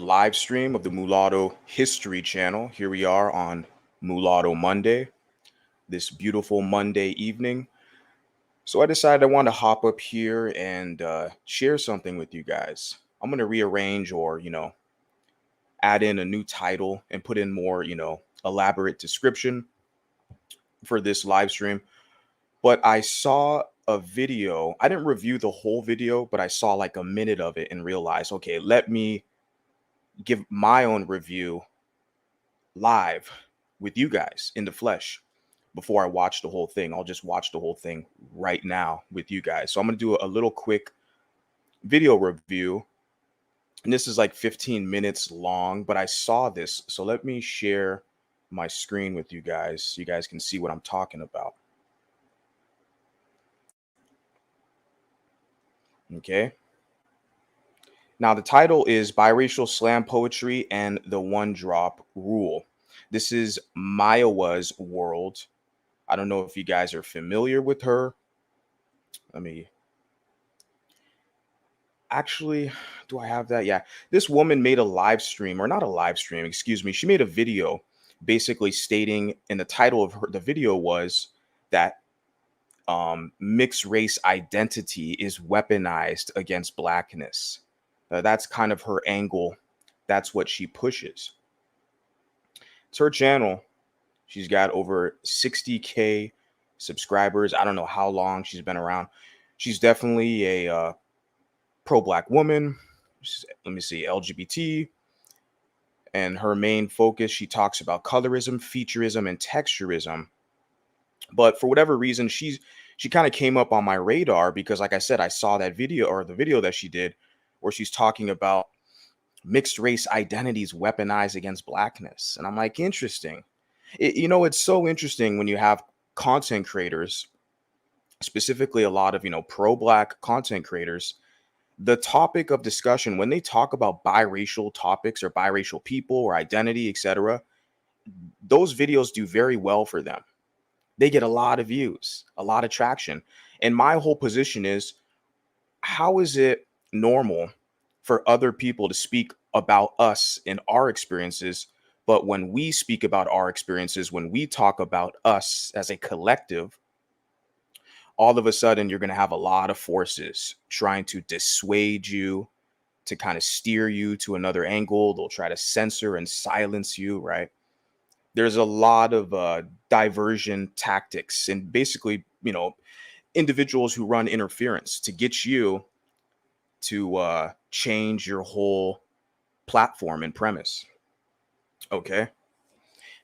live stream of the Mulatto History Channel. Here we are on Mulatto Monday, this beautiful Monday evening. So I decided I wanted to hop up here and share something with you guys. I'm going to rearrange or, add in a new title and put in more, elaborate description for this live stream. But I saw a video. I didn't review the whole video, but I saw like a minute of it and realized, okay, let me give my own review live with you guys in the flesh before I watch the whole thing. I'll just watch the whole thing right now with you guys. So I'm going to do a little quick video review. And this is like 15 minutes long, but I saw this. So let me share my screen with you guys so you guys can see what I'm talking about. Okay. Now, the title is Biracial Slam Poetry and the One Drop Rule. This is Mayawa's world. I don't know if you guys are familiar with her. Let me actually, do I have that? Yeah. This woman made a live stream, or not a live stream, excuse me. She made a video basically stating, and the title of the video was that mixed race identity is weaponized against blackness. That's kind of her angle. That's what she pushes. It's her channel. She's got over 60K subscribers. I don't know how long she's been around. She's definitely a pro-black woman. Let me see, LGBT. And her main focus, she talks about colorism, featureism, and texturism. But for whatever reason, she kind of came up on my radar because, like I said, I saw that video, or the video that she did where she's talking about mixed race identities weaponized against blackness. And I'm like, interesting. It's so interesting when you have content creators, specifically a lot of, pro-black content creators. The topic of discussion, when they talk about biracial topics or biracial people or identity, etc., those videos do very well for them. They get a lot of views, a lot of traction. And my whole position is, how is it normal for other people to speak about us and our experiences, but when we speak about our experiences, when we talk about us as a collective, all of a sudden you're going to have a lot of forces trying to dissuade you, to kind of steer you to another angle. They'll try to censor and silence you, right? There's a lot of diversion tactics and basically, individuals who run interference to get you to change your whole platform and premise. Okay.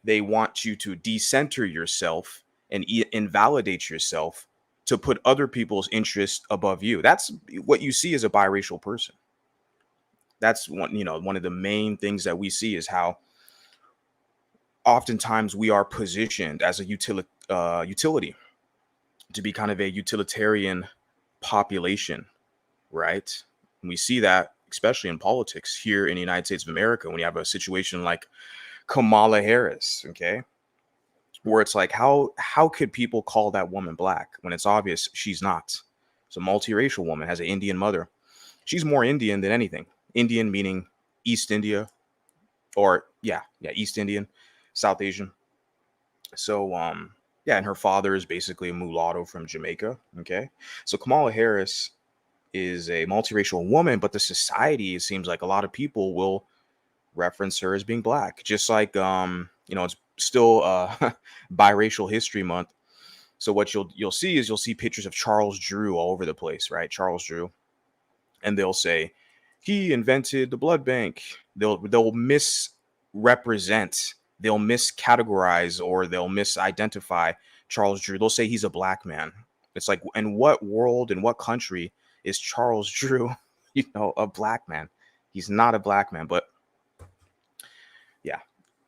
They want you to decenter yourself and invalidate yourself to put other people's interests above you. That's what you see as a biracial person. That's one of the main things that we see is how oftentimes we are positioned as a utility to be kind of a utilitarian population, right? And we see that especially in politics here in the United States of America, when you have a situation like Kamala Harris, okay, where it's like, how could people call that woman black when it's obvious she's not? It's a multiracial woman, has an Indian mother. She's more Indian than anything. Indian meaning East India, or East Indian, South Asian. So and her father is basically a mulatto from Jamaica. Okay, so Kamala Harris is a multiracial woman, but the society, it seems like a lot of people will reference her as being black, just like it's still biracial history month. So what you'll see pictures of Charles Drew all over the place, right? Charles Drew, and they'll say he invented the blood bank. They'll misrepresent, they'll miscategorize, or they'll misidentify Charles Drew. They'll say he's a black man. It's like, in what world, in what country is Charles Drew, a black man? He's not a black man. But yeah,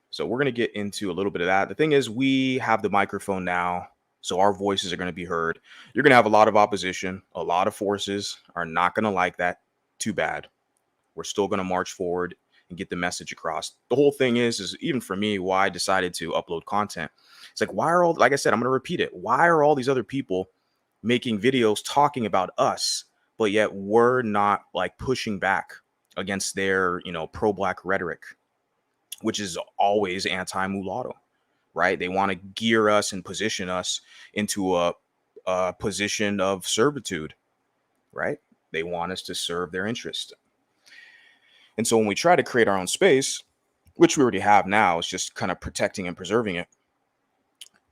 so we're going to get into a little bit of that. The thing is, we have the microphone now, so our voices are going to be heard. You're going to have a lot of opposition. A lot of forces are not going to like that. Too bad. We're still going to march forward and get the message across. The whole thing is even for me, why I decided to upload content. It's like, like I said, I'm going to repeat it. Why are all these other people making videos talking about us, but yet we're not like pushing back against their, pro-black rhetoric, which is always anti-mulatto, right? They want to gear us and position us into a position of servitude, right? They want us to serve their interest. And so when we try to create our own space, which we already have now, it's just kind of protecting and preserving it.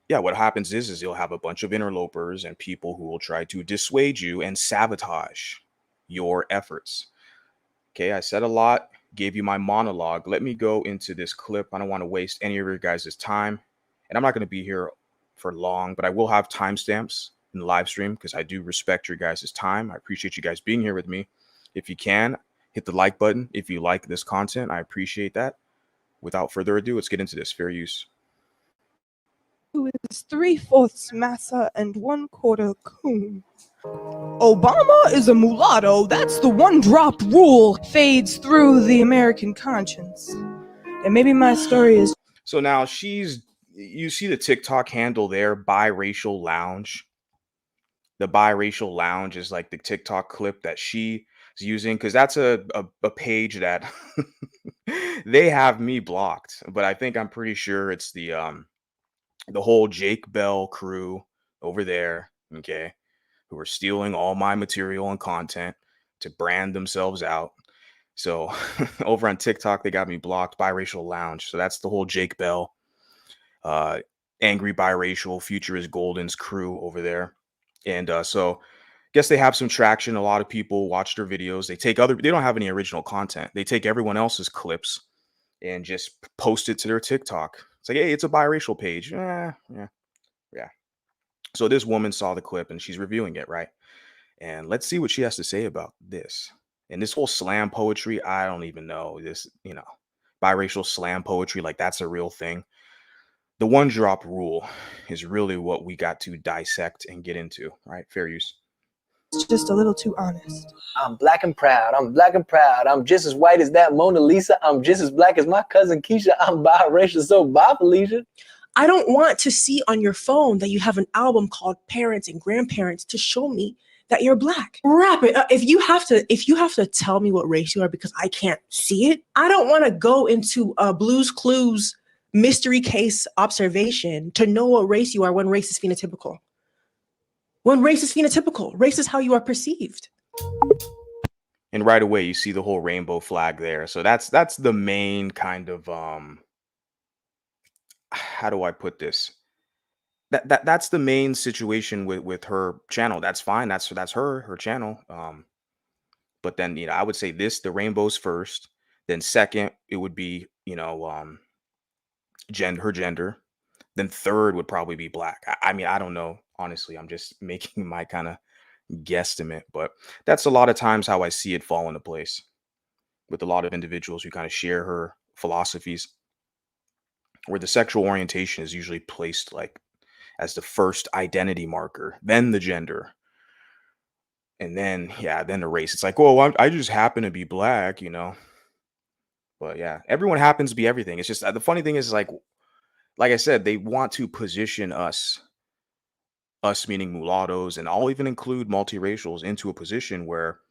Yeah, what happens is you'll have a bunch of interlopers and people who will try to dissuade you and sabotage your efforts. Okay, I said a lot, gave you my monologue. Let me go into this clip. I don't want to waste any of your guys' time. And I'm not going to be here for long, but I will have timestamps in the live stream because I do respect your guys' time. I appreciate you guys being here with me. If you can, hit the like button if you like this content. I appreciate that. Without further ado, let's get into this. Fair use. Who is 3/4 massa and 1/4 coon. Obama is a mulatto. That's the one drop rule fades through the American conscience. And maybe my story is. So now you see the TikTok handle there, Biracial Lounge. The Biracial Lounge is like the TikTok clip that she is using because that's a page that they have me blocked. But I think I'm pretty sure it's the whole Jake Bell crew over there, okay, who are stealing all my material and content to brand themselves out. So over on TikTok, they got me blocked. Biracial Lounge. So that's the whole Jake Bell, angry biracial, future is golden's crew over there. And so guess they have some traction. A lot of people watch their videos. They don't have any original content. They take everyone else's clips and just post it to their TikTok. It's like, hey, it's a biracial page. Yeah. So this woman saw the clip and she's reviewing it, right? And let's see what she has to say about this. And this whole slam poetry, I don't even know this, biracial slam poetry, like that's a real thing. The one drop rule is really what we got to dissect and get into, right? Fair use. It's just a little too honest. I'm black and proud. I'm black and proud. I'm just as white as that Mona Lisa. I'm just as black as my cousin Keisha. I'm biracial, so bye, Felicia. I don't want to see on your phone that you have an album called Parents and Grandparents to show me that you're black. Wrap it. If you have to tell me what race you are because I can't see it, I don't want to go into a Blue's Clues mystery case observation to know what race you are when race is phenotypical. When race is phenotypical, race is how you are perceived. And right away, you see the whole rainbow flag there. So that's the main kind of how do I put this? That's the main situation with her channel. That's fine. That's her channel. But then I would say the rainbows first. Then second, it would be her gender. Then third would probably be black. I mean, I don't know. Honestly, I'm just making my kind of guesstimate, but that's a lot of times how I see it fall into place with a lot of individuals who kind of share her philosophies, where the sexual orientation is usually placed like as the first identity marker, then the gender, and then the race. It's like, well, I just happen to be black, But yeah, everyone happens to be everything. It's just the funny thing is like I said, they want to position us meaning mulattoes, and I'll even include multiracials into a position where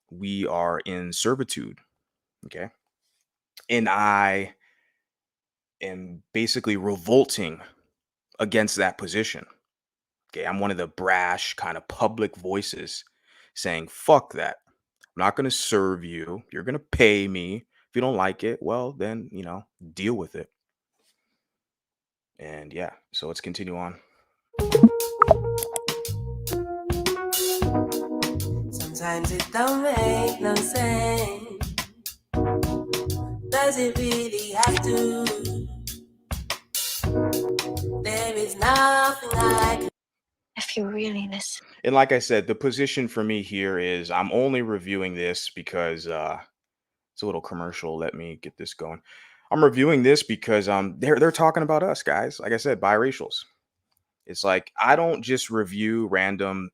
we are in servitude. Okay. And I am basically revolting against that position. Okay. I'm one of the brash kind of public voices saying, fuck that. I'm not going to serve you. You're going to pay me. If you don't like it, well, then, deal with it. And yeah, so let's continue on. Sometimes it don't make no sense. Does it really have to? There is nothing I can. If you really listen. And like I said, the position for me here is I'm only reviewing this because it's a little commercial. Let me get this going. I'm reviewing this because they're talking about us, guys. Like I said, biracials. It's like I don't just review random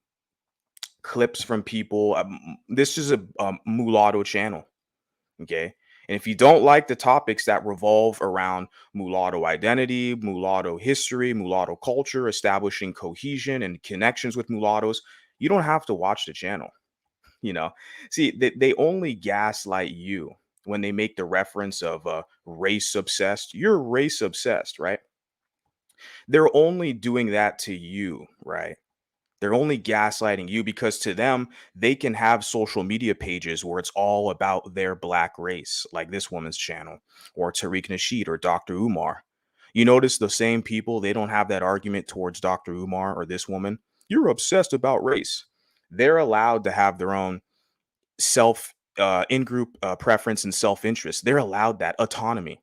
clips from people. This is a mulatto channel. Okay. And if you don't like the topics that revolve around mulatto identity, mulatto history, mulatto culture, establishing cohesion and connections with mulattoes, you don't have to watch the channel. you know. See, they only gaslight you when they make the reference of race obsessed. You're race obsessed, right? They're only doing that to you, right? They're only gaslighting you because to them, they can have social media pages where it's all about their black race, like this woman's channel, or Tariq Nasheed or Dr. Umar. You notice the same people, they don't have that argument towards Dr. Umar or this woman. You're obsessed about race. They're allowed to have their own self in group preference and self interest. They're allowed that autonomy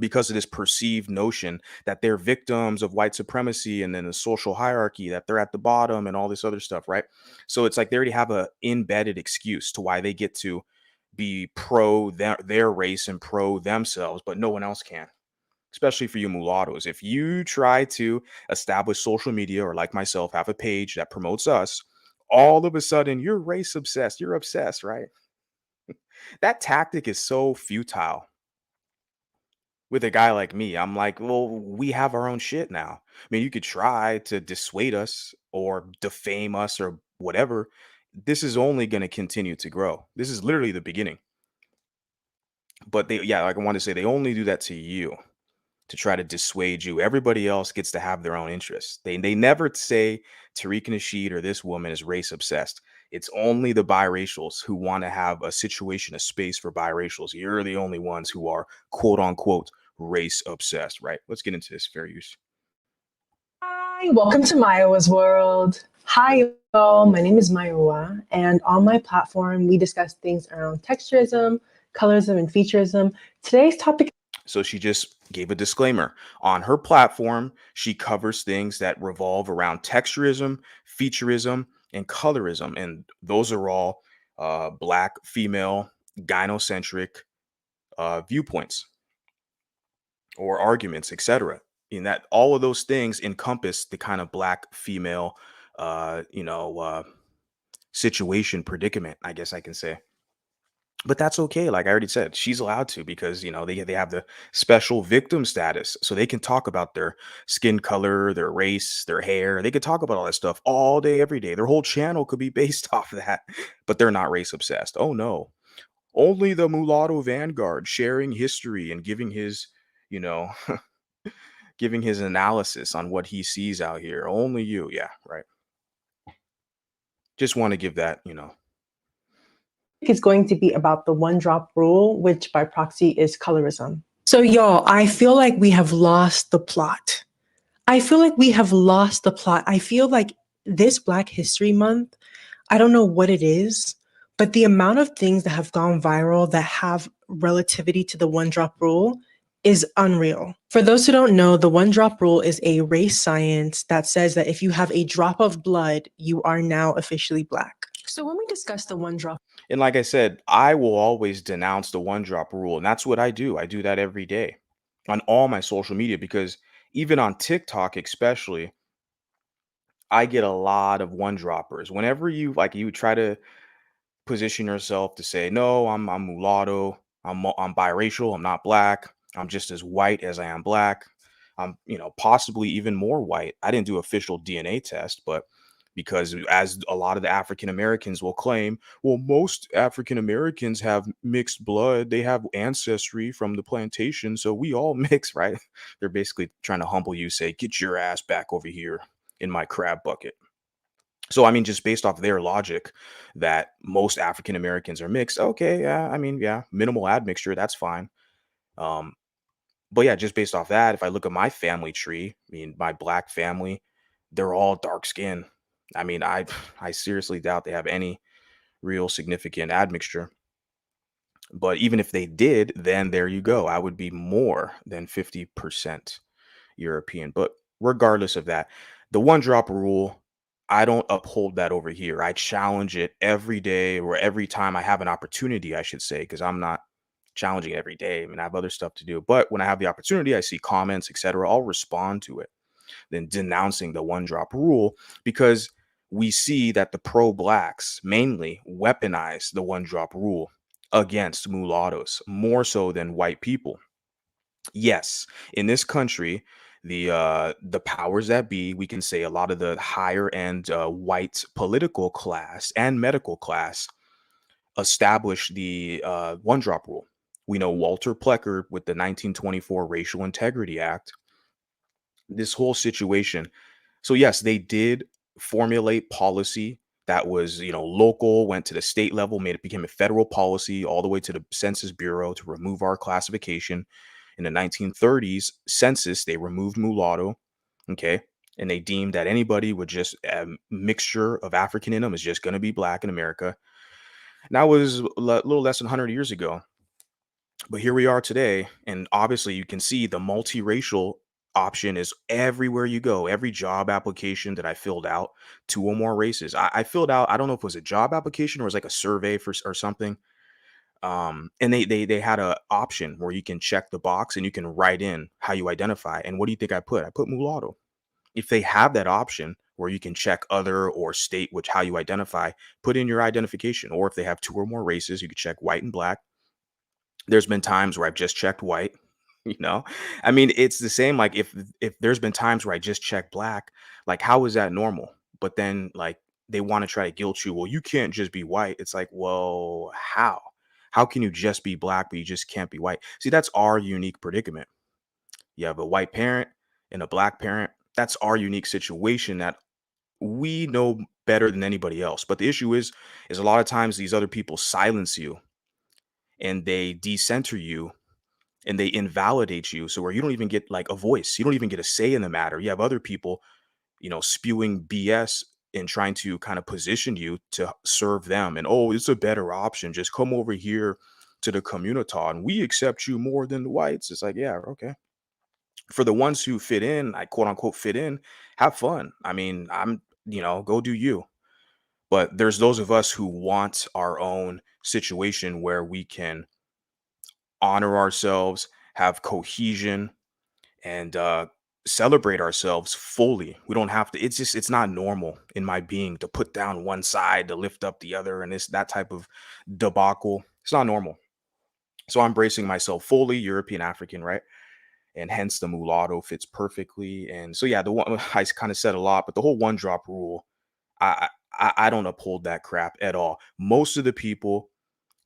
because of this perceived notion that they're victims of white supremacy and then the social hierarchy, that they're at the bottom and all this other stuff, right? So it's like they already have a embedded excuse to why they get to be pro their race and pro themselves, but no one else can. Especially for you mulattoes. If you try to establish social media or like myself, have a page that promotes us, all of a sudden you're race obsessed. You're obsessed, right? That tactic is so futile with a guy like me. I'm like, well, we have our own shit now. I mean, you could try to dissuade us or defame us or whatever. This is only going to continue to grow. This is literally the beginning. But they, yeah, like I want to say, they only do that to you to try to dissuade you. Everybody else gets to have their own interests. They never say Tariq Nasheed or this woman is race obsessed. It's only the biracials who want to have a situation, a space for biracials. You're the only ones who are quote unquote race obsessed, right? Let's get into this fair use. Hi, welcome to Mayowa's World. Hi, y'all. My name is Mayowa, and on my platform, we discuss things around texturism, colorism, and featureism. Today's topic. So she just gave a disclaimer. On her platform, she covers things that revolve around texturism, featureism, and colorism. And those are all black, female, gynocentric viewpoints or arguments, etc. In that all of those things encompass the kind of black, female, situation, predicament, I guess I can say. But that's okay. Like I already said, she's allowed to because they have the special victim status, so they can talk about their skin color, their race, their hair. They could talk about all that stuff all day, every day. Their whole channel could be based off of that, but they're not race obsessed. Oh no, only the mulatto vanguard sharing history and giving his, you know, giving his analysis on what he sees out here. Only you, yeah, right. Just want to give that, Is going to be about the one drop rule, which by proxy is colorism. So, y'all, I feel like we have lost the plot. I feel like this Black History Month, I don't know what it is, but the amount of things that have gone viral that have relativity to the one drop rule is unreal. For those who don't know, the one drop rule is a race science that says that if you have a drop of blood, you are now officially Black. So when we discuss the one drop. And like I said, I will always denounce the one drop rule. And that's what I do. I do that every day on all my social media because even on TikTok, especially, I get a lot of one droppers. Whenever you try to position yourself to say, no, I'm mulatto, I'm biracial, I'm not black, I'm just as white as I am black. I'm, possibly even more white. I didn't do official DNA test, but because as a lot of the African Americans will claim, well, most African Americans have mixed blood. They have ancestry from the plantation, so we all mix, right? They're basically trying to humble you, say, get your ass back over here in my crab bucket. So, I mean, just based off their logic that most African Americans are mixed, okay, yeah, I mean, yeah, minimal admixture, that's fine. Um, but yeah, just based off that, if I look at my family tree, I mean, my black family, they're all dark skinned. I mean, I seriously doubt they have any real significant admixture. But even if they did, then there you go. I would be more than 50% European. But regardless of that, the one drop rule, I don't uphold that over here. I challenge it every day or every time I have an opportunity, I should say, because I'm not challenging it every day. I mean, I have other stuff to do. But when I have the opportunity, I see comments, etc. I'll respond to it, then denouncing the one drop rule because we see that the pro blacks mainly weaponize the one drop rule against mulattoes more so than white people. Yes, in this country, the powers that be, we can say a lot of the higher end white political class and medical class established the one drop rule. We know Walter Plecker with the 1924 Racial Integrity Act, this whole situation. So yes, they did formulate policy that was, local, went to the state level, made it became a federal policy all the way to the Census Bureau to remove our classification. In the 1930s census, they removed mulatto, okay? And they deemed that anybody with just a mixture of African in them is just going to be black in America. And that was a little less than 100 years ago. But here we are today, and obviously you can see the multiracial option is everywhere you go. Every job application that I filled out, two or more races. I filled out, I don't know if it was a job application or it was like a survey or something. And they had a option where you can check the box and you can write in how you identify. And what do you think I put? I put mulatto. If they have that option where you can check other or state which how you identify, put in your identification. Or if they have two or more races, you could check white and black. There's been times where I've just checked white, you know? I mean, it's the same, like, if there's been times where I just checked black, like, how is that normal? But then, like, they wanna try to guilt you, "Well, you can't just be white." It's like, "Well, how? How can you just be black, but you just can't be white?" See, that's our unique predicament. You have a white parent and a black parent. That's our unique situation that we know better than anybody else. But the issue is a lot of times these other people silence you and they decenter you and they invalidate you, so where you don't even get like a voice, you don't even get a say in the matter. You have other people, spewing BS and trying to kind of position you to serve them, and oh, it's a better option, just come over here to the community and we accept you more than the whites. It's like, yeah, okay. For the ones who fit in, I quote unquote fit in, have fun. I mean, go do you. But there's those of us who want our own situation where we can honor ourselves, have cohesion, and celebrate ourselves fully. We don't have to. It's not normal in my being to put down one side to lift up the other, and that type of debacle. It's not normal. So I'm bracing myself fully, European African, right? And hence the mulatto fits perfectly. And so yeah, the one I kind of said a lot, but the whole one drop rule, I don't uphold that crap at all. Most of the people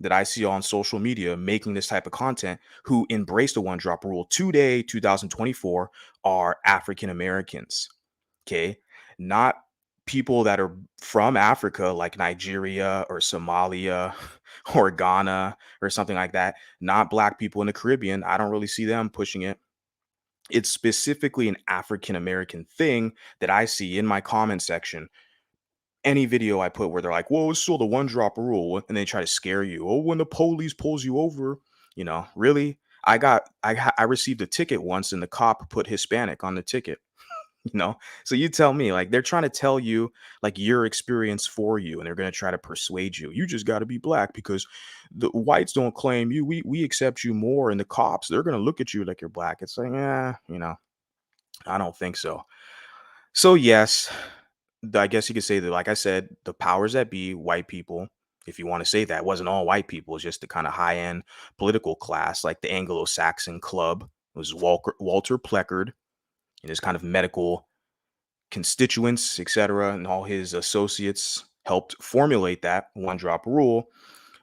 that I see on social media making this type of content who embrace the one drop rule today, 2024, are African Americans. Okay. Not people that are from Africa, like Nigeria or Somalia or Ghana or something like that. Not black people in the Caribbean. I don't really see them pushing it. It's specifically an African American thing that I see in my comment section. Any video I put where they're like, "Whoa, it's still the one drop rule," and they try to scare you. Oh, when the police pulls you over, really? I received a ticket once, and the cop put Hispanic on the ticket. You know, so you tell me, like, they're trying to tell you like your experience for you, and they're gonna try to persuade you. You just got to be black because the whites don't claim you. We accept you more, and the cops, they're gonna look at you like you're black. It's like, yeah, I don't think so. So yes, I guess you could say that, like I said, the powers that be, white people, if you want to say that, it wasn't all white people, it's just the kind of high end political class, like the Anglo Saxon Club. It was Walter Pleckard and his kind of medical constituents, etc., and all his associates helped formulate that one drop rule.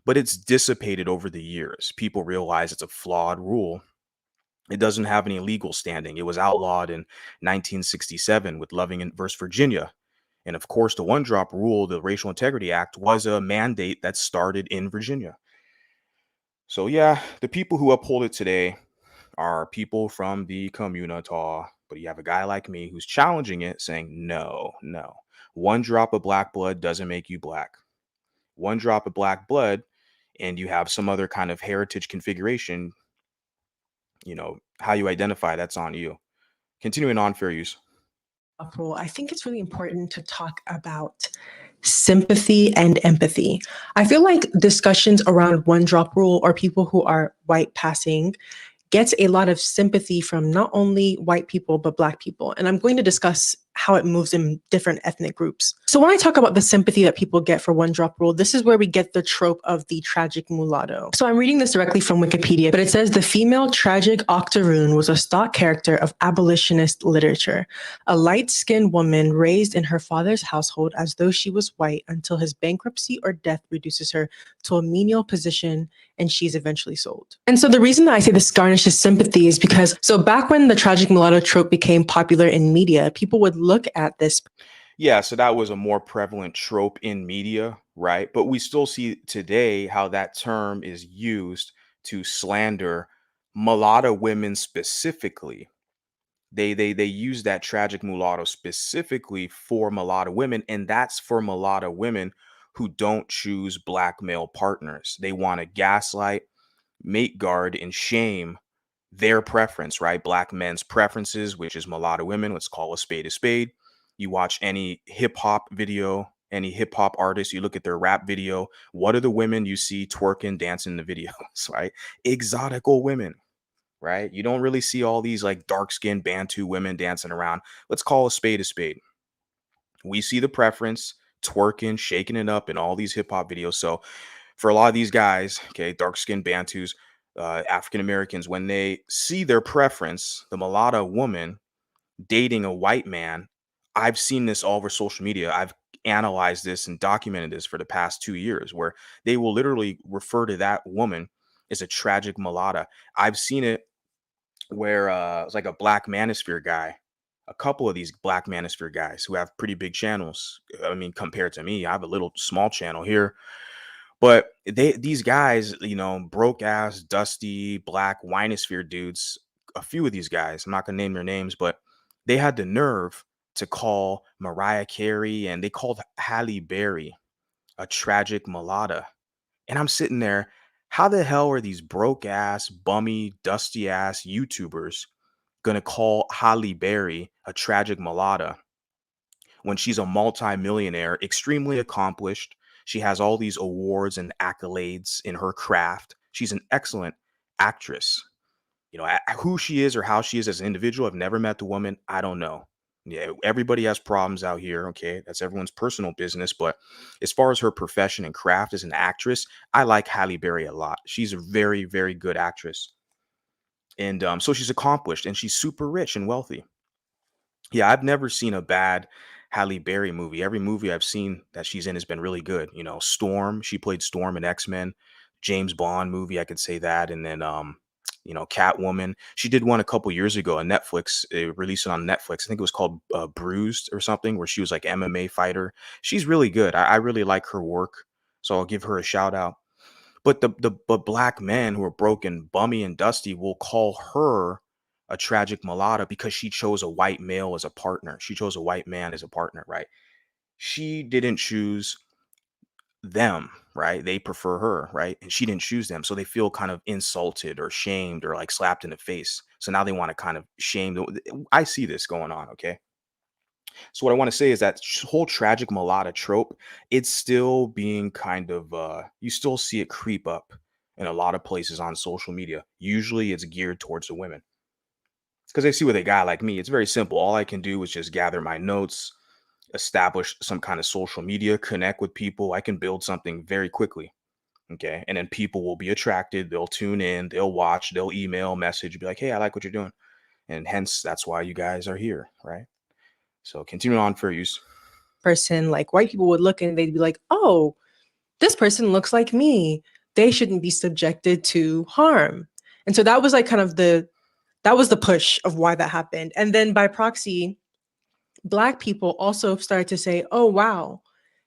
But it's dissipated over the years. People realize it's a flawed rule. It doesn't have any legal standing. It was outlawed in 1967 with Loving versus Virginia. And of course, the one drop rule, the Racial Integrity Act, was a mandate that started in Virginia. So, yeah, the people who uphold it today are people from the community. But you have a guy like me who's challenging it, saying, no, no. One drop of black blood doesn't make you black. One drop of black blood, and you have some other kind of heritage configuration, how you identify, that's on you. Continuing on, fair use. Rule, I think it's really important to talk about sympathy and empathy. I feel like discussions around one drop rule or people who are white passing gets a lot of sympathy from not only white people, but black people. And I'm going to discuss how it moves in different ethnic groups. So when I talk about the sympathy that people get for one drop rule, this is where we get the trope of the tragic mulatto. So I'm reading this directly from Wikipedia, but it says the female tragic octoroon was a stock character of abolitionist literature, a light-skinned woman raised in her father's household as though she was white until his bankruptcy or death reduces her to a menial position and she's eventually sold. And so the reason that I say this garnishes sympathy is because, so back when the tragic mulatto trope became popular in media, people would look at this. Yeah, so that was a more prevalent trope in media, right? But we still see today how that term is used to slander mulatto women specifically. They use that tragic mulatto specifically for mulatto women, and that's for mulatto women who don't choose black male partners. They want to gaslight, mate guard, and shame their preference, right? Black men's preferences, which is mulatto women. Let's call a spade a spade. You watch any hip hop video, any hip hop artist, you look at their rap video. What are the women you see twerking, dancing in the videos, right? Exotical women, right? You don't really see all these like dark skinned Bantu women dancing around. Let's call a spade a spade. We see the preference twerking, shaking it up in all these hip hop videos. So for a lot of these guys, okay, dark skinned Bantus, African Americans, when they see their preference, the mulatto woman dating a white man, I've seen this all over social media. I've analyzed this and documented this for the past 2 years, where they will literally refer to that woman as a tragic mulatta. I've seen it where it's like a black manosphere guy, a couple of these black manosphere guys who have pretty big channels. I mean, compared to me, I have a little small channel here, but these guys, broke ass, dusty, black winosphere dudes, a few of these guys, I'm not gonna name their names, but they had the nerve to call Mariah Carey, and they called Halle Berry a tragic mulatta. And I'm sitting there, how the hell are these broke ass, bummy, dusty ass YouTubers gonna call Halle Berry a tragic mulatta when she's a multimillionaire, extremely accomplished? She has all these awards and accolades in her craft. She's an excellent actress. Who she is or how she is as an individual, I've never met the woman. I don't know. Yeah, everybody has problems out here. Okay, that's everyone's personal business. But as far as her profession and craft as an actress, I like Halle Berry a lot. She's a very, very good actress. And so she's accomplished and she's super rich and wealthy. Yeah, I've never seen a bad Halle Berry movie. Every movie I've seen that she's in has been really good. Storm, she played Storm in X-Men. James Bond movie, I could say that. And then Catwoman. She did one a couple years ago on Netflix. It released it on Netflix. I think it was called Bruised or something, where she was like MMA fighter. She's really good. I really like her work, so I'll give her a shout out. But but black men who are broken, bummy, and dusty will call her a tragic mulatta because she chose a white male as a partner. She chose a white man as a partner, right? She didn't choose them, right? They prefer her, right? And she didn't choose them. So they feel kind of insulted or shamed or like slapped in the face. So now they want to kind of shame I see this going on, okay? So what I want to say is that whole tragic mulatta trope, it's still being kind of you still see it creep up in a lot of places on social media. Usually it's geared towards the women. It's because they see what they got like me. It's very simple. All I can do is just gather my notes, establish some kind of social media, connect with people. I can build something very quickly. Okay. And then people will be attracted. They'll tune in, they'll watch, they'll email, message, be like, hey, I like what you're doing. And hence that's why you guys are here. Right. So continue on for use. Person, like white people would look and they'd be like, oh, this person looks like me. They shouldn't be subjected to harm. And so that was like kind of that was the push of why that happened. And then by proxy, Black people also started to say, oh, wow,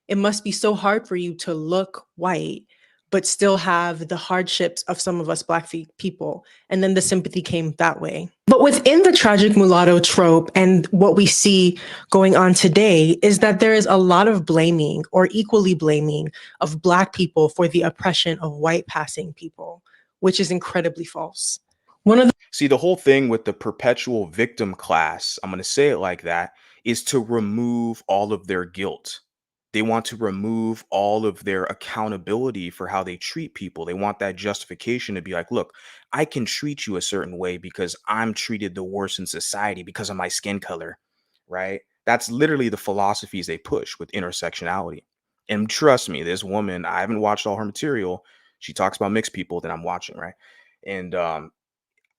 it must be so hard for you to look white, but still have the hardships of some of us Black people. And then the sympathy came that way. But within the tragic mulatto trope and what we see going on today is that there is a lot of blaming or equally blaming of Black people for the oppression of white passing people, which is incredibly false. See, the whole thing with the perpetual victim class, I'm going to say it like that, is to remove all of their guilt. They want to remove all of their accountability for how they treat people. They want that justification to be like, look, I can treat you a certain way because I'm treated the worst in society because of my skin color, right? That's literally the philosophies they push with intersectionality. And trust me, this woman, I haven't watched all her material. She talks about mixed people that I'm watching, right? And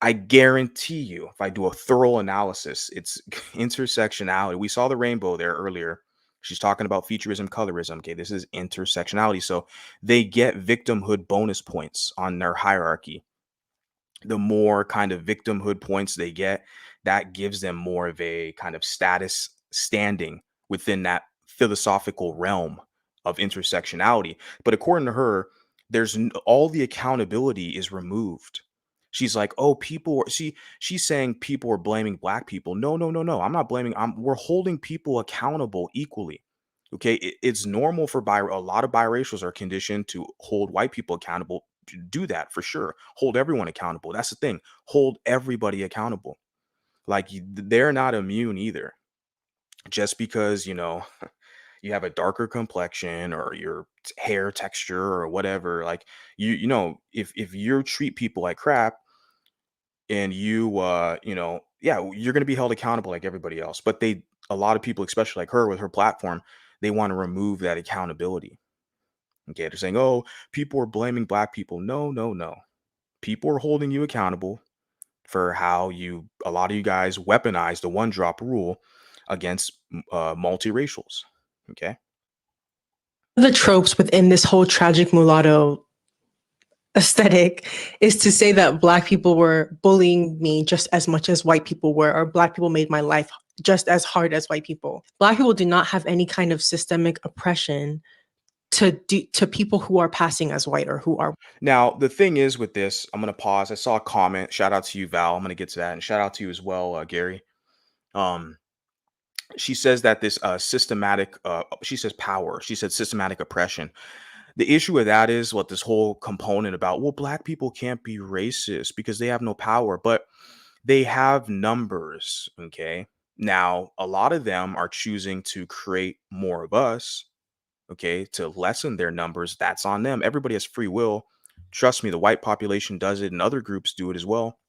I guarantee you, if I do a thorough analysis, it's intersectionality. We saw the rainbow there earlier. She's talking about featureism, colorism. Okay, this is intersectionality. So they get victimhood bonus points on their hierarchy. The more kind of victimhood points they get, that gives them more of a kind of status standing within that philosophical realm of intersectionality. But according to her, all the accountability is removed. She's like, oh, she's saying people are blaming black people. No, no, no, no. I'm not blaming. We're holding people accountable equally. Okay. It's normal for a lot of biracials are conditioned to hold white people accountable, to do that for sure. Hold everyone accountable. That's the thing. Hold everybody accountable. Like they're not immune either. Just because, you have a darker complexion or your hair texture or whatever, like if you treat people like crap and yeah, you're going to be held accountable like everybody else. But a lot of people, especially like her with her platform, they want to remove that accountability. Okay, they're saying, oh, people are blaming black people. No, no, no. People are holding you accountable for how a lot of you guys weaponize the one drop rule against multiracials. Okay. The tropes within this whole tragic mulatto aesthetic is to say that black people were bullying me just as much as white people were, or black people made my life just as hard as white people. Black people do not have any kind of systemic oppression to people who are passing as white or who are. Now, the thing is with this, I'm going to pause. I saw a comment. Shout out to you, Val. I'm going to get to that. And shout out to you as well, Gary. Um, she says that this systematic, she says power. She said systematic oppression. The issue with that is what this whole component about, well, black people can't be racist because they have no power, but they have numbers. Okay. Now, a lot of them are choosing to create more of us, okay, to lessen their numbers. That's on them. Everybody has free will. Trust me, the white population does it and other groups do it as well.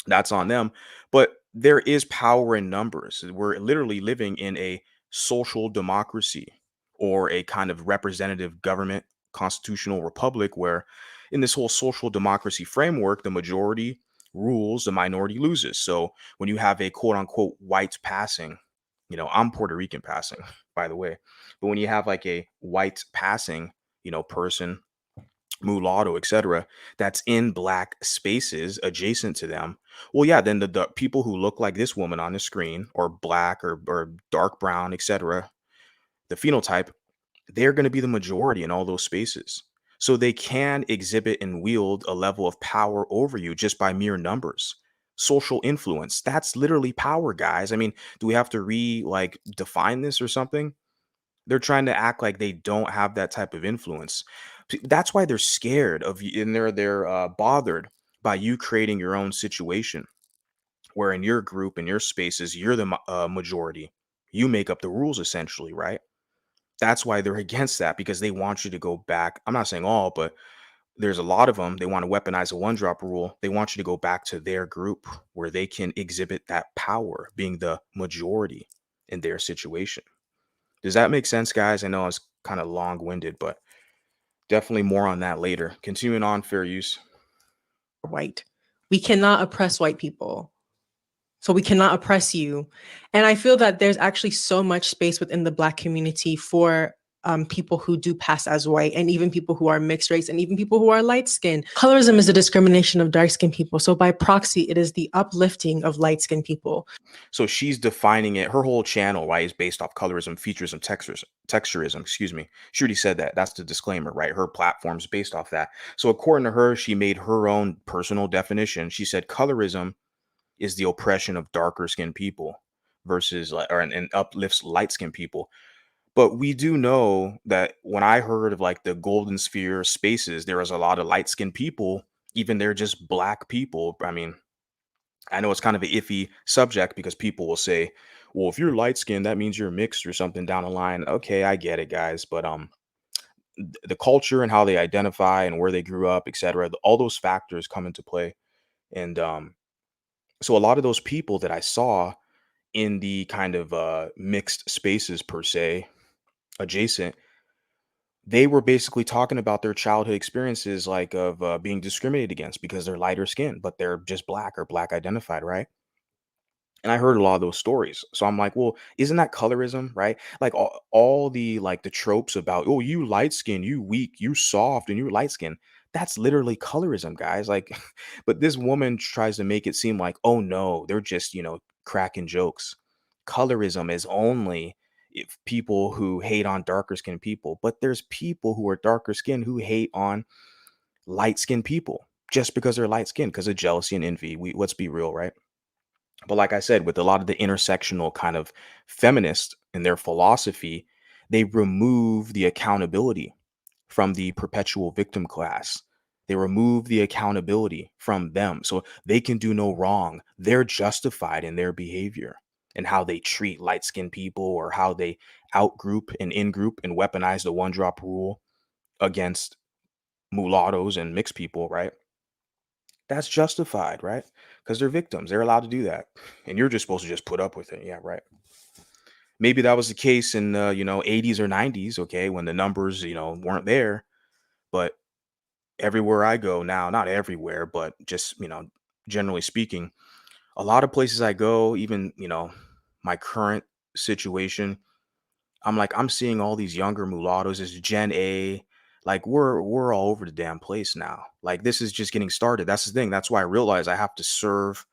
That's on them. But there is power in numbers. We're literally living in a social democracy or a kind of representative government constitutional republic where in this whole social democracy framework, the majority rules, the minority loses. So when you have a quote unquote white passing, I'm Puerto Rican passing, by the way, but when you have like a white passing, person, mulatto, etc., that's in black spaces adjacent to them, well, yeah, then the people who look like this woman on the screen or black or dark brown, etc., the phenotype, they're going to be the majority in all those spaces. So they can exhibit and wield a level of power over you just by mere numbers. Social influence, that's literally power, guys. I mean, do we have to define this or something? They're trying to act like they don't have that type of influence. That's why they're scared of you, and they're bothered by you creating your own situation, where in your group, in your spaces, you're the majority. You make up the rules, essentially, right? That's why they're against that, because they want you to go back. I'm not saying all, but there's a lot of them. They want to weaponize a one drop rule. They want you to go back to their group where they can exhibit that power, being the majority in their situation. Does that make sense, guys? I know it's kind of long-winded, but definitely more on that later. Continuing on, fair use. White. We cannot oppress white people. So we cannot oppress you. And I feel that there's actually so much space within the Black community for people who do pass as white, and even people who are mixed race, and even people who are light skinned. Colorism is a discrimination of dark skinned people. So by proxy, it is the uplifting of light skinned people. So she's defining it. Her whole channel, right, is based off colorism, featureism, texturism. Excuse me. She already said that. That's the disclaimer, right? Her platform's based off that. So according to her, she made her own personal definition. She said colorism is the oppression of darker skinned people versus and uplifts light skinned people. But we do know that when I heard of like the golden sphere spaces, there was a lot of light skinned people, even they're just black people. I mean, I know it's kind of an iffy subject because people will say, well, if you're light skinned, that means you're mixed or something down the line. Okay, I get it, guys. But the culture and how they identify and where they grew up, etc., all those factors come into play. And so a lot of those people that I saw in the kind of mixed spaces per se, adjacent, they were basically talking about their childhood experiences, like of being discriminated against because they're lighter skinned, but they're just black or black identified, right? And I heard a lot of those stories. So I'm like, well, isn't that colorism, right? Like all the like the tropes about, oh, you light skin, you weak, you soft, and you light skin. That's literally colorism, guys. Like, but this woman tries to make it seem like, oh no, they're just, cracking jokes. Colorism is only if people who hate on darker skinned people, but there's people who are darker skinned who hate on light skinned people just because they're light skinned because of jealousy and envy. Let's be real, right? But like I said, with a lot of the intersectional kind of feminists in their philosophy, they remove the accountability from the perpetual victim class. They remove the accountability from them. So they can do no wrong. They're justified in their behavior and how they treat light skinned people or how they outgroup and in group and weaponize the one drop rule against mulattoes and mixed people, right? That's justified, right? Because they're victims. They're allowed to do that. And you're just supposed to just put up with it. Yeah, right. Maybe that was the case in 80s or 90s, okay, when the numbers, weren't there. But everywhere I go now, not everywhere, but just, generally speaking, a lot of places I go, even, my current situation, I'm like, I'm seeing all these younger mulattoes, this Gen A. Like we're all over the damn place now. Like this is just getting started. That's the thing. That's why I realize I have to serve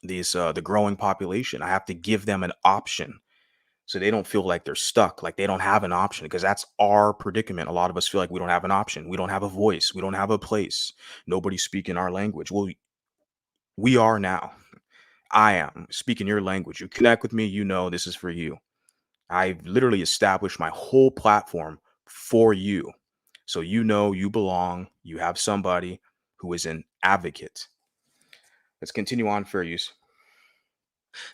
the growing population. I have to give them an option so they don't feel like they're stuck, like they don't have an option, because that's our predicament. A lot of us feel like we don't have an option. We don't have a voice. We don't have a place. Nobody's speaking our language. Well, we are now. I am speaking your language. You connect with me, this is for you. I've literally established my whole platform for you. So you belong. You have somebody who is an advocate. Let's continue on, fair use.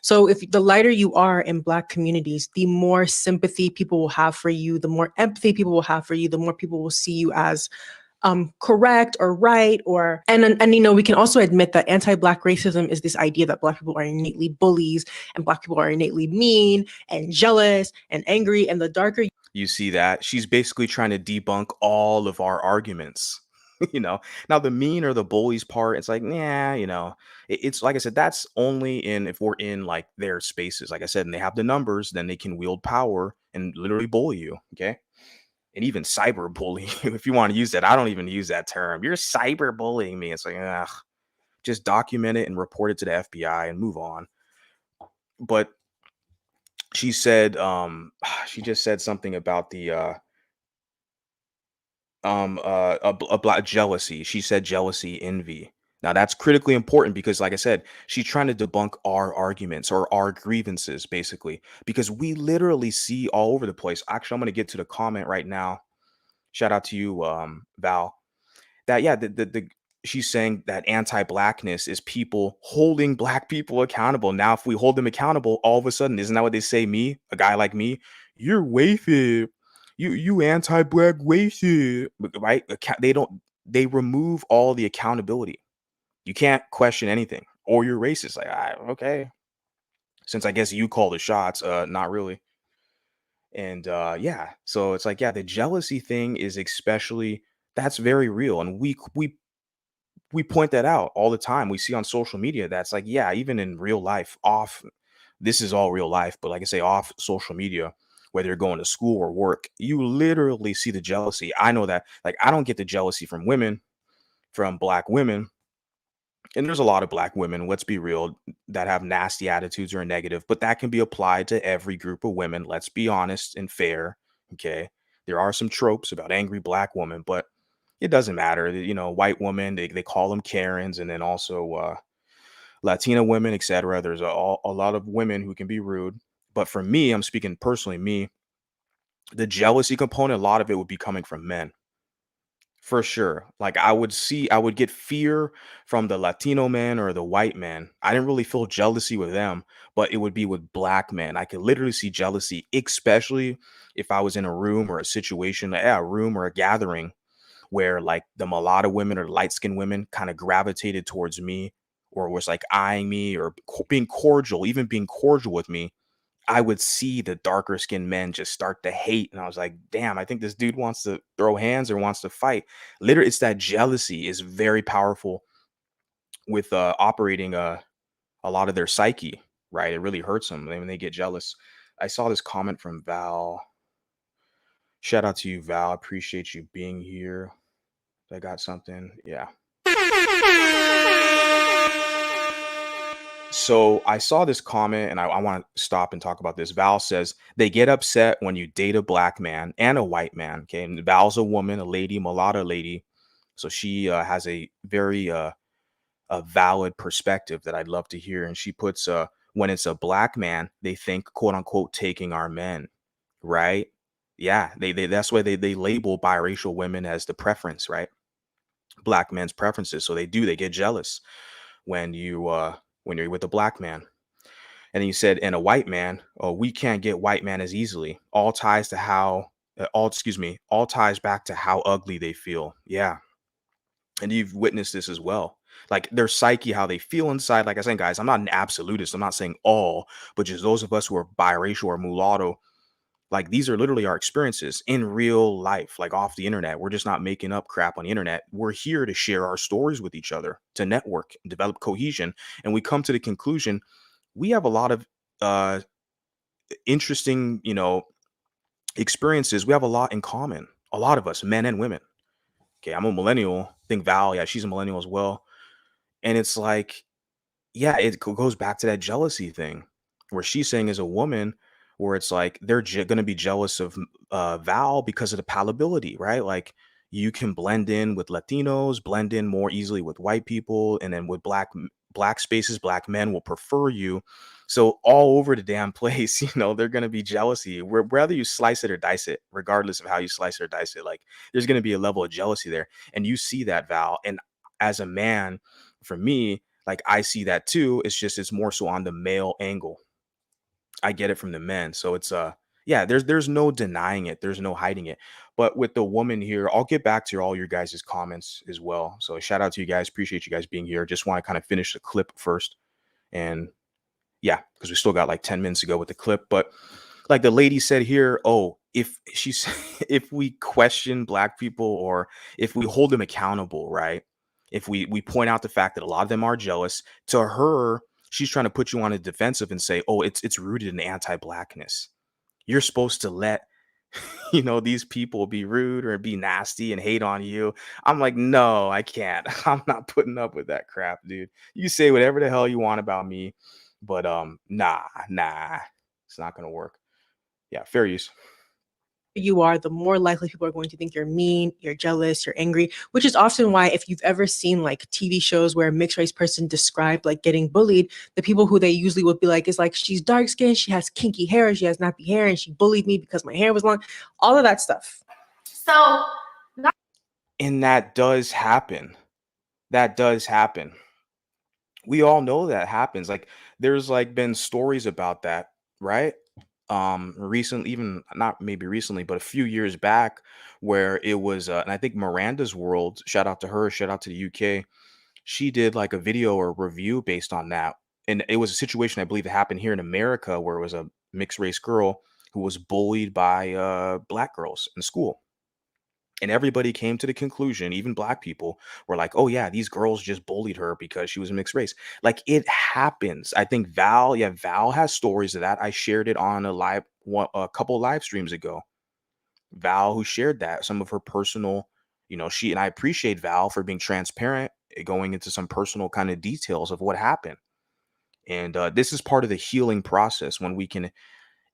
So if the lighter you are in Black communities, the more sympathy people will have for you, the more empathy people will have for you, the more people will see you as correct or right, and we can also admit that anti-Black racism is this idea that Black people are innately bullies and Black people are innately mean and jealous and angry, and the darker You see that she's basically trying to debunk all of our arguments. Now the mean or the bullies part, it's like, nah, it's like I said, that's only in if we're in like their spaces, like I said, and they have the numbers, then they can wield power and literally bully you. Okay. And even cyber bullying, if you want to use that. I don't even use that term. You're cyber bullying me. It's like, just document it and report it to the FBI and move on. But she said, she just said something about the a black jealousy. She said jealousy, envy. Now that's critically important because, like I said, she's trying to debunk our arguments or our grievances, basically, because we literally see all over the place. Actually, I'm going to get to the comment right now. Shout out to you, Val. That yeah, the she's saying that anti-blackness is people holding black people accountable. Now, if we hold them accountable, all of a sudden, isn't that what they say? Me, a guy like me, you're waifid. You anti-black waifid, right? They remove all the accountability. You can't question anything, or you're racist. Like, okay, since I guess you call the shots, not really. And yeah, so it's like, yeah, the jealousy thing is especially that's very real, and we point that out all the time. We see on social media that's like, yeah, even in real life, off this is all real life, but like I say, off social media, whether you're going to school or work, you literally see the jealousy. I know that, like, I don't get the jealousy from women, from black women. And there's a lot of black women, let's be real, that have nasty attitudes or negative, but that can be applied to every group of women. Let's be honest and fair. Okay. There are some tropes about angry black women, but it doesn't matter. White women, they call them Karens, and then also Latina women, etc. There's a lot of women who can be rude. But for me, I'm speaking personally, me, the jealousy component, a lot of it would be coming from men. For sure. Like I would get fear from the Latino man or the white man. I didn't really feel jealousy with them, but it would be with black men. I could literally see jealousy, especially if I was in a room or a situation, a room or a gathering where like the mulatto women or light skinned women kind of gravitated towards me or was like eyeing me or being cordial, even being cordial with me, I would see the darker skinned men just start to hate. And I was like, damn, I think this dude wants to throw hands or wants to fight. Literally, it's that jealousy is very powerful with operating a lot of their psyche, right? It really hurts them when they get jealous. I saw this comment from Val. Shout out to you, Val. Appreciate you being here. I got something. Yeah. So I saw this comment and I want to stop and talk about this. Val says they get upset when you date a black man and a white man. Okay. And Val's a woman, a lady, mulatto lady. So she has a very a valid perspective that I'd love to hear. And she puts when it's a black man, they think quote unquote taking our men. Right. Yeah. They that's why they label biracial women as the preference, right? Black men's preferences. So they get jealous when you're with a black man. And he said, and a white man, oh, we can't get white man as easily. All ties to how all ties back to how ugly they feel. Yeah. And you've witnessed this as well. Like their psyche, how they feel inside. Like I said, guys, I'm not an absolutist. I'm not saying all, but just those of us who are biracial or mulatto, like these are literally our experiences in real life, like off the internet. We're just not making up crap on the internet. We're here to share our stories with each other, to network and develop cohesion. And we come to the conclusion we have a lot of uh interesting, experiences. We have a lot in common. A lot of us, men and women. Okay, I'm a millennial. I think Val, yeah, she's a millennial as well. And it's like, yeah, it goes back to that jealousy thing where she's saying as a woman, where it's like they're going to be jealous of Val because of the palatability, right? Like you can blend in with Latinos, blend in more easily with white people, and then with black spaces, black men will prefer you. So all over the damn place, they're going to be jealousy. Whether you slice it or dice it, regardless of how you slice or dice it, like there's going to be a level of jealousy there, and you see that, Val. And as a man, for me, like I see that too. It's more so on the male angle. I get it from the men. So it's yeah, there's no denying it. There's no hiding it. But with the woman here, I'll get back to all your guys' comments as well. So shout out to you guys. Appreciate you guys being here. Just want to kind of finish the clip first. And yeah, because we still got like 10 minutes to go with the clip. But like the lady said here, oh, if she's if we question black people or if we hold them accountable, right? If we point out the fact that a lot of them are jealous, to her, she's trying to put you on a defensive and say, oh, it's rooted in anti-blackness. You're supposed to let these people be rude or be nasty and hate on you. I'm like, no, I can't. I'm not putting up with that crap, dude. You say whatever the hell you want about me, but nah, it's not gonna work. Yeah, fair use. You are, the more likely people are going to think you're mean, you're jealous, you're angry, which is often why if you've ever seen like TV shows where a mixed race person described like getting bullied, the people who they usually would be like is like, she's dark skinned, she has kinky hair, she has nappy hair, and she bullied me because my hair was long, all of that stuff. So, and that does happen. That does happen. We all know that happens. Like there's like been stories about that, right? Recently, even not maybe recently, but a few years back, where it was and I think Miranda's World, shout out to her, shout out to the UK, she did like a video or review based on that. And it was a situation I believe that happened here in America where it was a mixed race girl who was bullied by black girls in school. And everybody came to the conclusion, even black people were like, oh, yeah, these girls just bullied her because she was mixed race. Like it happens. I think Val has stories of that. I shared it on a couple live streams ago. Val, who shared that, some of her personal, and I appreciate Val for being transparent, going into some personal kind of details of what happened. And this is part of the healing process when we can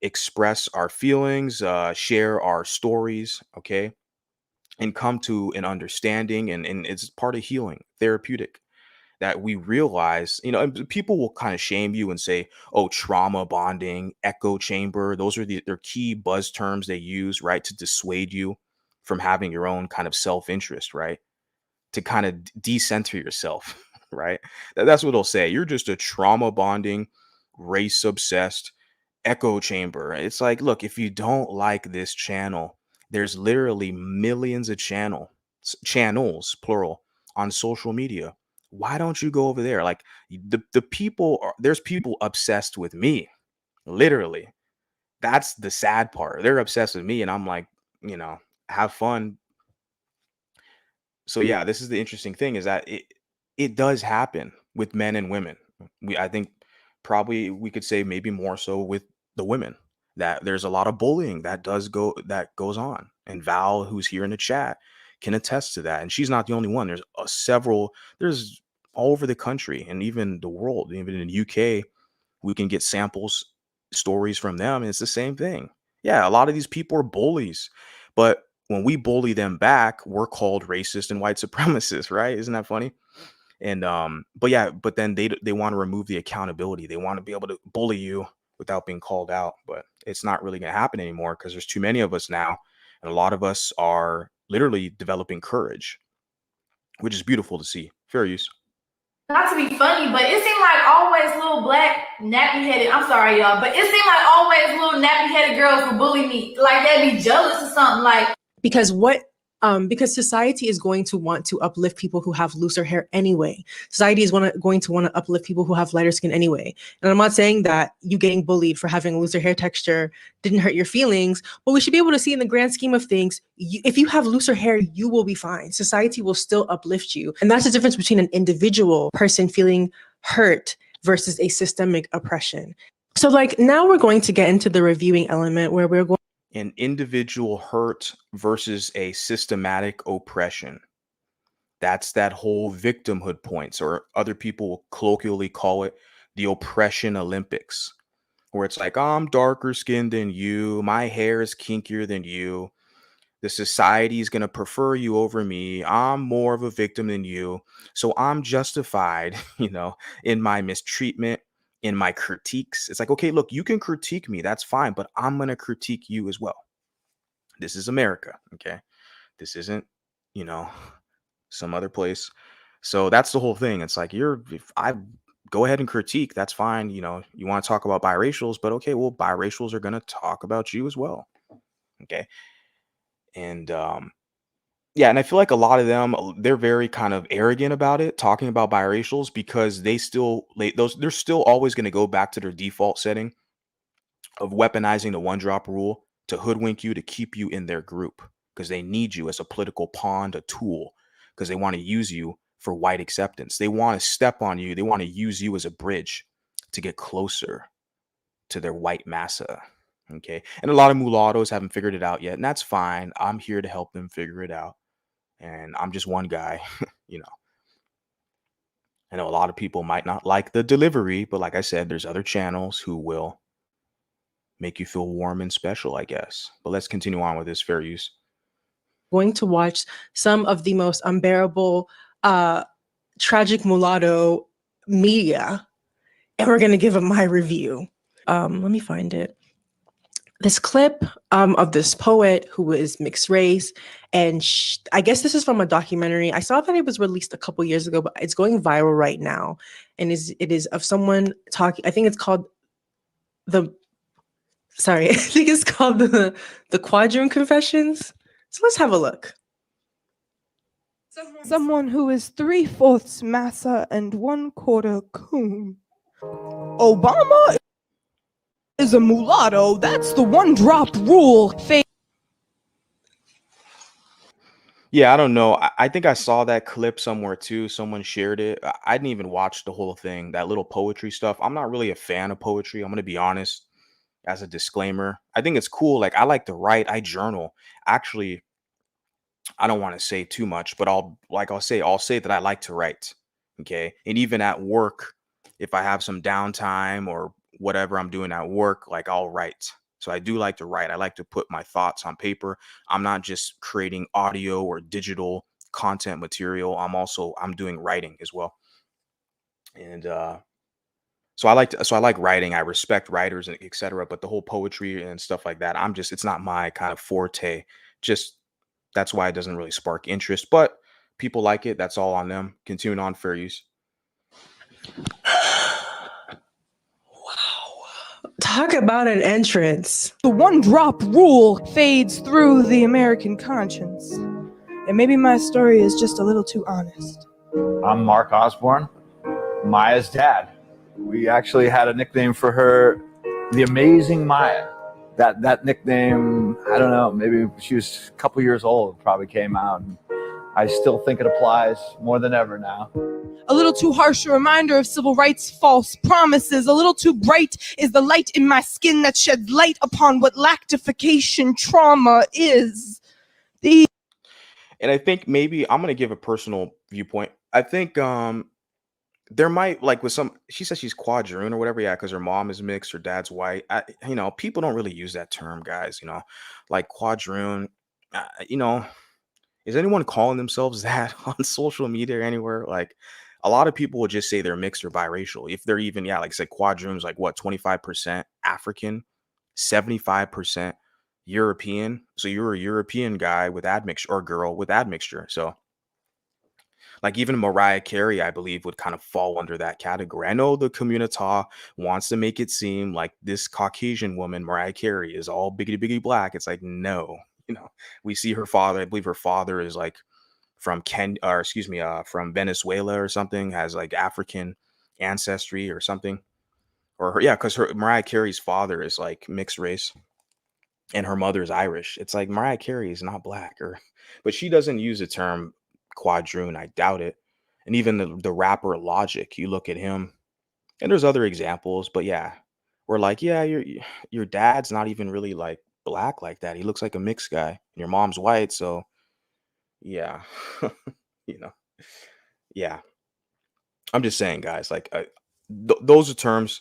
express our feelings, share our stories. Okay. And come to an understanding, and it's part of healing, therapeutic, that we realize, and people will kind of shame you and say, oh, trauma bonding, echo chamber, those are their key buzz terms they use, right, to dissuade you from having your own kind of self-interest, right, to kind of decenter yourself. Right, that's what they'll say. You're just a trauma bonding, race obsessed echo chamber. It's like, look, if you don't like this channel, there's literally millions of channels plural on social media. Why don't you go over there? Like the people are, there's people obsessed with me, literally. That's the sad part. They're obsessed with me, and I'm like, you know, have fun. So yeah, this is the interesting thing is that it does happen with men and women. I think probably we could say maybe more so with the women, that there's a lot of bullying that goes on. And Val, who's here in the chat, can attest to that. And she's not the only one. There's several. There's all over the country and even the world. Even in the UK, we can get samples, stories from them, and it's the same thing. Yeah, a lot of these people are bullies, but when we bully them back, we're called racist and white supremacists, right? Isn't that funny? And but yeah, but then they want to remove the accountability. They want to be able to bully you without being called out, but it's not really going to happen anymore because there's too many of us now, and a lot of us are literally developing courage, which is beautiful to see. Fair use. Not to be funny, but it seemed like always little black nappy headed. I'm sorry, y'all, but it seemed like always little nappy headed girls would bully me. Like they'd be jealous or something. Like because society is going to want to uplift people who have looser hair anyway. Society is going to want to uplift people who have lighter skin anyway. And I'm not saying that you getting bullied for having looser hair texture didn't hurt your feelings, but we should be able to see in the grand scheme of things, if you have looser hair, you will be fine. Society will still uplift you. And that's the difference between an individual person feeling hurt versus a systemic oppression. So like now we're going to get into the reviewing element where we're going An individual hurt versus a systematic oppression. That's that whole victimhood points, or other people will colloquially call it the oppression Olympics, where it's like, I'm darker skinned than you, my hair is kinkier than you, the society is going to prefer you over me, I'm more of a victim than you, so I'm justified, in my mistreatment, in my critiques. It's like, okay, look, you can critique me, that's fine, but I'm going to critique you as well. This is America, okay? This isn't, some other place. So that's the whole thing. It's like, if I go ahead and critique, that's fine. You want to talk about biracials, but okay, well, biracials are going to talk about you as well. Okay. And yeah, and I feel like a lot of them, they're very kind of arrogant about it, talking about biracials, because they're still always going to go back to their default setting of weaponizing the one drop rule to hoodwink you, to keep you in their group, because they need you as a political pawn, a tool, because they want to use you for white acceptance. They want to step on you. They want to use you as a bridge to get closer to their white massa. Okay. And a lot of mulattoes haven't figured it out yet, and that's fine. I'm here to help them figure it out. And I'm just one guy, I know a lot of people might not like the delivery, but like I said, there's other channels who will make you feel warm and special, I guess. But let's continue on with this. Fair use. going to watch some of the most unbearable, tragic mulatto media, and we're going to give them my review. Let me find it. This clip of this poet who is mixed race, and I guess this is from a documentary. I saw that it was released a couple years ago, but it's going viral right now, and it is of someone talking. I think it's called the Quadroon Confessions. So let's have a look. Someone who is 3/4 massa and 1/4 coon. Obama is a mulatto. That's the one drop rule. Yeah, I don't know. I think I saw that clip somewhere too. Someone shared it. I didn't even watch the whole thing, that little poetry stuff. I'm not really a fan of poetry. I'm going to be honest, as a disclaimer. I think it's cool. Like, I like to write, I journal. Actually, I don't want to say too much, but I'll say that I like to write. Okay. And even at work, if I have some downtime or whatever I'm doing at work, like, I'll write. So I do like to write. I like to put my thoughts on paper. I'm not just creating audio or digital content material. I'm doing writing as well. And so I like writing. I respect writers and etc. But the whole poetry and stuff like that, it's not my kind of forte. Just that's why it doesn't really spark interest. But people like it. That's all on them. Continuing on, fair use. Talk about an entrance. The one drop rule fades through the American conscience. And maybe my story is just a little too honest. I'm Mark Osborne, Maya's dad. We actually had a nickname for her, the Amazing Maya. That nickname, I don't know, maybe she was a couple years old, probably came out. And I still think it applies more than ever now. A little too harsh a reminder of civil rights' false promises. A little too bright is the light in my skin that sheds light upon what lactification trauma is. And I think maybe I'm gonna give a personal viewpoint. I think there might, like, with some, she says she's quadroon or whatever, yeah, because her mom is mixed, her dad's white. People don't really use that term, guys. Like quadroon. You know, is anyone calling themselves that on social media or anywhere? Like, a lot of people would just say they're mixed or biracial. If they're even, yeah, like I said, quadroon's like what, 25% African, 75% European. So you're a European guy with admixture, or girl with admixture. So, like, even Mariah Carey, I believe, would kind of fall under that category. I know the community wants to make it seem like this Caucasian woman, Mariah Carey, is all biggity biggity black. It's like, no, we see her father. I believe her father is like from from Venezuela or something, has like African ancestry or something. Yeah, because her Mariah Carey's father is like mixed race and her mother is Irish. It's like Mariah Carey is not black, but she doesn't use the term quadroon. I doubt it. And even the rapper Logic, you look at him, and there's other examples, but yeah, we're like, yeah, your dad's not even really like black like that. He looks like a mixed guy. And your mom's white, so yeah, you know, yeah. I'm just saying, guys, like those are terms.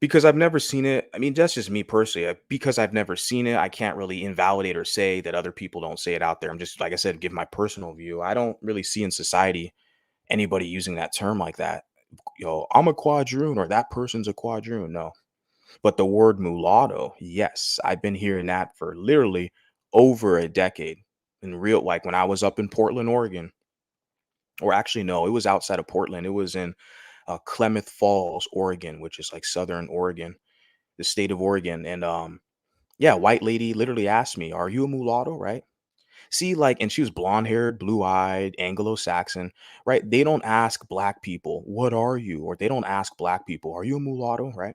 Because I've never seen it. I mean, that's just me personally. Because I've never seen it, I can't really invalidate or say that other people don't say it out there. I'm just, like I said, give my personal view. I don't really see in society anybody using that term like that. I'm a quadroon, or that person's a quadroon. No. But the word mulatto, yes, I've been hearing that for literally over a decade. In real, like when I was up in Portland, Oregon, or actually, no, it was outside of Portland. It was in Klamath Falls, Oregon, which is like Southern Oregon, the state of Oregon. And yeah, white lady literally asked me, "Are you a mulatto?" Right? See, like, and she was blonde haired, blue eyed, Anglo Saxon, right? They don't ask black people, "What are you?" Or they don't ask black people, "Are you a mulatto?" Right?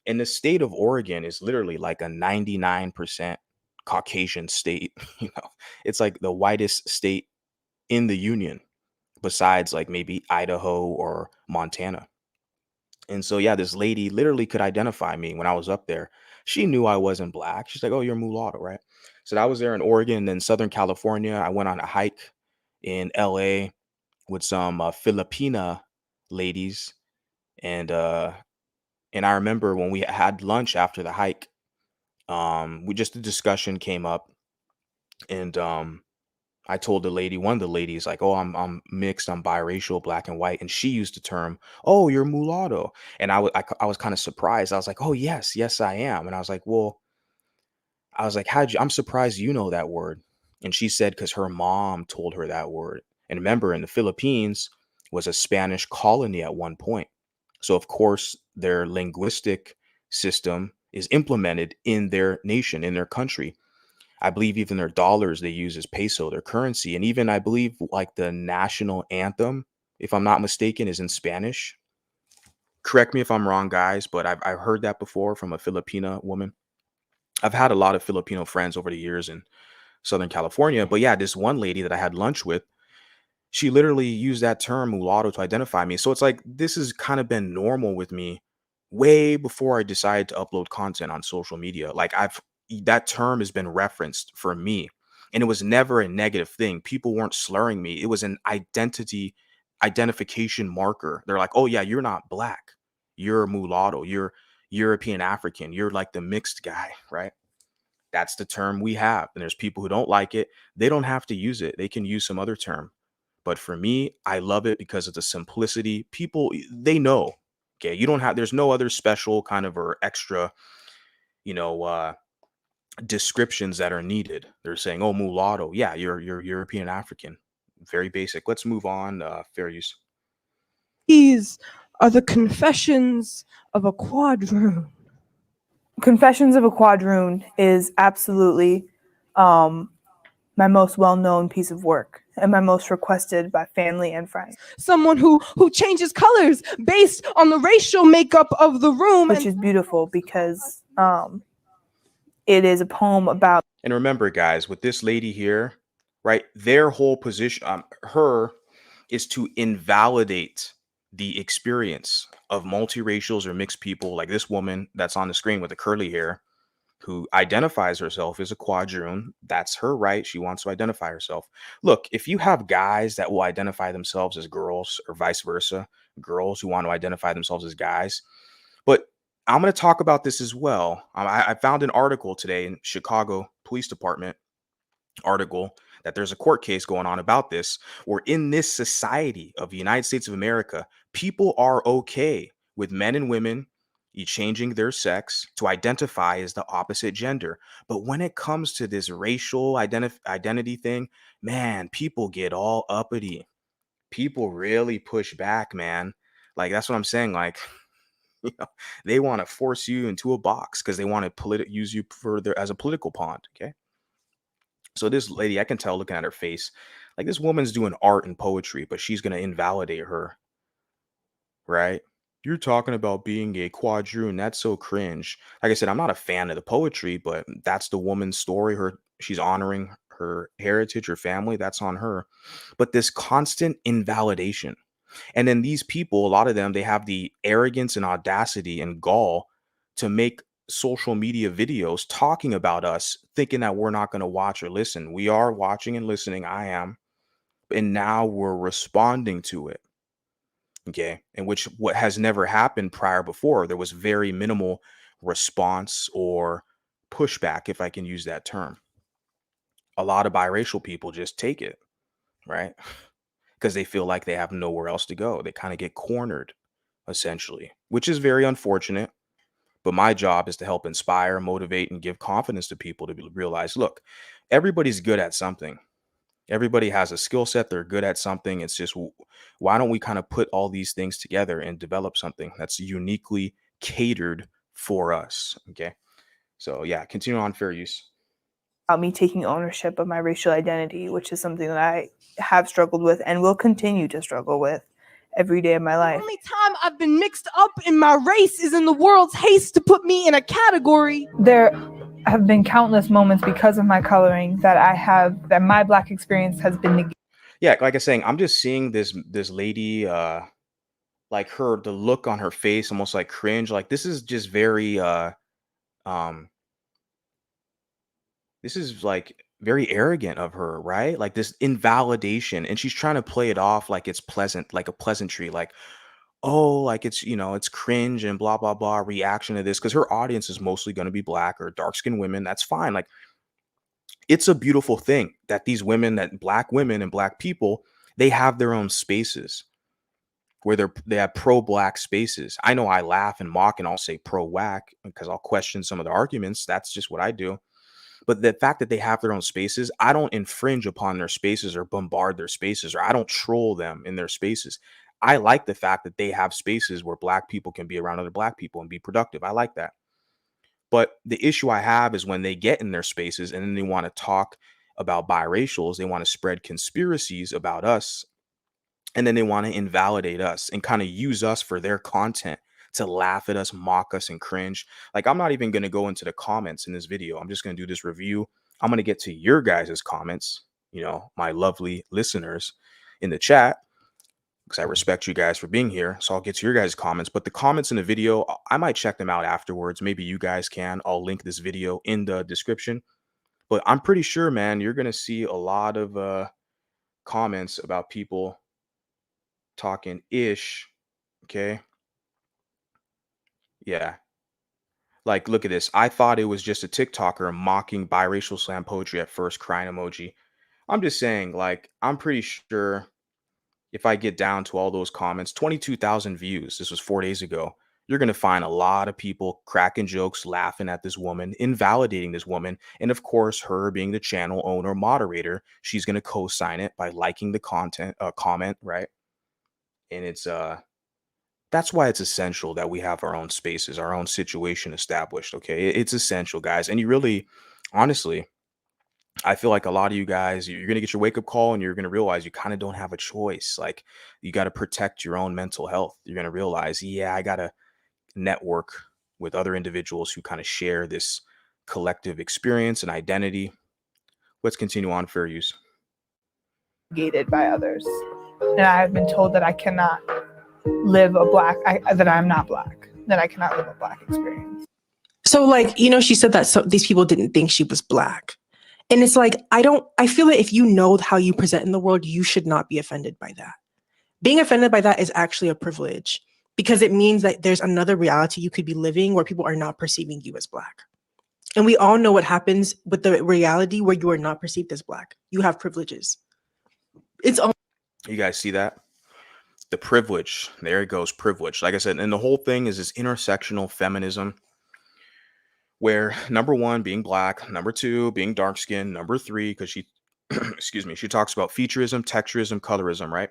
And the state of Oregon is literally like a 99% Caucasian state. It's like the whitest state in the union, besides like maybe Idaho or Montana. And so, yeah, this lady literally could identify me when I was up there. She knew I wasn't black. She's like, "Oh, you're mulatto, right?" So I was there in Oregon, then Southern California. I went on a hike in LA with some Filipina ladies. And and I remember when we had lunch after the hike, we just a discussion came up, and I told one of the ladies, like, "Oh, I'm mixed, I'm biracial, black and white," and she used the term, "Oh, you're mulatto," and I was kind of surprised. I was like, "Oh, yes, yes, I am," and I was like, "Well," I was like, I'm surprised you know that word," and she said because her mom told her that word. And remember, in the Philippines was a Spanish colony at one point, so of course their linguistic system is implemented in their nation, in their country. I believe even their dollars they use as peso, their currency. And even I believe like the national anthem, if I'm not mistaken, is in Spanish. Correct me if I'm wrong, guys, but I've heard that before from a Filipina woman. I've had a lot of Filipino friends over the years in Southern California. But yeah, this one lady that I had lunch with, she literally used that term mulatto to identify me. So it's like this has kind of been normal with me way before I decided to upload content on social media. Like that term has been referenced for me, and it was never a negative thing. People weren't slurring me. It was an identification marker. They're like, "Oh yeah, you're not black. You're a mulatto. You're European African. You're like the mixed guy," right? That's the term we have. And there's people who don't like it. They don't have to use it. They can use some other term. But for me, I love it because of the simplicity. People, they know. Okay, there's no other special kind of or extra, you know, descriptions that are needed. They're saying, "Oh, mulatto, yeah, you're European African." Very basic. Let's move on. Fair use. These are the confessions of a quadroon. Confessions of a Quadroon is absolutely my most well-known piece of work. and my most requested by family and friends. Someone who changes colors based on the racial makeup of the room, Which is beautiful because it is a poem about. And remember, guys, with this lady here, right, their whole position, her, is to invalidate the experience of multiracials or mixed people, like this woman that's on the screen with the curly hair, who identifies herself as a quadroon. That's her right. She wants to identify herself. Look, if you have guys that will identify themselves as girls or vice versa, girls who want to identify themselves as guys, but I'm going to talk about this as well. I found an article today in Chicago Police Department article that there's a court case going on about this, where in this society of the United States of America, people are okay with men and women changing their sex to identify as the opposite gender. But when it comes to this racial identity thing, man, people get all uppity. People really push back, man. Like, that's what I'm saying. Like, you know, they want to force you into a box because they want to use you further as a political pawn. Okay. So this lady, I can tell looking at her face, like this woman's doing art and poetry, but she's going to invalidate her. Right? You're talking about being a quadroon. That's so cringe. Like I said, I'm not a fan of the poetry, but that's the woman's story. She's honoring her heritage, her family. That's on her. But this constant invalidation. And then these people, a lot of them, they have the arrogance and audacity and gall to make social media videos talking about us, thinking that we're not going to watch or listen. We are watching and listening. I am. And now we're responding to it. Okay. And what has never happened prior before. There was very minimal response or pushback, if I can use that term. A lot of biracial people just take it, right? Because they feel like they have nowhere else to go. They kind of get cornered, essentially, which is very unfortunate. But my job is to help inspire, motivate, and give confidence to people to realize, look, everybody's good at something. Everybody has a skill set. They're good at something. It's just, why don't we kind of put all these things together and develop something that's uniquely catered for us? Okay. So yeah, continue on, fair use. About me taking ownership of my racial identity, which is something that I have struggled with and will continue to struggle with every day of my life. The only time I've been mixed up in my race is in the world's haste to put me in a category. There have been countless moments because of my coloring that my Black experience has been negated. Yeah, like I was saying, I'm just seeing this lady, like the look on her face, almost like cringe. Like this is just very, this is like very arrogant of her, right? Like this invalidation, and she's trying to play it off like it's pleasant, like a pleasantry, like, oh, like it's, it's cringe and blah, blah, blah reaction to this. Cause her audience is mostly going to be Black or dark skinned women. That's fine. Like, it's a beautiful thing that these women, that Black women and Black people, they have their own spaces where they have pro-Black spaces. I know I laugh and mock and I'll say pro-whack because I'll question some of the arguments. That's just what I do. But the fact that they have their own spaces, I don't infringe upon their spaces or bombard their spaces, or I don't troll them in their spaces. I like the fact that they have spaces where Black people can be around other Black people and be productive. I like that. But the issue I have is when they get in their spaces and then they want to talk about biracials, they want to spread conspiracies about us, and then they want to invalidate us and kind of use us for their content to laugh at us, mock us, and cringe. Like, I'm not even going to go into the comments in this video. I'm just going to do this review. I'm going to get to your guys' comments, my lovely listeners in the chat, because I respect you guys for being here. So I'll get to your guys' comments. But the comments in the video, I might check them out afterwards. Maybe you guys can. I'll link this video in the description. But I'm pretty sure, man, you're going to see a lot of comments about people talking ish. Okay. Yeah. Like, look at this. I thought it was just a TikToker mocking biracial slam poetry at first, crying emoji. I'm just saying, like, I'm pretty sure if I get down to all those comments, 22,000 views, this was 4 days ago, you're going to find a lot of people cracking jokes, laughing at this woman, invalidating this woman. And of course, her being the channel owner, moderator, she's going to co-sign it by liking the comment, right? And it's, that's why it's essential that we have our own spaces, our own situation established. Okay. It's essential, guys. And you really, honestly, I feel like a lot of you guys, you're going to get your wake up call and you're going to realize you kind of don't have a choice. Like, you got to protect your own mental health. You're going to realize, yeah, I got to network with other individuals who kind of share this collective experience and identity. Let's continue on, fair use. Gated by others. And I have been told that I cannot live that I'm not black, that I cannot live a black experience. So like, she said that these people didn't think she was black. And it's like, I feel that if you know how you present in the world, you should not be offended by that. Being offended by that is actually a privilege, because it means that there's another reality you could be living where people are not perceiving you as black. And we all know what happens with the reality where you are not perceived as black. You have privileges. It's all. You guys see that? The privilege. There it goes, privilege. Like I said, and the whole thing is this intersectional feminism where number one, being black, number two, being dark skinned, number three, because she, excuse me, she talks about featureism, texturism, colorism, right?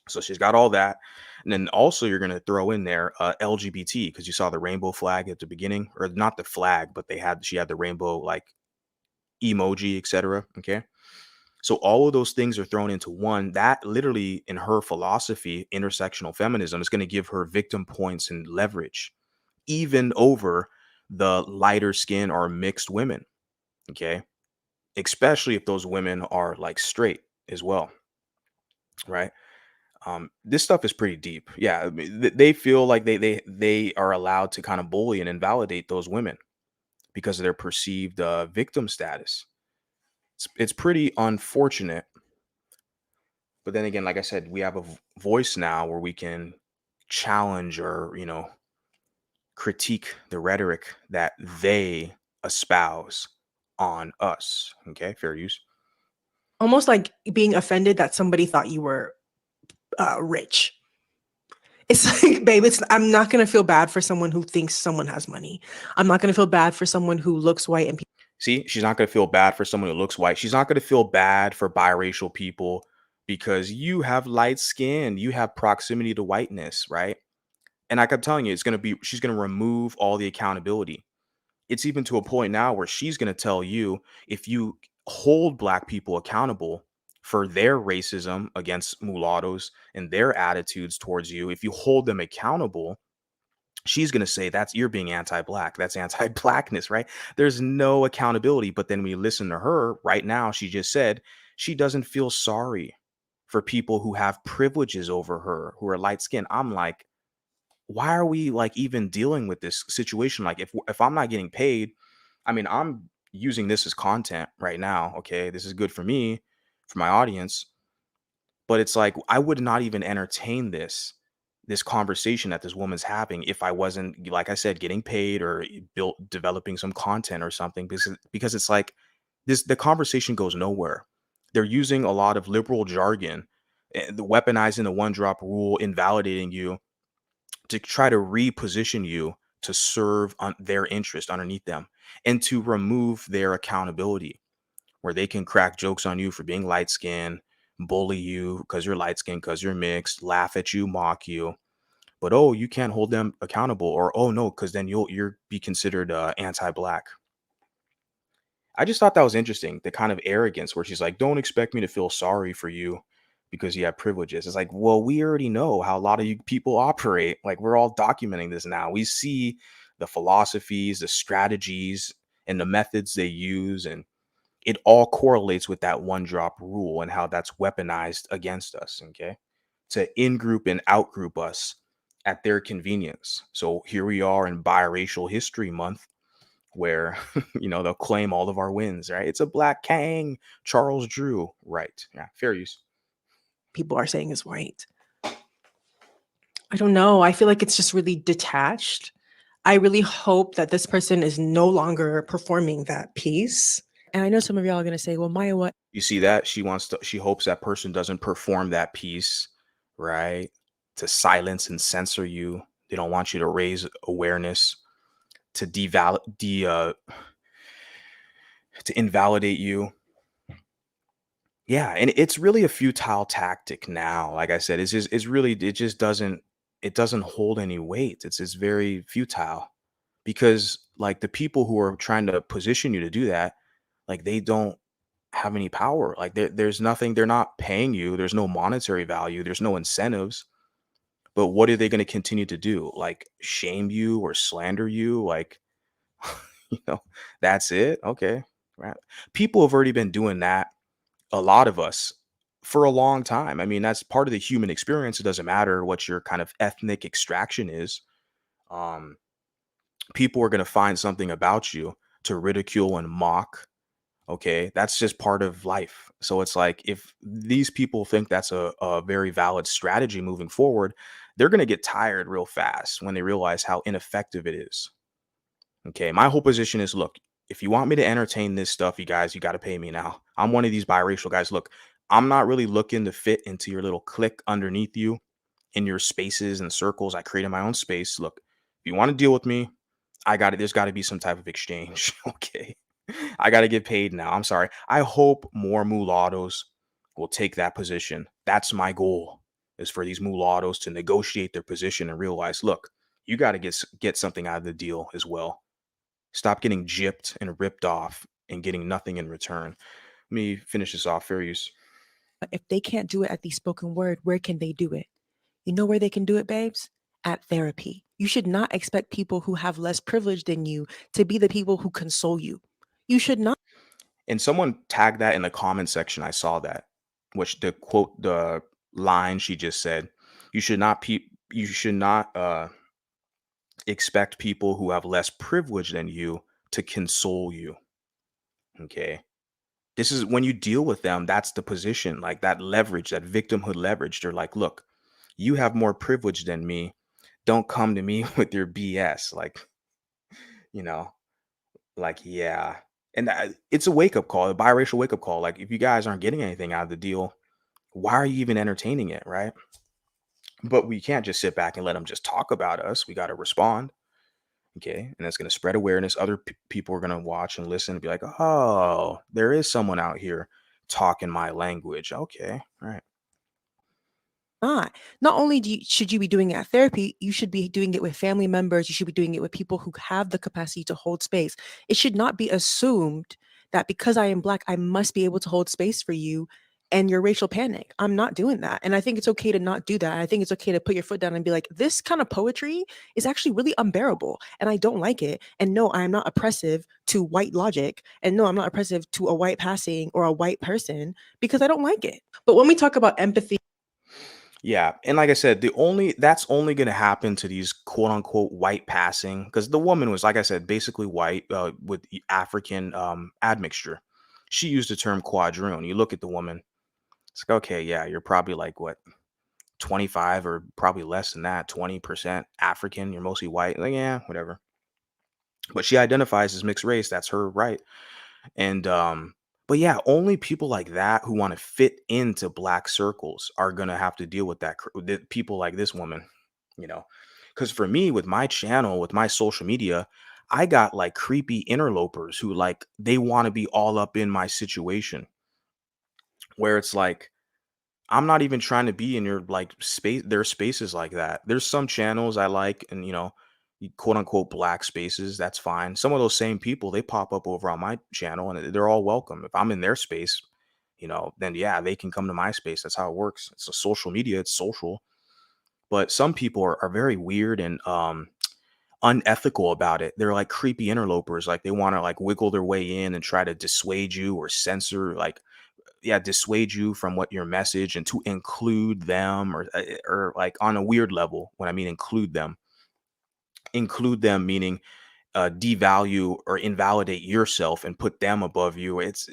So she's got all that. And then also you're going to throw in there LGBT, because you saw the rainbow flag at the beginning, or not the flag, but she had the rainbow like emoji, etc. Okay. So all of those things are thrown into one. That literally, in her philosophy, intersectional feminism, is going to give her victim points and leverage, even over the lighter skin or mixed women. Okay. Especially if those women are like straight as well. Right. This stuff is pretty deep. Yeah. I mean, they feel like they are allowed to kind of bully and invalidate those women because of their perceived victim status. It's pretty unfortunate. But then again, like I said, we have a voice now where we can challenge or, critique the rhetoric that they espouse on us. Okay, fair use. Almost like being offended that somebody thought you were rich. It's like, babe, I'm not going to feel bad for someone who thinks someone has money. I'm not going to feel bad for someone who looks white and See, she's not going to feel bad for someone who looks white. She's not going to feel bad for biracial people because you have light skin, you have proximity to whiteness, right? And like I'm telling you, she's going to remove all the accountability. It's even to a point now where she's going to tell you, if you hold black people accountable for their racism against mulattoes and their attitudes towards you, if you hold them accountable, she's going to say you're being anti-black. That's anti-blackness, right? There's no accountability. But then we listen to her right now. She just said she doesn't feel sorry for people who have privileges over her, who are light skinned. I'm like, why are we like even dealing with this situation? Like, if I'm not getting paid, I mean, I'm using this as content right now. Okay, this is good for me, for my audience. But it's like, I would not even entertain this conversation that this woman's having if I wasn't, like I said, getting paid or developing some content or something, because it's like the conversation goes nowhere. They're using a lot of liberal jargon, the weaponizing the one drop rule, invalidating you to try to reposition you to serve on their interest underneath them and to remove their accountability, where they can crack jokes on you for being light skinned, bully you because you're light skinned, because you're mixed, laugh at you, mock you. But oh, you can't hold them accountable, or oh no, because then you'll be considered anti-black. I just thought that was interesting, the kind of arrogance where she's like, don't expect me to feel sorry for you because you have privileges. It's like, well, we already know how a lot of you people operate. Like, we're all documenting this now. We see the philosophies, the strategies, and the methods they use, and it all correlates with that one drop rule and how that's weaponized against us, okay? To in-group and out-group us at their convenience. So here we are in Biracial History Month, where they'll claim all of our wins, right? It's a black king, Charles Drew, right? Yeah, fair use. people are saying is white. I don't know. I feel like it's just really detached. I really hope that this person is no longer performing that piece. And I know some of y'all are going to say, well, Maya, what? You see that? She hopes that person doesn't perform that piece, right? To silence and censor you. They don't want you to raise awareness, to to invalidate you. Yeah, and it's really a futile tactic now. Like I said, it just doesn't hold any weight. It's very futile, because like the people who are trying to position you to do that, like they don't have any power. Like there's nothing, they're not paying you. There's no monetary value. There's no incentives. But what are they going to continue to do? Like shame you or slander you? Like, you know, that's it. Okay. Right. People have already been doing that, a lot of us, for a long time. I mean, that's part of the human experience. It doesn't matter what your kind of ethnic extraction is. Um, People are going to find something about you to ridicule and mock. Okay, that's just part of life. So it's like if these people think that's a very valid strategy moving forward, they're going to get tired real fast when they realize how ineffective it is. Okay, my whole position is, look, if you want me to entertain this stuff, you guys, you got to pay me now. I'm one of these biracial guys. Look, I'm not really looking to fit into your little clique underneath you in your spaces and circles. I created my own space. Look, if you want to deal with me, I got it. There's got to be some type of exchange. Okay. I got to get paid now. I'm sorry. I hope more mulattoes will take that position. That's my goal, is for these mulattoes to negotiate their position and realize, look, you got to get something out of the deal as well. Stop getting gypped and ripped off and getting nothing in return. Let me finish this off. Fair use. If they can't do it at the spoken word, where can they do it? You know where they can do it, babes? At therapy. You should not expect people who have less privilege than you to be the people who console you. You should not. And someone tagged that in the comment section. I saw that, which the quote, the line she just said, you should not expect people who have less privilege than you to console you. Okay. This is when you deal with them, that's the position, like that leverage, that victimhood leverage. They're like, look, you have more privilege than me. Don't come to me with your BS. Like, you know, like, yeah. And it's a wake up call, a biracial wake up call. Like, if you guys aren't getting anything out of the deal, why are you even entertaining it? Right. But we can't just sit back and let them just talk about us. We got to respond. Okay. And that's going to spread awareness. Other people are going to watch and listen and be like, oh, there is someone out here talking my language. Okay. All right. Not only should you be doing it at therapy, you should be doing it with family members. You should be doing it with people who have the capacity to hold space. It should not be assumed that because I am Black, I must be able to hold space for you and your racial panic. I'm not doing that. And I think it's okay to not do that. I think it's okay to put your foot down and be like, this kind of poetry is actually really unbearable and I don't like it. And no, I am not oppressive to white logic. And no, I'm not oppressive to a white passing or a white person because I don't like it. But when we talk about empathy, Yeah, and like I said, that's only going to happen to these quote unquote white passing, because the woman was, like I said, basically white with African admixture. She used the term quadroon. You look at the woman, it's like, okay, yeah, you're probably like what, 25 or probably less than that, 20% African. You're mostly white. Like, yeah, whatever. But she identifies as mixed race. That's her right. And but yeah, only people like that who want to fit into black circles are gonna have to deal with that. People like this woman, you know. Because for me, with my channel, with my social media, I got like creepy interlopers who like they want to be all up in my situation. Where it's like, I'm not even trying to be in your like space. There are spaces like that. There's some channels I like, and quote unquote black spaces. That's fine. Some of those same people, they pop up over on my channel, and they're all welcome. If I'm in their space, then yeah, they can come to my space. That's how it works. It's a social media. It's social. But some people are very weird and unethical about it. They're like creepy interlopers. Like they want to like wiggle their way in and try to dissuade you or censor, like yeah, dissuade you from what your message, and to include them, or like on a weird level. When I mean include them meaning devalue or invalidate yourself and put them above you. It's,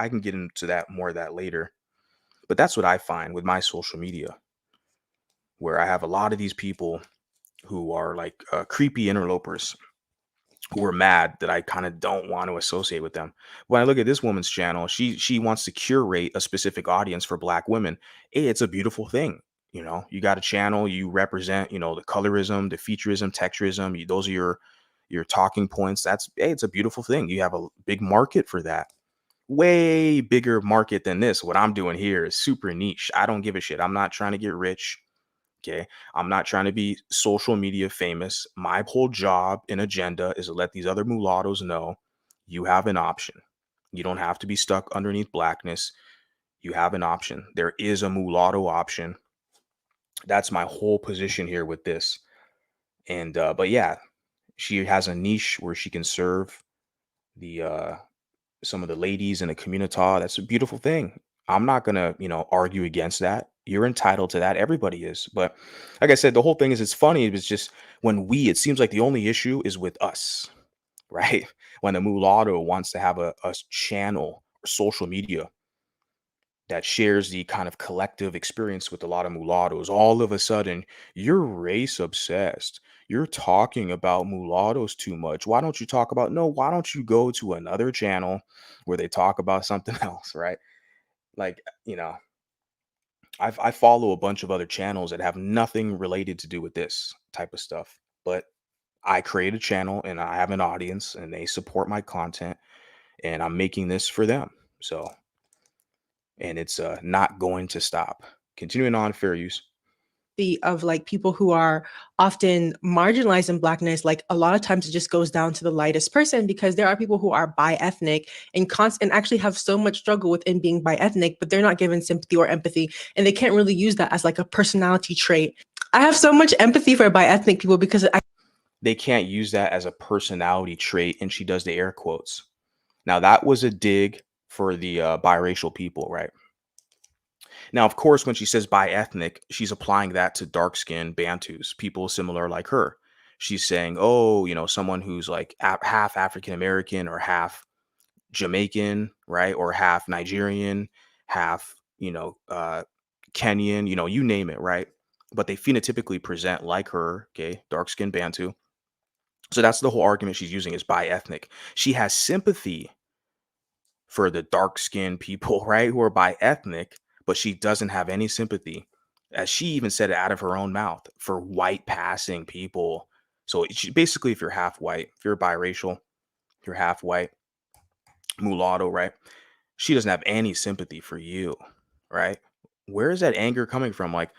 I can get into that more of that later, but that's what I find with my social media, where I have a lot of these people who are like creepy interlopers who are mad that I kind of don't want to associate with them. When I look at this woman's channel, she wants to curate a specific audience for black women. Hey, it's a beautiful thing. You got a channel, you represent, the colorism, the featureism, texturism. Those are your talking points. Hey, it's a beautiful thing. You have a big market for that. Way bigger market than this. What I'm doing here is super niche. I don't give a shit. I'm not trying to get rich. Okay. I'm not trying to be social media famous. My whole job and agenda is to let these other mulattoes know you have an option. You don't have to be stuck underneath blackness. You have an option. There is a mulatto option. That's my whole position here with this. And but yeah, she has a niche where she can serve the some of the ladies in the community. That's a beautiful thing. I'm not gonna, argue against that. You're entitled to that. Everybody is. But like I said, the whole thing is it's funny. It's just it seems like the only issue is with us, right? When a mulatto wants to have a channel or social media that shares the kind of collective experience with a lot of mulattoes, all of a sudden you're race obsessed. You're talking about mulattoes too much. Why don't you talk about no? Why don't you go to another channel where they talk about something else, right? Like, I follow a bunch of other channels that have nothing related to do with this type of stuff, but I create a channel and I have an audience and they support my content and I'm making this for them. So, and it's not going to stop. Continuing on, fair use. Of like people who are often marginalized in blackness, like a lot of times it just goes down to the lightest person, because there are people who are bi-ethnic and actually have so much struggle within being bi-ethnic, but they're not given sympathy or empathy, and they can't really use that as like a personality trait. I have so much empathy for bi-ethnic people because They can't use that as a personality trait, and she does the air quotes. Now that was a dig for the biracial people, right? Now, of course, when she says bi-ethnic, she's applying that to dark-skinned Bantus, people similar like her. She's saying, oh, someone who's like half African American or half Jamaican, right? Or half Nigerian, half, Kenyan, you name it, right? But they phenotypically present like her, okay, dark-skinned Bantu. So that's the whole argument she's using is bi-ethnic. She has sympathy for the dark-skinned people, right, who are bi-ethnic, but she doesn't have any sympathy, as she even said it out of her own mouth, for white passing people. So basically, if you're half white, if you're biracial, if you're half white, mulatto, right, she doesn't have any sympathy for you, right? Where is that anger coming from? Like,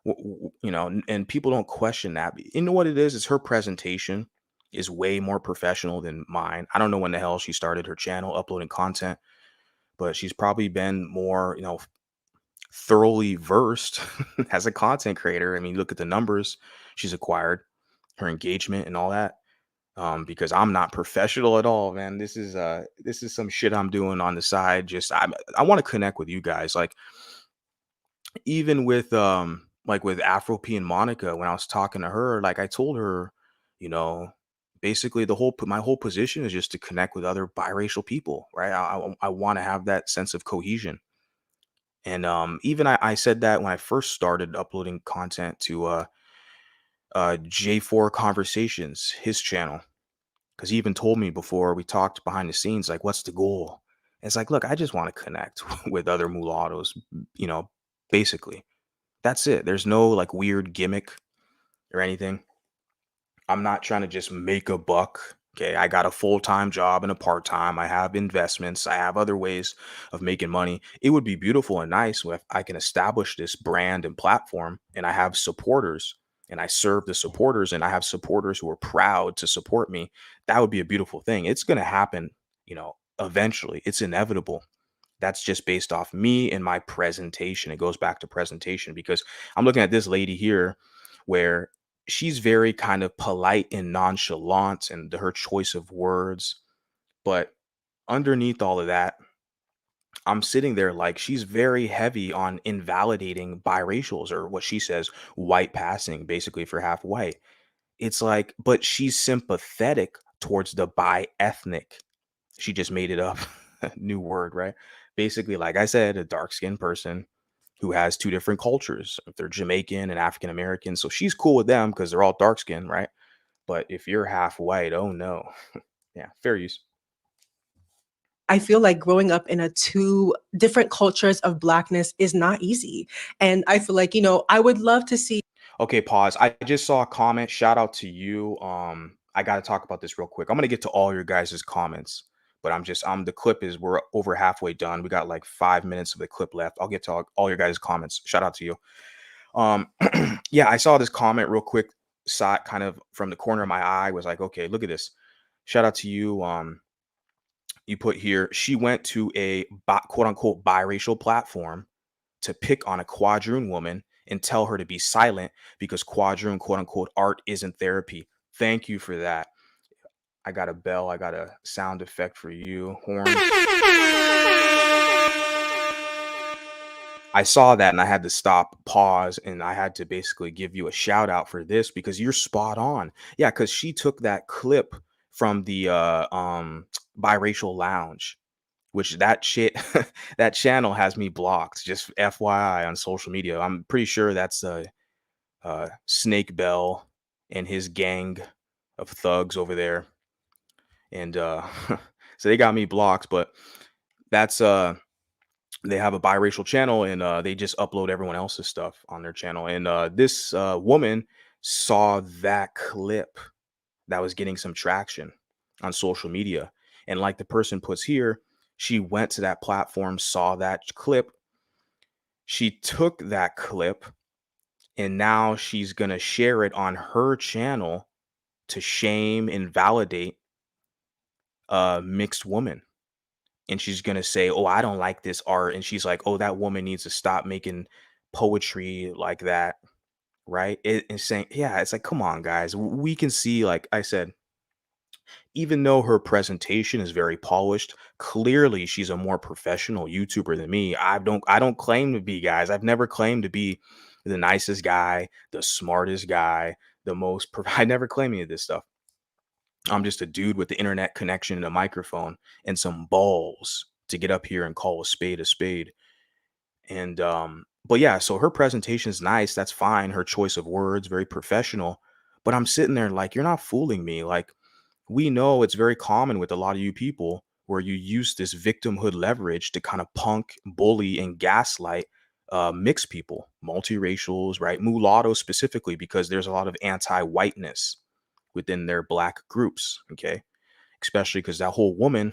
and people don't question that. You know what it is? It's her presentation is way more professional than mine. I don't know when the hell she started her channel uploading content, but she's probably been more, thoroughly versed as a content creator. I mean, look at the numbers she's acquired, her engagement and all that. Because I'm not professional at all, man. This is some shit I'm doing on the side. Just I want to connect with you guys. Like, even with like with Afro-P and Monica, when I was talking to her, like I told her, you know, basically my whole position is just to connect with other biracial people, right? I want to have that sense of cohesion. And even I said that when I first started uploading content to J4 Conversations, his channel, because he even told me before we talked behind the scenes, like, what's the goal? And it's like, look, I just want to connect with other mulattoes, you know, basically. That's it. There's no like weird gimmick or anything. I'm not trying to just make a buck. Okay. I got a full-time job and a part-time. I have investments. I have other ways of making money. It would be beautiful and nice if I can establish this brand and platform and I have supporters and I serve the supporters and I have supporters who are proud to support me. That would be a beautiful thing. It's going to happen, eventually. It's inevitable. That's just based off me and my presentation. It goes back to presentation because I'm looking at this lady here where she's very kind of polite and nonchalant and her choice of words. But underneath all of that, I'm sitting there like she's very heavy on invalidating biracials, or what she says, white passing, basically for half white. It's like, but she's sympathetic towards the bi-ethnic. She just made it up. New word, right? Basically, like I said, a dark-skinned person who has two different cultures. If they're Jamaican and African American, so she's cool with them because they're all dark-skinned, right? But if you're half white, oh no. Yeah, fair use. I feel like growing up in two different cultures of blackness is not easy. And I feel like, I would love to see. Okay, pause. I just saw a comment. Shout out to you. I got to talk about this real quick. I'm gonna get to all your guys' comments, but the clip is we're over halfway done. We got like 5 minutes of the clip left. I'll get to all your guys' comments. Shout out to you. Yeah, I saw this comment real quick. Saw it kind of from the corner of my eye. Was like, okay, look at this. Shout out to you. You put here, she went to a quote unquote biracial platform to pick on a quadroon woman and tell her to be silent because quadroon quote unquote art isn't therapy. Thank you for that. I got a bell. I got a sound effect for you. Horn. I saw that and I had to stop, pause, and I had to basically give you a shout out for this because you're spot on. Yeah, because she took that clip from the biracial lounge, which that shit that channel has me blocked. Just FYI on social media. I'm pretty sure that's Snake Bell and his gang of thugs over there. And so they got me blocked, but that's they have a biracial channel and they just upload everyone else's stuff on their channel. And this woman saw that clip that was getting some traction on social media. And like the person puts here, she went to that platform, saw that clip. She took that clip and now she's going to share it on her channel to shame and validate a mixed woman. And she's going to say, oh, I don't like this art. And she's like, oh, that woman needs to stop making poetry like that. Right. And saying, yeah, it's like, come on, guys. We can see, like I said, even though her presentation is very polished, clearly she's a more professional YouTuber than me. I don't claim to be, guys. I've never claimed to be the nicest guy, the smartest guy, the most I never claim any of this stuff. I'm just a dude with the internet connection and a microphone and some balls to get up here and call a spade a spade. And but yeah, so her presentation is nice. That's fine. Her choice of words, very professional. But I'm sitting there like, you're not fooling me. Like, we know it's very common with a lot of you people where you use this victimhood leverage to kind of punk, bully, and gaslight mixed people, multiracials, right? Mulatto specifically, because there's a lot of anti-whiteness within their black groups. Okay. Especially because that whole woman,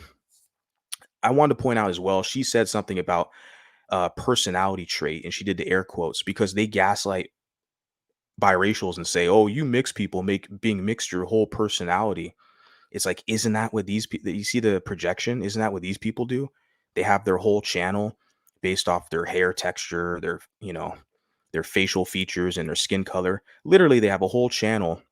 I wanted to point out as well, she said something about personality trait, and she did the air quotes because they gaslight biracials and say, oh, you mixed people make being mixed your whole personality. It's like, isn't that what these people, you see the projection? Isn't that what these people do? They have their whole channel based off their hair texture, their, their facial features and their skin color. Literally, they have a whole channel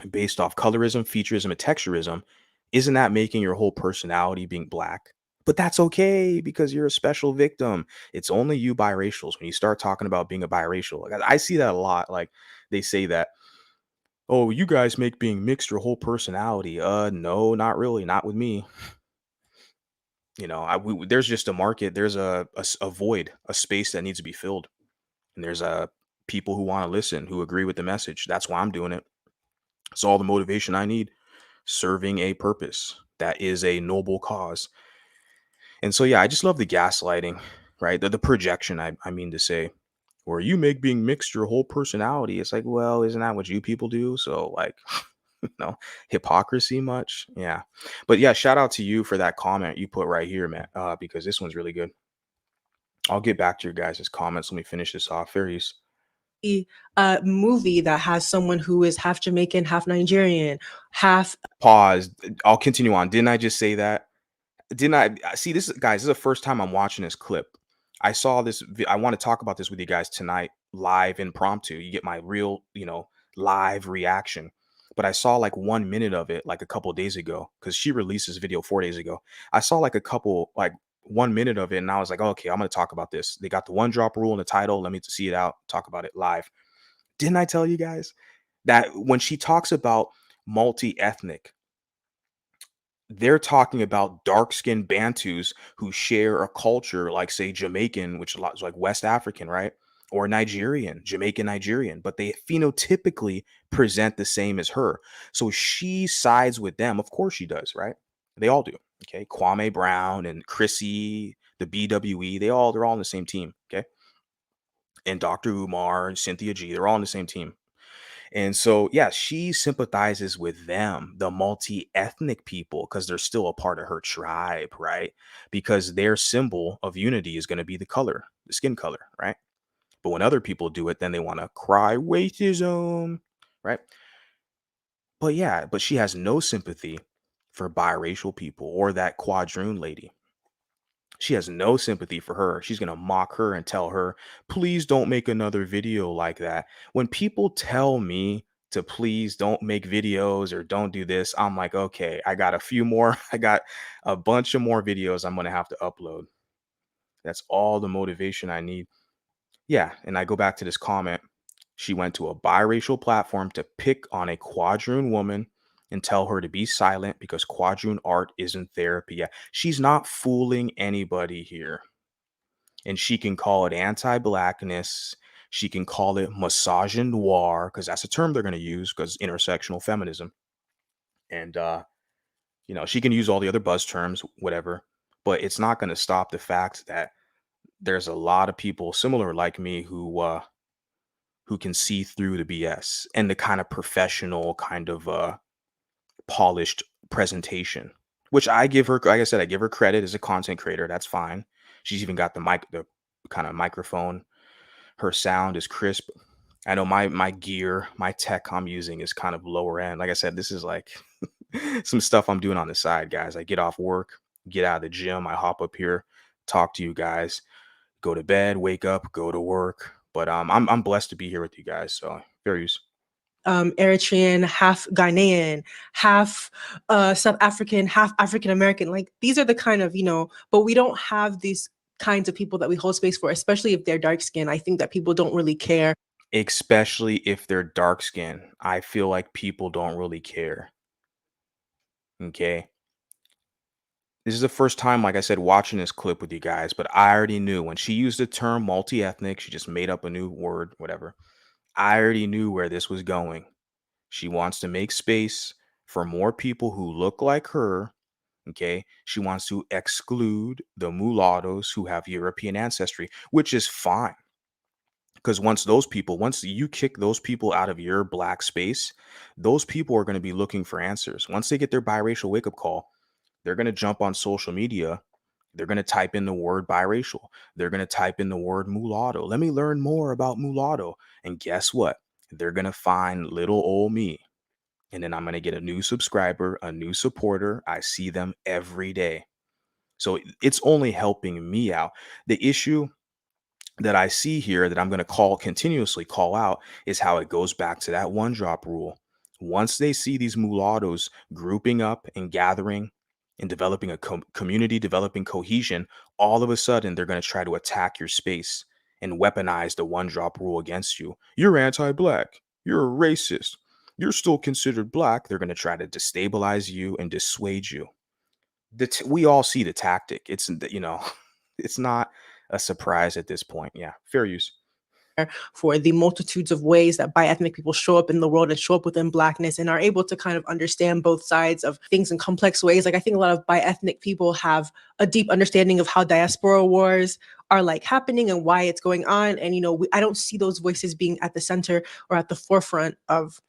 based off colorism, featurism, and texturism. Isn't that making your whole personality being black? But that's okay because you're a special victim. It's only you biracials when you start talking about being a biracial. Like, I see that a lot. Like, they say that, oh, you guys make being mixed your whole personality. No, not really. Not with me. There's just a market. There's a void, a space that needs to be filled. And there's people who want to listen, who agree with the message. That's why I'm doing it. It's all the motivation I need. Serving a purpose that is a noble cause. And so, yeah, I just love the gaslighting, right? The projection, I mean to say, where you make being mixed your whole personality. It's like, well, isn't that what you people do? So, like, hypocrisy much? Yeah. But yeah, shout out to you for that comment you put right here, man, because this one's really good. I'll get back to your guys' comments. Let me finish this off. Fairies. Movie that has someone who is half Jamaican, half Nigerian, half. Pause. I'll continue on. Didn't I just say that? Didn't I see this, guys? This is the first time I'm watching this clip. I saw this. I want to talk about this with you guys tonight, live, impromptu. You get my real, live reaction. But I saw like 1 minute of it like a couple of days ago because she released this video 4 days ago. I saw like 1 minute of it and I was like, okay, I'm going to talk about this. They got the one drop rule in the title. Let me see it out, talk about it live. Didn't I tell you guys that when she talks about multi-ethnic, they're talking about dark-skinned Bantus who share a culture like, say, Jamaican, which is like West African, right? Or Nigerian, Jamaican Nigerian, but they phenotypically present the same as her. So she sides with them. Of course she does, right? They all do. Okay. Kwame Brown and Chrissy, the BWE, they're all on the same team. Okay. And Dr. Umar and Cynthia G, they're all on the same team. And so, yeah, she sympathizes with them, the multi-ethnic people, because they're still a part of her tribe, right? Because their symbol of unity is going to be the color, the skin color, right? But when other people do it, then they want to cry racism, right? But yeah, but she has no sympathy for biracial people or that quadroon lady. She has no sympathy for her. She's going to mock her and tell her, please don't make another video like that. When people tell me to please don't make videos or don't do this, I'm like, okay, I got a few more. I got a bunch of more videos I'm going to have to upload. That's all the motivation I need. Yeah. And I go back to this comment. She went to a biracial platform to pick on a quadroon woman and tell her to be silent because quadroon art isn't therapy. Yeah, she's not fooling anybody here. And she can call it anti-blackness. She can call it misogynoir because that's a term they're going to use because intersectional feminism. And she can use all the other buzz terms, whatever. But it's not going to stop the fact that there's a lot of people similar like me who can see through the BS and the kind of professional, kind of polished presentation, which I give her, like I said, I give her credit as a content creator. That's fine. She's even got the kind of microphone. Her sound is crisp. I know my gear, my tech I'm using is kind of lower end. Like I said, this is like some stuff I'm doing on the side, guys. I get off work, get out of the gym, I hop up here, talk to you guys, go to bed, wake up, go to work. But I'm blessed to be here with you guys. So fair use. Eritrean, half Ghanaian, half South African, half African American. Like these are the kind of, but we don't have these kinds of people that we hold space for, especially if they're dark skinned. I think that people don't really care. Especially if they're dark skinned. I feel like people don't really care. Okay. This is the first time, like I said, watching this clip with you guys, but I already knew when she used the term multi-ethnic, she just made up a new word, whatever. I already knew where this was going. She wants to make space for more people who look like her. Okay. She wants to exclude the mulattoes who have European ancestry, which is fine. Because once you kick those people out of your black space, those people are going to be looking for answers. Once they get their biracial wake up call, they're going to jump on social media. They're going to type in the word biracial. They're going to type in the word mulatto. Let me learn more about mulatto. And guess what? They're going to find little old me. And then I'm going to get a new subscriber, a new supporter. I see them every day. So it's only helping me out. The issue that I see here that I'm going to continuously call out is how it goes back to that one drop rule. Once they see these mulattoes grouping up and gathering and developing a community, developing cohesion, all of a sudden they're going to try to attack your space and weaponize the one drop rule against you. You're anti-black. You're a racist. You're still considered black. They're going to try to destabilize you and dissuade you. We all see the tactic. It's, it's not a surprise at this point. Yeah, fair use. For the multitudes of ways that bi-ethnic people show up in the world and show up within blackness and are able to kind of understand both sides of things in complex ways. Like I think a lot of bi-ethnic people have a deep understanding of how diaspora wars are like happening and why it's going on. And, I don't see those voices being at the center or at the forefront of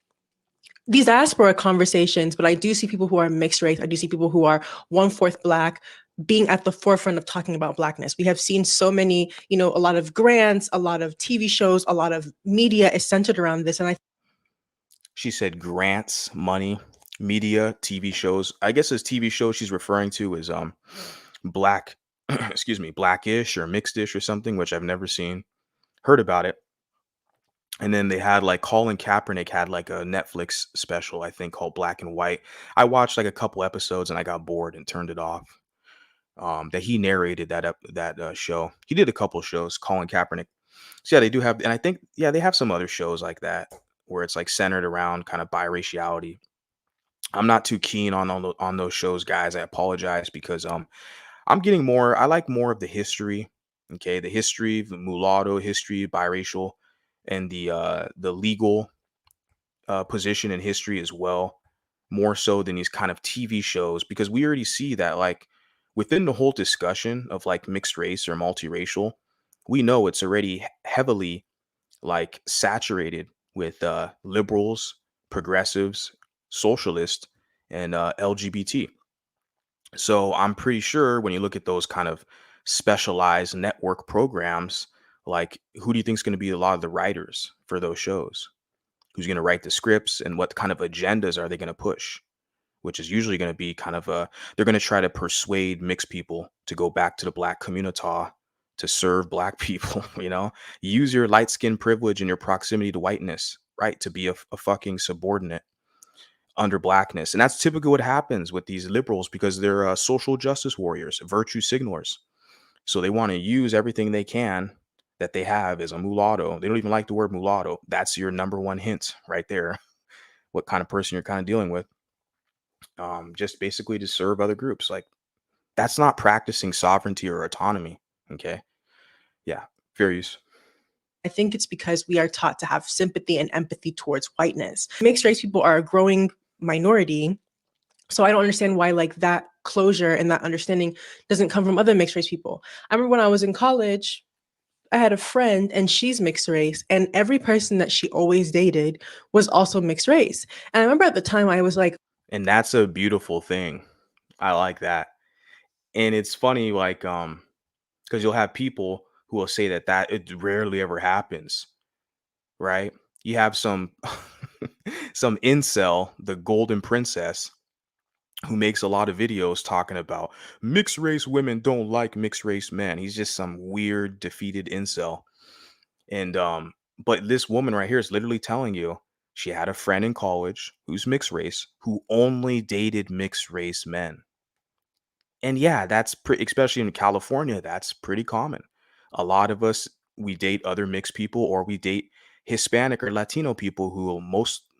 these diaspora conversations, but I do see people who are mixed race. I do see people who are 1/4 Black being at the forefront of talking about Blackness. We have seen so many, a lot of grants, a lot of TV shows, a lot of media is centered around this. And She said grants, money, media, TV shows. I guess this TV show she's referring to is Black, Blackish or Mixedish or something, which I've never seen. Heard about it. And then they had like Colin Kaepernick had like a Netflix special, I think, called Black and White. I watched like a couple episodes and I got bored and turned it off. That he narrated that show. He did a couple shows, Colin Kaepernick. So yeah, they do have, and I think they have some other shows like that where it's like centered around kind of biraciality. I'm not too keen on those shows, guys. I apologize because I'm getting more. I like more of the history. Okay, the history, the mulatto history, biracial, and the legal position in history as well, more so than these kind of TV shows, because we already see that like within the whole discussion of like mixed race or multiracial, we know it's already heavily like saturated with liberals, progressives, socialists, and LGBT. So I'm pretty sure when you look at those kind of specialized network programs, like who do you think is going to be a lot of the writers for those shows? Who's going to write the scripts and what kind of agendas are they going to push which is usually going to be kind of they're going to try to persuade mixed people to go back to the black community to serve black people. Use your light skin privilege and your proximity to whiteness, right, to be a fucking subordinate under blackness. And that's typically what happens with these liberals, because they're social justice warriors, virtue signalers. So they want to use everything they can that they have as a mulatto. They don't even like the word mulatto. That's your number one hint right there, what kind of person you're kind of dealing with. Just basically to serve other groups. Like, that's not practicing sovereignty or autonomy. Okay. Yeah. Fair use. I think it's because we are taught to have sympathy and empathy towards whiteness. Mixed race people are a growing minority. So I don't understand why like that closure and that understanding doesn't come from other mixed race people. I remember when I was in college, I had a friend and she's mixed race, and every person that she always dated was also mixed race. And I remember at the time I was like, And that's a beautiful thing. I like that. And it's funny, like, because you'll have people who will say that it rarely ever happens, right? You have some some incel, the golden princess, who makes a lot of videos talking about mixed race women don't like mixed race men. He's just some weird defeated incel. And but this woman right here is literally telling you she had a friend in college who's mixed race who only dated mixed race men. And yeah, that's especially in California, that's pretty common. A lot of us, we date other mixed people, or we date Hispanic or Latino people who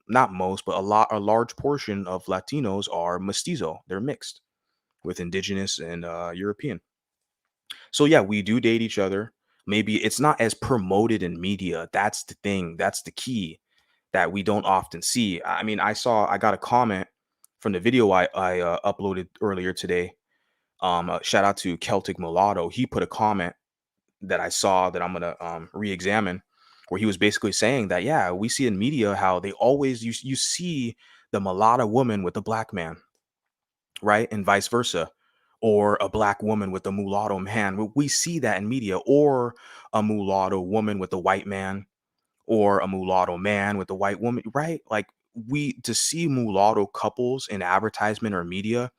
not most, but a large portion of Latinos are mestizo. They're mixed with indigenous and European. So yeah, we do date each other. Maybe it's not as promoted in media. That's the thing. That's the key that we don't often see. I mean, I got a comment from the video I uploaded earlier today. Shout out to Celtic Mulatto. He put a comment that I saw that I'm gonna re-examine, where he was basically saying that, yeah, we see in media how they always you see the mulatto woman with the black man, right, and vice versa, or a black woman with a mulatto man. We see that in media, or a mulatto woman with a white man, or a mulatto man with a white woman, right? Like, to see mulatto couples in advertisement or media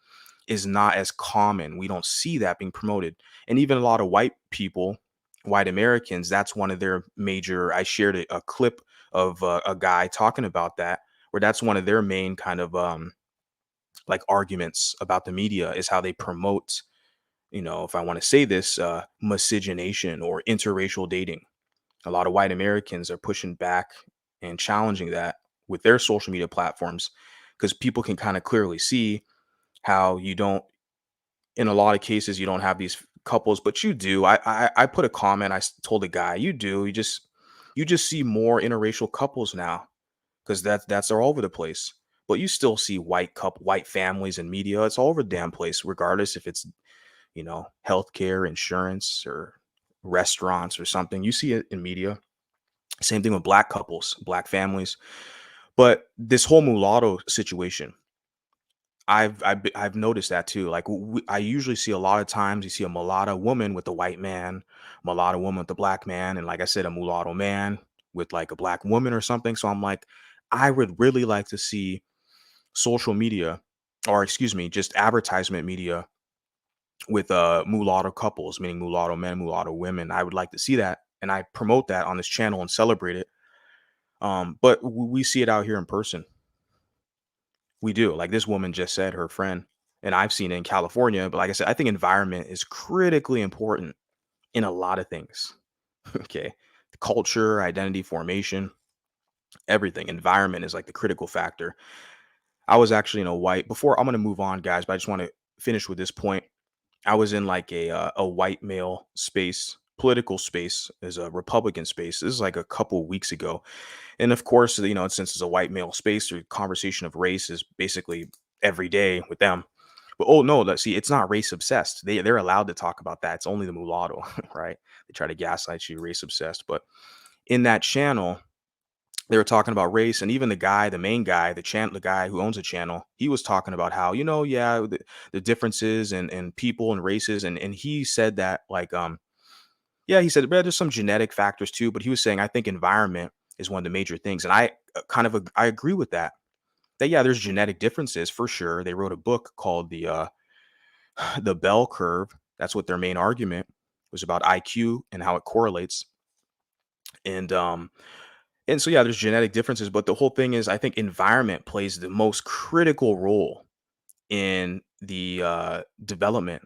is not as common. We don't see that being promoted. And even a lot of white people, white Americans, that's one of their major. I shared a clip of a guy talking about that, where that's one of their main kind of like arguments about the media, is how they promote, if I want to say this, miscegenation or interracial dating. A lot of white Americans are pushing back and challenging that with their social media platforms, because people can kind of clearly see how you don't, in a lot of cases, you don't have these couples, but you do. I put a comment. Told a guy, you do. You just see more interracial couples now, because that's all over the place. But you still see white families in media. It's all over the damn place, regardless if it's healthcare, insurance, or restaurants or something. You see it in media. Same thing with black couples, black families. But this whole mulatto situation, I've noticed that too. Like, I usually see a lot of times you see a mulatto woman with a white man, mulatto woman with a black man, and like I said, a mulatto man with like a black woman or something. So I'm like, I would really like to see social media, or excuse me, just advertisement media with mulatto couples, meaning mulatto men, mulatto women. I would like to see that, and I promote that on this channel and celebrate it. But we see it out here in person. We do. Like, this woman just said, her friend, and I've seen it in California. But like I said, I think environment is critically important in a lot of things. Okay. Culture, identity formation, everything. Environment is like the critical factor. I was actually in a before I'm going to move on, guys, but I just want to finish with this point. I was in like a white male space, political space, as a Republican space. This is like a couple weeks ago. And of course, since it's a white male space, the conversation of race is basically every day with them. But oh no, let's see, it's not race obsessed. They're allowed to talk about that. It's only the mulatto, right? They try to gaslight you, race obsessed. But in that channel, they were talking about race, and even the main guy, the guy who owns the channel, he was talking about how, yeah, the differences and people and races, and he said that, like, yeah, he said, "Well, there's some genetic factors too," but he was saying, I think environment is one of the major things, and I agree with that. that yeah, there's genetic differences for sure. They wrote a book called the Bell Curve. That's what their main argument was about IQ and how it correlates. And and so yeah, there's genetic differences, but the whole thing is I think environment plays the most critical role in the development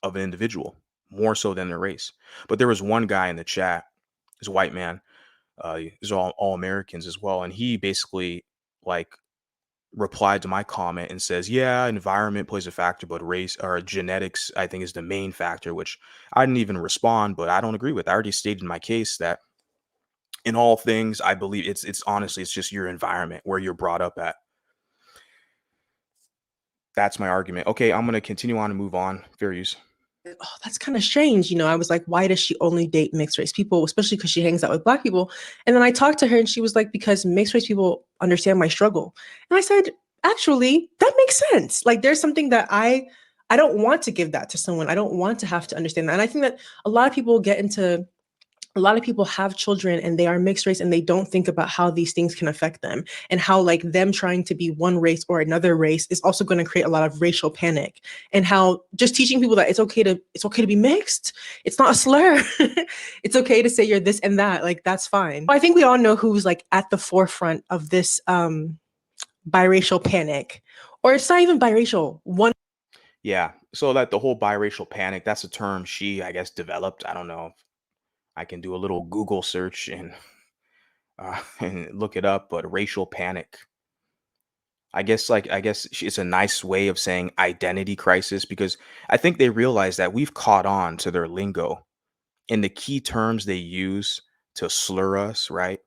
of an individual, more so than their race. But there was one guy in the chat, he's a white man, he's all Americans as well, and he basically like replied to my comment and says, "Yeah, environment plays a factor, but race or genetics, I think, is the main factor." Which I didn't even respond, but I don't agree with. I already stated my case that in all things, I believe it's honestly it's just your environment where you're brought up at. That's my argument. Okay, I'm gonna continue on and move on. Fair use. Oh, that's kind of strange. I was like, why does she only date mixed race people, especially because she hangs out with Black people? And then I talked to her and she was like, because mixed race people understand my struggle. And I said, actually, that makes sense. Like, there's something that I don't want to give that to someone. I don't want to have to understand that. And I think that a lot of people have children and they are mixed race and they don't think about how these things can affect them, and how like them trying to be one race or another race is also going to create a lot of racial panic, and how just teaching people that it's okay to be mixed. It's not a slur. It's okay to say you're this and that. Like, that's fine. I think we all know who's like at the forefront of this biracial panic, or it's not even biracial. Yeah. So that the whole biracial panic, that's a term she, I guess, developed. I don't know. I can do a little Google search and and look it up, but racial panic. It's a nice way of saying identity crisis, because I think they realize that we've caught on to their lingo and the key terms they use to slur us, right?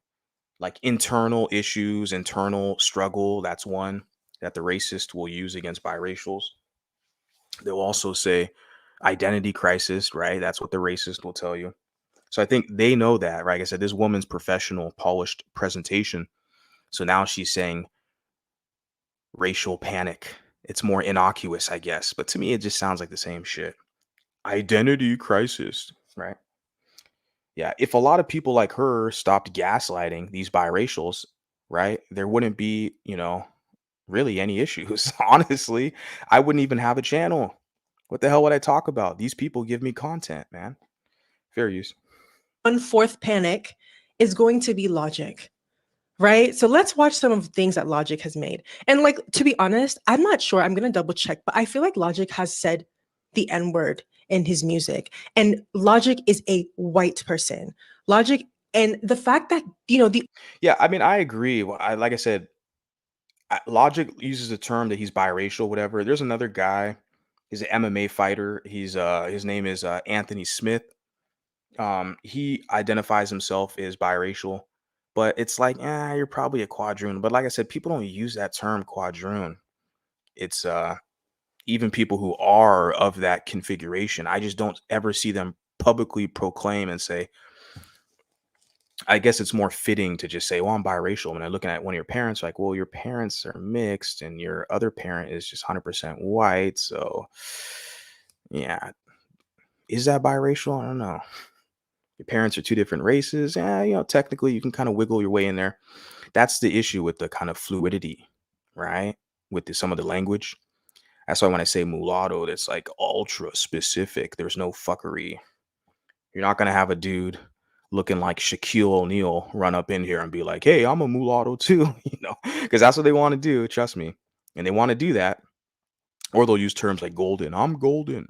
Like internal issues, internal struggle. That's one that the racist will use against biracials. They'll also say identity crisis, right? That's what the racist will tell you. So I think they know that, right? Like I said, this woman's professional, polished presentation. So now she's saying racial panic. It's more innocuous, I guess. But to me, it just sounds like the same shit. Identity crisis, right? Yeah. If a lot of people like her stopped gaslighting these biracials, right, there wouldn't be, really any issues. Honestly, I wouldn't even have a channel. What the hell would I talk about? These people give me content, man. Fair use. 1/4 panic is going to be Logic, right? So let's watch some of the things that Logic has made. And like, to be honest, I'm not sure. I'm going to double check, but I feel like Logic has said the N-word in his music. And Logic is a white person. Logic, and the fact that, Yeah, I mean, I agree. Like I said, Logic uses the term that he's biracial, whatever. There's another guy. He's an MMA fighter. His name is Anthony Smith. He identifies himself as biracial, but it's like, you're probably a quadroon. But like I said, people don't use that term quadroon. It's even people who are of that configuration. I just don't ever see them publicly proclaim and say. I guess it's more fitting to just say, well, I'm biracial. When I'm looking at one of your parents, like, well, your parents are mixed and your other parent is just 100% white. So, yeah. Is that biracial? I don't know. Your parents are two different races. Yeah, technically you can kind of wiggle your way in there. That's the issue with the kind of fluidity, right? With some of the language. That's why when I say mulatto, that's like ultra specific. There's no fuckery. You're not going to have a dude looking like Shaquille O'Neal run up in here and be like, hey, I'm a mulatto too, because that's what they want to do. Trust me. And they want to do that. Or they'll use terms like golden. I'm golden.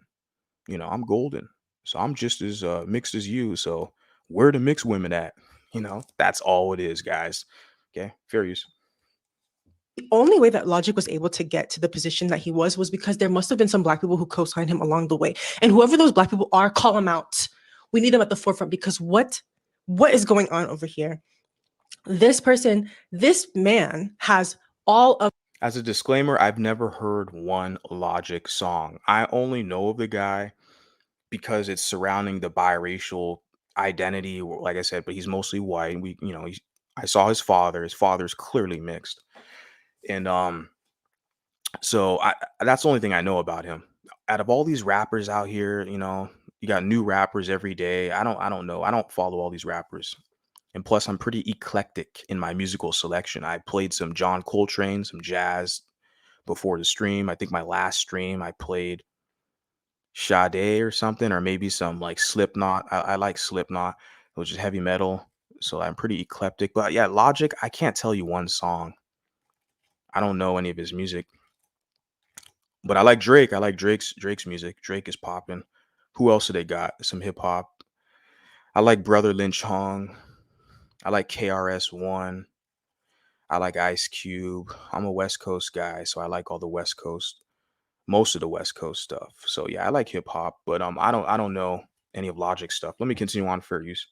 I'm golden. So I'm just as mixed as you. So where the mixed women at? That's all it is, guys. Okay. Fair use. the only way that Logic was able to get to the position that he was because there must have been some Black people who co-signed him along the way. And whoever those Black people are, call them out. We need them at the forefront, because what is going on over here? This man has all of. As a disclaimer, I've never heard one Logic song. I only know of the guy because it's surrounding the biracial identity, like I said, but he's mostly white. I saw his father. His father's clearly mixed. And so that's the only thing I know about him. Out of all these rappers out here, you got new rappers every day. I don't know. I don't follow all these rappers. And plus, I'm pretty eclectic in my musical selection. I played some John Coltrane, some jazz before the stream. I think my last stream I played Sade or something, or maybe some like Slipknot. I like Slipknot, which is heavy metal. So I'm pretty eclectic. But yeah, Logic, I can't tell you one song. I don't know any of his music. But I like Drake. I like Drake's music. Drake is popping. Who else do they got? Some hip hop. I like Brother Lynch Hong. I like KRS-One. I like Ice Cube. I'm a West Coast guy, so I like all the West Coast, most of the West Coast stuff. So yeah, I like hip hop, but I don't know any of Logic stuff. Let me continue on for use.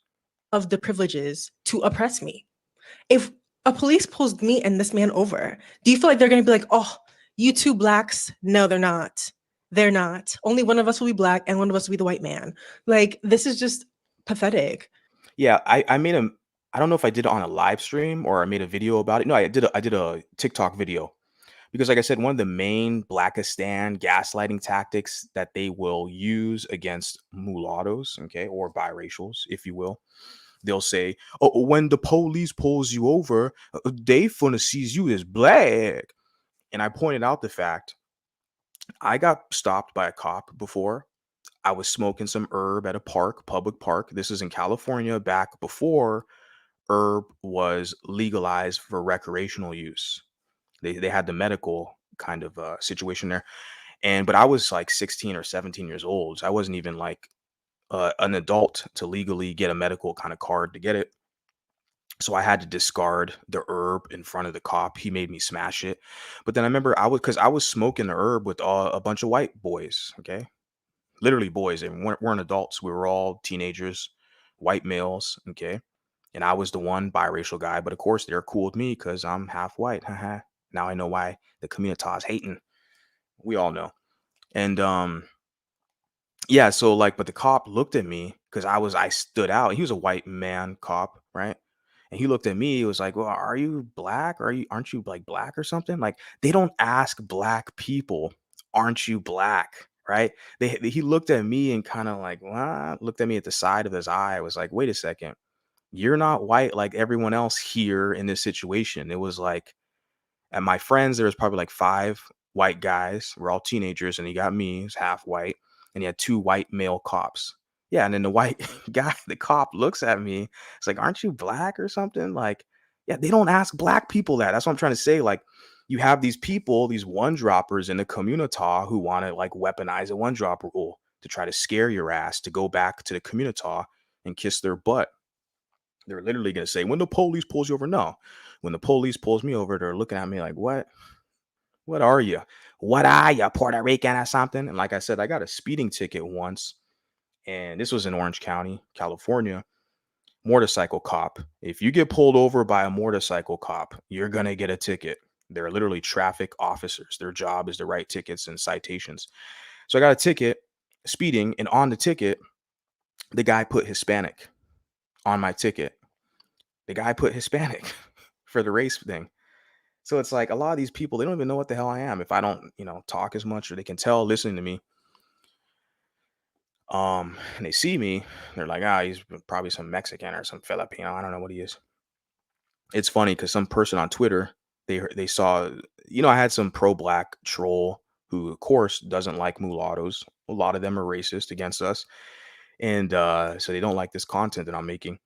Of the privileges to oppress me. If a police pulls me and this man over, do you feel like they're going to be like, oh, you two blacks? No, they're not. They're not. Only one of us will be black and one of us will be the white man. Like, this is just pathetic. Yeah, I made a. I don't know if I did it on a live stream or I made a video about it. No, I did a TikTok video because, like I said, one of the main Blackistan gaslighting tactics that they will use against mulattoes, okay, or biracials, if you will, they'll say, "Oh, when the police pulls you over, they finna seize you as black." And I pointed out the fact I got stopped by a cop before. I was smoking some herb at a park, public park. This is in California back before herb was legalized for recreational use. They had the medical kind of situation there. But I was like 16 or 17 years old. So I wasn't even like an adult to legally get a medical kind of card to get it. So I had to discard the herb in front of the cop. He made me smash it. But then I remember because I was smoking the herb with a bunch of white boys. Okay, literally boys, and weren't adults. We were all teenagers, white males. Okay, and I was the one biracial guy. But of course, they're cool with me because I'm half white. Haha. Now I know why the community is hating. We all know. And yeah, so like, but the cop looked at me because I stood out. He was a white man cop, right? And he looked at me. He was like, "Well, are you black? Or aren't you like black or something?" Like they don't ask black people, "Aren't you black?" Right? He looked at me and kind of like, what? Looked at me at the side of his eye. I was like, "Wait a second, you're not white like everyone else here in this situation." It was like, at my friends, there was probably like 5 white guys. We're all teenagers, and he got me, who's half white, and he had 2 white male cops. Yeah, and then the white guy, the cop, looks at me. It's like, "Aren't you black or something?" Like, yeah, they don't ask black people that. That's what I'm trying to say. Like, you have these people, these one droppers in the community who want to like weaponize a one drop rule to try to scare your ass to go back to the community and kiss their butt. They're literally going to say, "When the police pulls you over," no. When the police pulls me over, they're looking at me like, "What? What are you? What are you, Puerto Rican or something?" And like I said, I got a speeding ticket once, and this was in Orange County, California. Motorcycle cop. If you get pulled over by a motorcycle cop, you're going to get a ticket. They're literally traffic officers. Their job is to write tickets and citations. So I got a ticket, speeding, and on the ticket, the guy put Hispanic on my ticket. The guy put Hispanic for the race thing. So it's like a lot of these people, they don't even know what the hell I am if I don't, talk as much, or they can tell listening to me. And they see me, they're like, he's probably some Mexican or some Filipino. I don't know what he is. It's funny because some person on Twitter, they saw, I had some pro-black troll who, of course, doesn't like mulattoes. A lot of them are racist against us. And so they don't like this content that I'm making.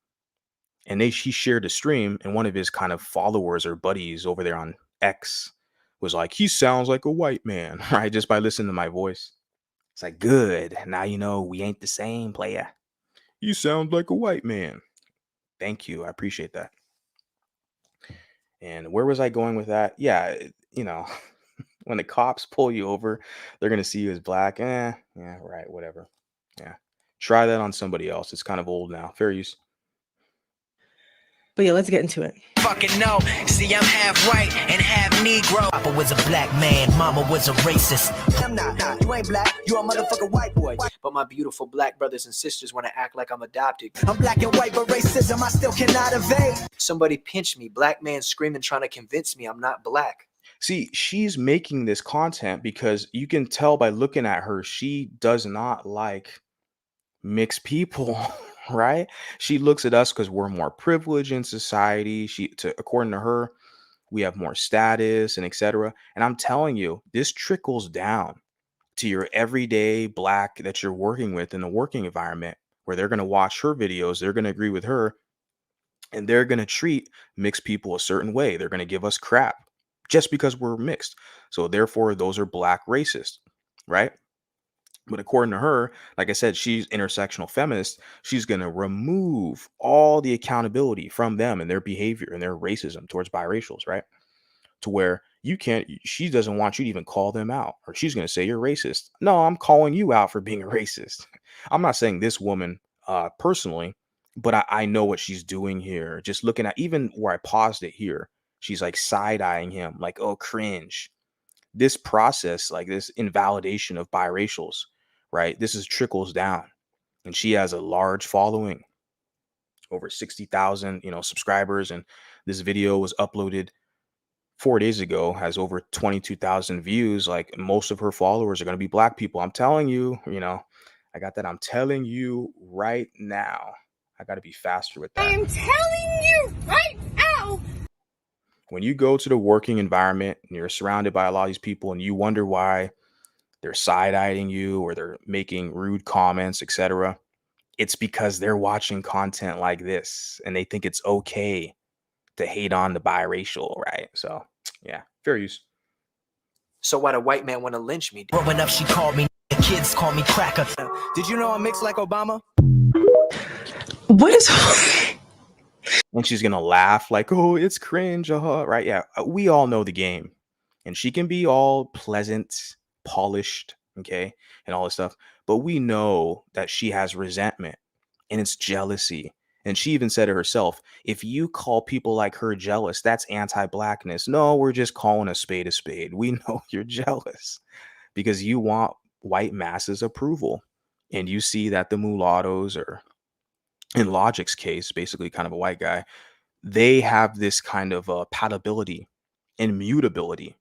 And he shared a stream, and one of his kind of followers or buddies over there on X was like, "He sounds like a white man," right? Just by listening to my voice. It's like, good. Now you know we ain't the same, player. "You sound like a white man." Thank you. I appreciate that. And where was I going with that? Yeah, when the cops pull you over, they're going to see you as black. Yeah, right, whatever. Yeah. Try that on somebody else. It's kind of old now. Fair use. But yeah, let's get into it. Fucking no, see I'm half white and half Negro. Papa was a black man, mama was a racist. I'm not, you ain't black, you a motherfucking white boy. But my beautiful black brothers and sisters want to act like I'm adopted. I'm black and white, but racism I still cannot evade. Somebody pinch me, black man screaming, trying to convince me I'm not black. See, she's making this content because you can tell by looking at her, she does not like mixed people, right? She looks at us because we're more privileged in society. According to her, we have more status and etc. And I'm telling you, this trickles down to your everyday black that you're working with in the working environment, where they're going to watch her videos, they're going to agree with her, and they're going to treat mixed people a certain way. They're going to give us crap just because we're mixed. So therefore, those are black racist, right? But according to her, like I said, she's intersectional feminist. She's going to remove all the accountability from them and their behavior and their racism towards biracials, right? To where she doesn't want you to even call them out, or she's going to say you're racist. No, I'm calling you out for being a racist. I'm not saying this woman personally, but I know what she's doing here. Just looking at even where I paused it here, she's like side-eyeing him like, oh, cringe. This process, like this invalidation of biracials, right? This is trickles down. And she has a large following, over 60,000, subscribers. And this video was uploaded 4 days ago, has over 22,000 views. Like, most of her followers are going to be black people. I'm telling you, I got that. I'm telling you right now. I got to be faster with that. I am telling you right now. When you go to the working environment and you're surrounded by a lot of these people and you wonder why they're side-eyeing you or they're making rude comments, etc., it's because they're watching content like this and they think it's okay to hate on the biracial, right? So, yeah, fair use. So why the white man want to lynch me? Growing up, she called me. The kids call me cracker. Did you know I'm mixed like Obama? What is? And she's gonna laugh like, "Oh, it's cringe," right? Yeah, we all know the game, and she can be all pleasant, polished, okay, and all this stuff. But we know that she has resentment, and it's jealousy. And she even said it herself, if you call people like her jealous, that's anti-blackness. No, we're just calling a spade a spade. We know you're jealous because you want white masses approval. And you see that the mulattoes, or in Logic's case, basically kind of a white guy, they have this kind of patability and mutability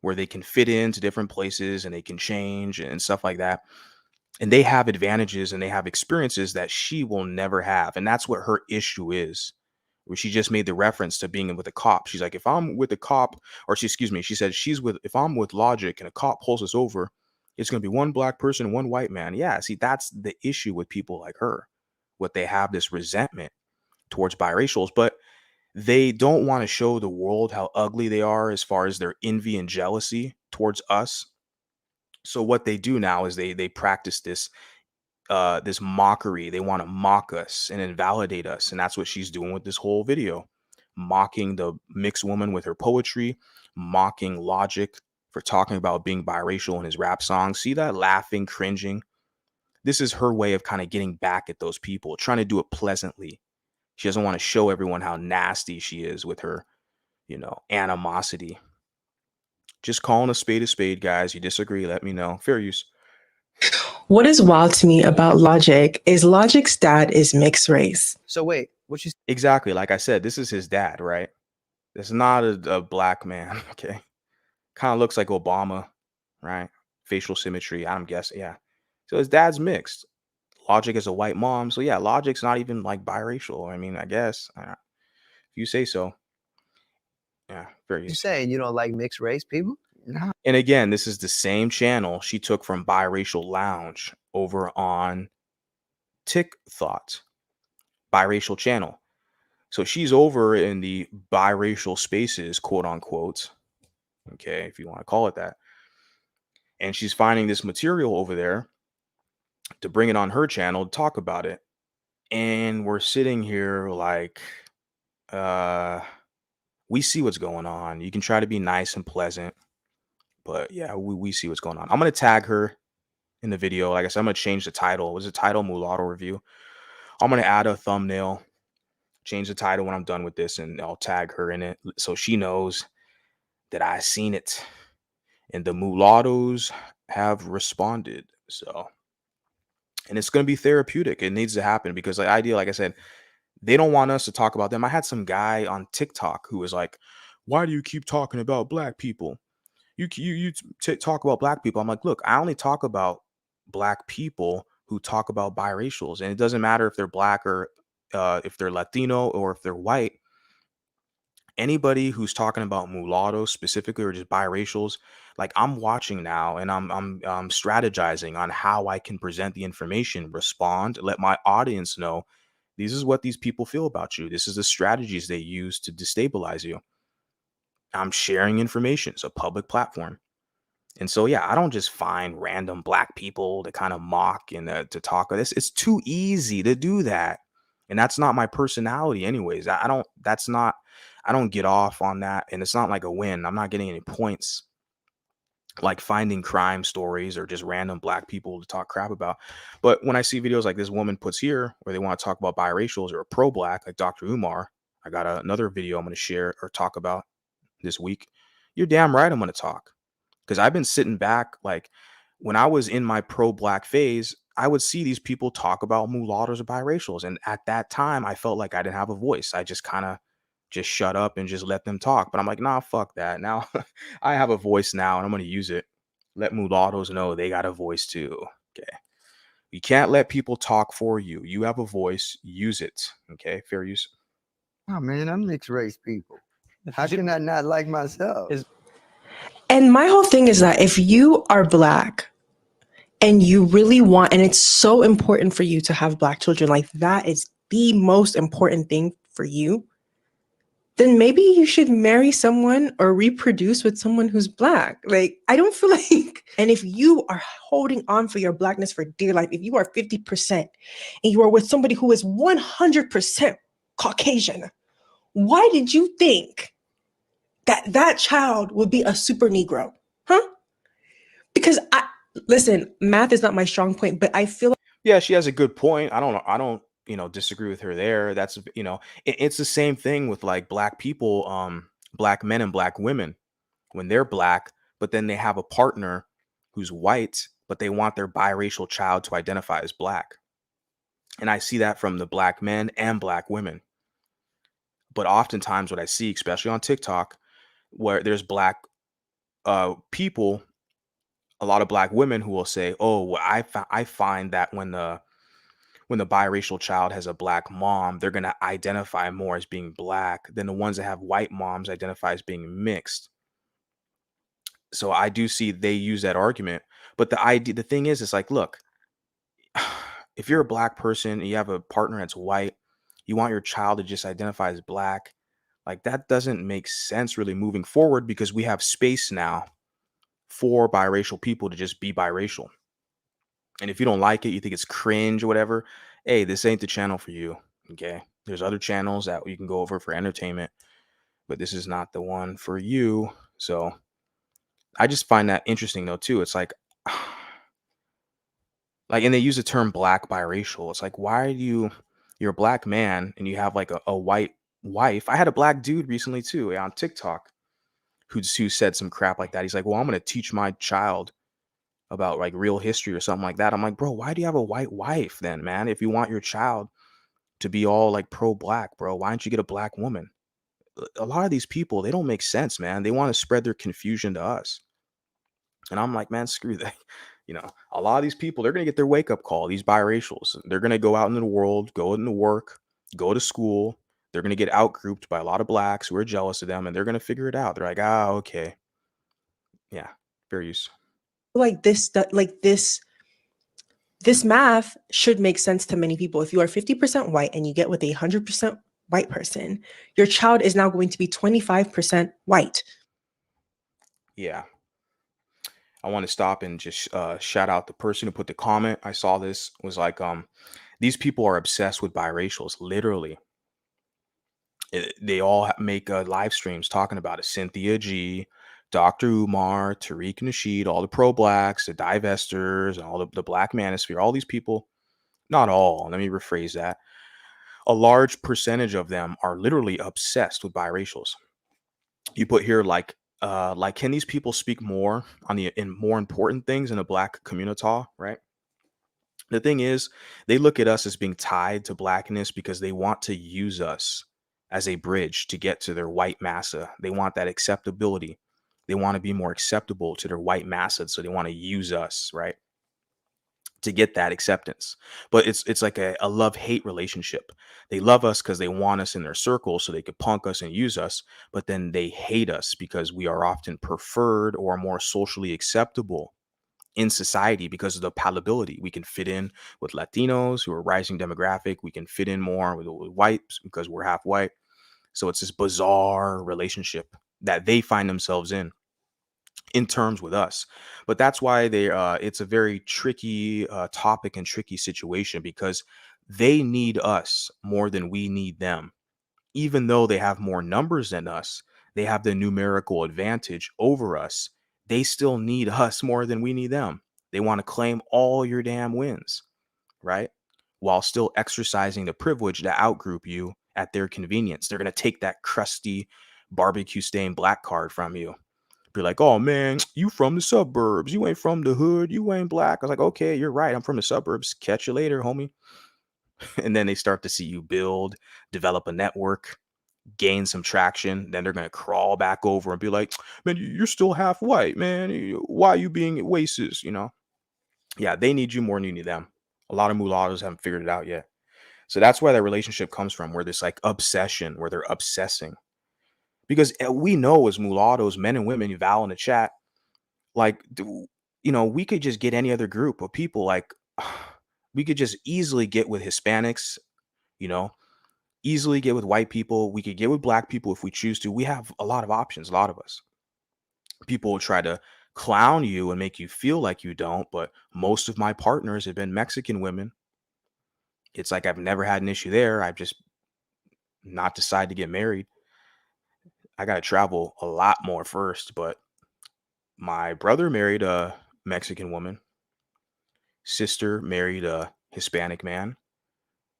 where they can fit into different places and they can change and stuff like that. And they have advantages and they have experiences that she will never have. And that's what her issue is, where she just made the reference to being with a cop. She's like, if I'm with a cop, or she said if I'm with Logic and a cop pulls us over, it's going to be one black person and one white man. Yeah, see, that's the issue with people like her. What they have this resentment towards biracials, but they don't want to show the world how ugly they are as far as their envy and jealousy towards us. So what they do now is they practice this this mockery. They want to mock us and invalidate us, and that's what she's doing with this whole video, mocking the mixed woman with her poetry, mocking Logic for talking about being biracial in his rap songs. See that? Laughing, cringing. This is her way of kind of getting back at those people, trying to do it pleasantly. She doesn't want to show everyone how nasty she is with her, animosity. Just calling a spade, guys. You disagree, let me know. Fair use. What is wild to me about Logic is Logic's dad is mixed race. So wait, what you? Exactly. Like I said, this is his dad, right? It's not a black man. Okay. Kind of looks like Obama, right? Facial symmetry, I'm guessing. Yeah. So his dad's mixed. Logic is a white mom. So yeah, Logic's not even like biracial. I mean, I guess. If you say so. Yeah, very You useful. saying you don't like mixed race people? No. And again, this is the same channel she took from Biracial Lounge over on TikTok, biracial channel. So she's over in the biracial spaces, quote unquote. Okay, if you want to call it that. And she's finding this material over there to bring it on her channel to talk about it. And we're sitting here like, we see what's going on. You can try to be nice and pleasant, but yeah, we see what's going on. I'm going to tag her in the video. Like I said, I'm going to change the title. Was the title Mulatto Review? I'm going to add a thumbnail, change the title when I'm done with this, and I'll tag her in it so she knows that I seen it. And the mulattoes have responded. So, and it's going to be therapeutic. It needs to happen because the idea, like I said, they don't want us to talk about them. I had some guy on TikTok who was like, why do you keep talking about black people? You talk about black people. I'm like, look, I only talk about black people who talk about biracials, and it doesn't matter if they're black or if they're Latino or if they're white. Anybody who's talking about mulattoes specifically or just biracials, like I'm watching now and I'm strategizing on how I can present the information, respond, let my audience know this is what these people feel about you. This is the strategies they use to destabilize you. I'm sharing information. It's a public platform. And so, yeah, I don't just find random black people to kind of mock and to talk of this. It's too easy to do that. And that's not my personality anyways. I don't, that's not, I don't get off on that. And it's not like a win. I'm not getting any points like finding crime stories or just random black people to talk crap about. But when I see videos like this woman puts here where they want to talk about biracials or pro-black, like Dr. Umar, I got another video I'm going to share or talk about this week. You're damn right I'm going to talk. Because I've been sitting back, like when I was in my pro-black phase, I would see these people talk about mulattoes or biracials. And at that time, I felt like I didn't have a voice. I just kind of just shut up and just let them talk. But I'm like, nah, fuck that. Now I have a voice now and I'm going to use it. Let mulattoes know they got a voice too. Okay. You can't let people talk for you. You have a voice, use it. Okay. Fair use. Oh man, I'm mixed race people. How can I not like myself? And my whole thing is that if you are black and you really want, and it's so important for you to have black children, like that is the most important thing for you, then maybe you should marry someone or reproduce with someone who's black. Like, I don't feel like, and if you are holding on for your blackness for dear life, if you are 50% and you are with somebody who is 100% Caucasian, why did you think that child would be a super Negro? Huh? Because listen, math is not my strong point, but I feel like, yeah, she has a good point. I don't disagree with her there. That's it's the same thing with like black people, black men and black women when they're black, but then they have a partner who's white, but they want their biracial child to identify as black. And I see that from the black men and black women. But oftentimes what I see, especially on TikTok, where there's black people, a lot of black women who will say, oh, well, I find that when the biracial child has a black mom, they're going to identify more as being black than the ones that have white moms identify as being mixed. So I do see they use that argument. But the thing is, it's like, look, if you're a black person and you have a partner that's white, you want your child to just identify as black, like that doesn't make sense really moving forward, because we have space now for biracial people to just be biracial. And if you don't like it, you think it's cringe or whatever, hey, this ain't the channel for you. Okay. There's other channels that you can go over for entertainment, but this is not the one for you. So I just find that interesting though, too. It's like, and they use the term black biracial. It's like, why you're a black man and you have like a white wife. I had a black dude recently too on TikTok who said some crap like that. He's like, well, I'm going to teach my child about like real history or something like that. I'm like, bro, why do you have a white wife then, man? If you want your child to be all like pro-black, bro, why don't you get a black woman? A lot of these people, they don't make sense, man. They want to spread their confusion to us. And I'm like, man, screw that. A lot of these people, they're going to get their wake-up call, these biracials. They're going to go out into the world, go into work, go to school. They're going to get out-grouped by a lot of blacks who are jealous of them, and they're going to figure it out. They're like, okay. Yeah, fair use. like this math should make sense to many people. If you are 50% white and you get with a 100% white person, your child is now going to be 25% white. Yeah. I want to stop and just shout out the person who put the comment. I saw this, was like, these people are obsessed with biracials, literally. They all make live streams talking about it. Cynthia G, Dr. Umar, Tariq Nasheed, all the pro-blacks, the divestors, and all the black manosphere, all these people, not all, let me rephrase that. A large percentage of them are literally obsessed with biracials. You put here like, can these people speak more on in more important things in a black community, right? The thing is, they look at us as being tied to blackness because they want to use us as a bridge to get to their white massa. They want that acceptability. They want to be more acceptable to their white massa, so they want to use us, right? to get that acceptance. But it's like a love-hate relationship. They love us because they want us in their circle so they could punk us and use us, but then they hate us because we are often preferred or more socially acceptable in society because of the palatability. We can fit in with Latinos who are rising demographic. We can fit in more with whites because we're half white. So it's this bizarre relationship that they find themselves in terms with us. But that's why it's a very tricky topic and tricky situation, because they need us more than we need them. Even though they have more numbers than us, they have the numerical advantage over us, they still need us more than we need them. They want to claim all your damn wins, right? While still exercising the privilege to outgroup you at their convenience. They're going to take that crusty barbecue stained black card from you. Be like, oh man, you from the suburbs. You ain't from the hood. You ain't black. I was like, okay, you're right. I'm from the suburbs. Catch you later, homie. And then they start to see you build, develop a network, gain some traction. Then they're going to crawl back over and be like, man, you're still half white, man. Why are you being racist? Yeah, they need you more than you need them. A lot of mulattoes haven't figured it out yet. So that's where that relationship comes from, where this like obsession, where they're obsessing. Because we know as mulattoes, men and women, you vow in the chat, like, we could just get any other group of people. Like, we could just easily get with Hispanics, easily get with white people. We could get with black people if we choose to. We have a lot of options, a lot of us. People will try to clown you and make you feel like you don't, but most of my partners have been Mexican women. It's like I've never had an issue there. I've just not decided to get married. I got to travel a lot more first, but my brother married a Mexican woman. Sister married a Hispanic man.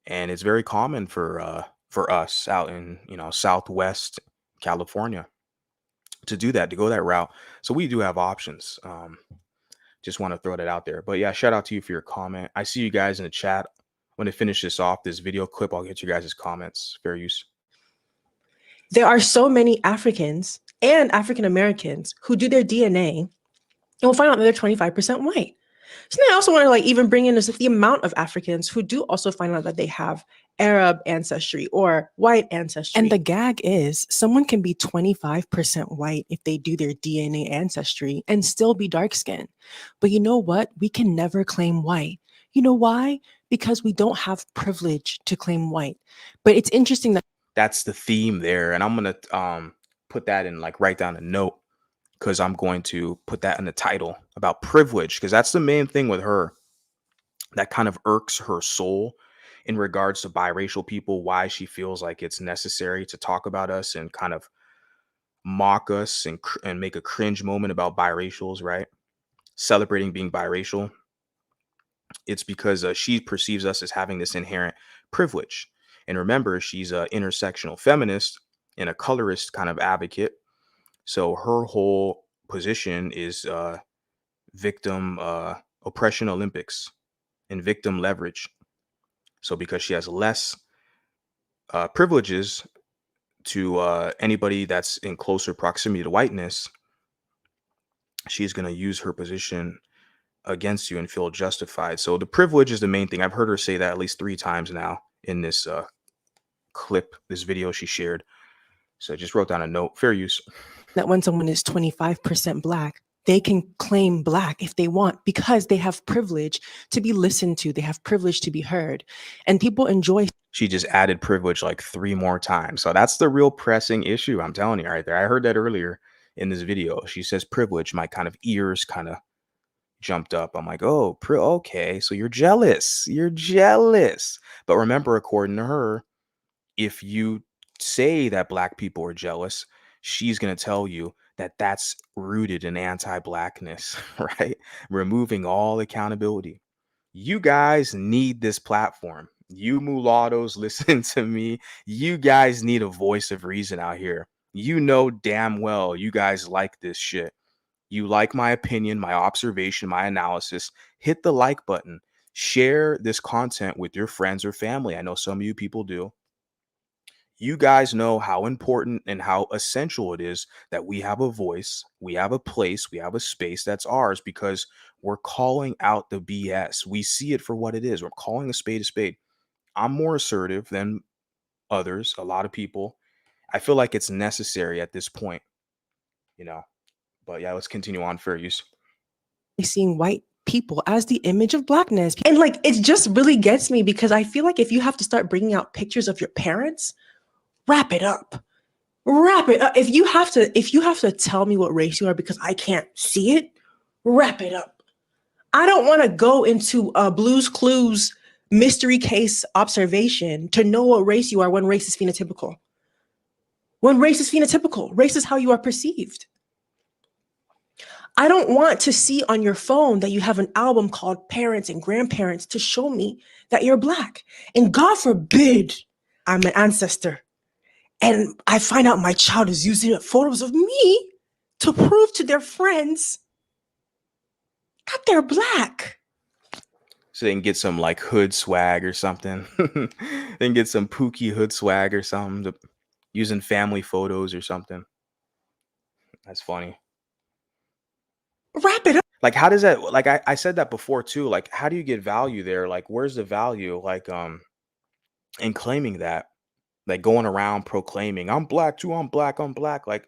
And it's very common for us out in, Southwest California to do that, to go that route. So we do have options. Just want to throw that out there. But yeah, shout out to you for your comment. I see you guys in the chat. When I finish this off, this video clip, I'll get you guys' comments. Fair use. There are so many Africans and African Americans who do their DNA and will find out that they're 25% white. So then I also want to even bring in the amount of Africans who do also find out that they have Arab ancestry or white ancestry. And the gag is someone can be 25% white if they do their DNA ancestry and still be dark skinned. But you know what? We can never claim white. You know why? Because we don't have privilege to claim white. But it's interesting that that's the theme there. And I'm going to put that in, write down a note, because I'm going to put that in the title about privilege, because that's the main thing with her that kind of irks her soul in regards to biracial people, why she feels like it's necessary to talk about us and kind of mock us and make a cringe moment about biracials, right? Celebrating being biracial. It's because she perceives us as having this inherent privilege. And remember, she's an intersectional feminist and a colorist kind of advocate. So her whole position is victim oppression Olympics and victim leverage. So because she has less privileges to anybody that's in closer proximity to whiteness, she's going to use her position against you and feel justified. So the privilege is the main thing. I've heard her say that at least 3 times now in this clip, this video she shared. So I just wrote down a note. Fair use. That when someone is 25% black, they can claim black if they want, because they have privilege to be listened to. They have privilege to be heard. And people enjoy. She just added privilege 3 more times. So that's the real pressing issue. I'm telling you right there. I heard that earlier in this video. She says privilege. My kind of ears kind of jumped up. I'm like, oh, okay. So you're jealous. You're jealous. But remember, according to her, if you say that black people are jealous, she's going to tell you that that's rooted in anti-blackness, right? Removing all accountability. You guys need this platform. You mulattoes, listen to me. You guys need a voice of reason out here. You know damn well you guys like this shit. You like my opinion, my observation, my analysis. Hit the like button. Share this content with your friends or family. I know some of you people do. You guys know how important and how essential it is that we have a voice, we have a place, we have a space that's ours because we're calling out the BS. We see it for what it is. We're calling a spade a spade. I'm more assertive than others, a lot of people. I feel like it's necessary at this point, you know. But yeah, let's continue on. Fair use. Seeing white people as the image of blackness. And like, it just really gets me because I feel like if you have to start bringing out pictures of your parents, wrap it up. Wrap it up. If you have to tell me what race you are because I can't see it, wrap it up. I don't want to go into a Blue's Clues mystery case observation to know what race you are when race is phenotypical. When race is phenotypical, race is how you are perceived. I don't want to see on your phone that you have an album called Parents and Grandparents to show me that you're Black. And God forbid I'm an ancestor and I find out my child is using photos of me to prove to their friends that they're Black. So they can get some like hood swag or something. They can get some Pookie hood swag or something, using family photos or something. That's funny. Wrap it up. Like, how does that, like, I said that before too. Like, how do you get value there? Like, where's the value? Like, in claiming that, like going around proclaiming, I'm Black too, I'm Black, I'm Black. Like,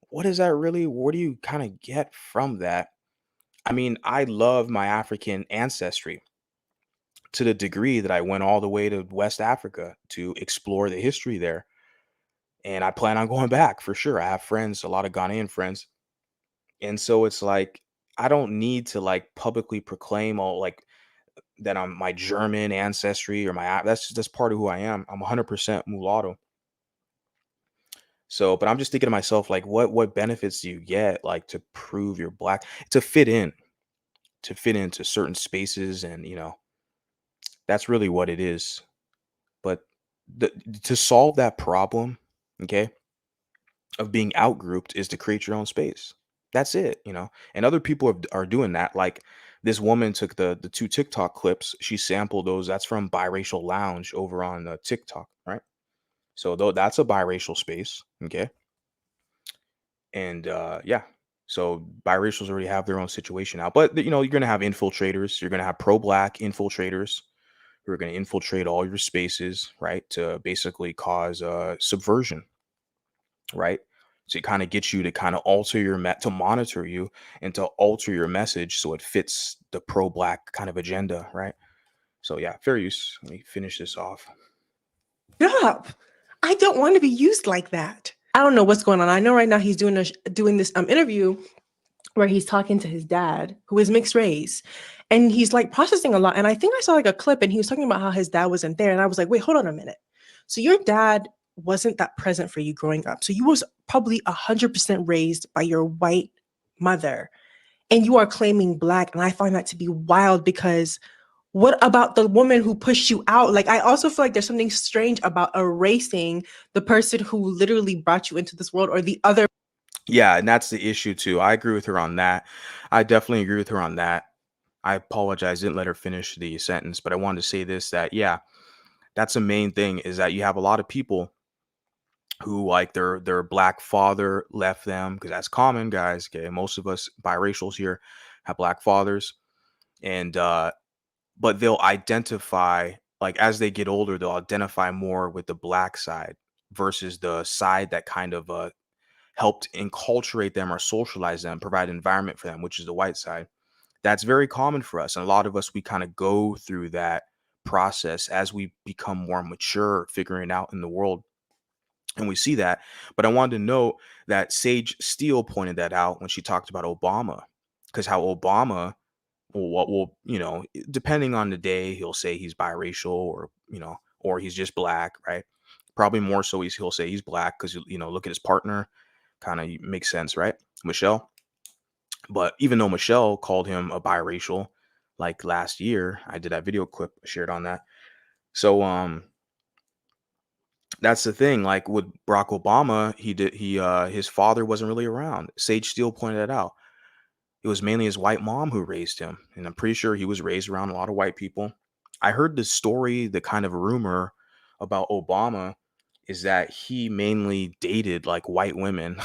what is that really? What do you kind of get from that? I mean, I love my African ancestry to the degree that I went all the way to West Africa to explore the history there. And I plan on going back for sure. I have friends, a lot of Ghanaian friends. And so it's like, I don't need to like publicly proclaim all like that I'm my German ancestry or that's part of who I am. I'm 100% mulatto. So, but I'm just thinking to myself, like, what benefits do you get, like, to prove you're Black, to fit in, to fit into certain spaces, and that's really what it is. But the to solve that problem, okay, of being outgrouped is to create your own space. That's it. And other people are doing that. Like this woman took the two TikTok clips, she sampled those. That's from Biracial Lounge over on TikTok, right? So though that's a biracial space, okay. And yeah, so biracials already have their own situation now. But you're gonna have infiltrators. You're gonna have pro-Black infiltrators who are gonna infiltrate all your spaces, right? To basically cause subversion, right? To kind of get you to kind of alter to monitor you and to alter your message so it fits the pro-Black kind of agenda, right? So yeah, fair use. Let me finish this off. Up. I don't want to be used like that. I don't know what's going on. I know right now he's doing this interview where he's talking to his dad, who is mixed race, and he's like processing a lot. And I think I saw like a clip, and he was talking about how his dad wasn't there, and I was like, wait, hold on a minute. So your dad wasn't that present for you growing up. So you was probably 100% raised by your white mother, and you are claiming Black. And I find that to be wild because what about the woman who pushed you out? Like, I also feel like there's something strange about erasing the person who literally brought you into this world or the other. Yeah, and that's the issue too. I agree with her on that. I definitely agree with her on that. I apologize, didn't let her finish the sentence, but I wanted to say this, that yeah, that's the main thing, is that you have a lot of people who like their Black father left them, because that's common, guys. Okay, most of us biracials here have Black fathers, and but they'll identify, like as they get older, they'll identify more with the Black side versus the side that kind of helped enculturate them or socialize them, provide an environment for them, which is the white side. That's very common for us. And a lot of us, we kind of go through that process as we become more mature, figuring out in the world. And we see that. But I wanted to note that Sage Steele pointed that out when she talked about Obama, because how Obama, depending on the day, he'll say he's biracial, or he's just Black, right? Probably more so he'll say he's Black because, look at his partner, kind of makes sense, right? Michelle. But even though Michelle called him a biracial, like last year, I did that video clip, shared on that. So that's the thing. Like with Barack Obama, his father wasn't really around. Sage Steele pointed that out. It was mainly his white mom who raised him, and I'm pretty sure he was raised around a lot of white people. I heard the story, the kind of rumor about Obama is that he mainly dated like white women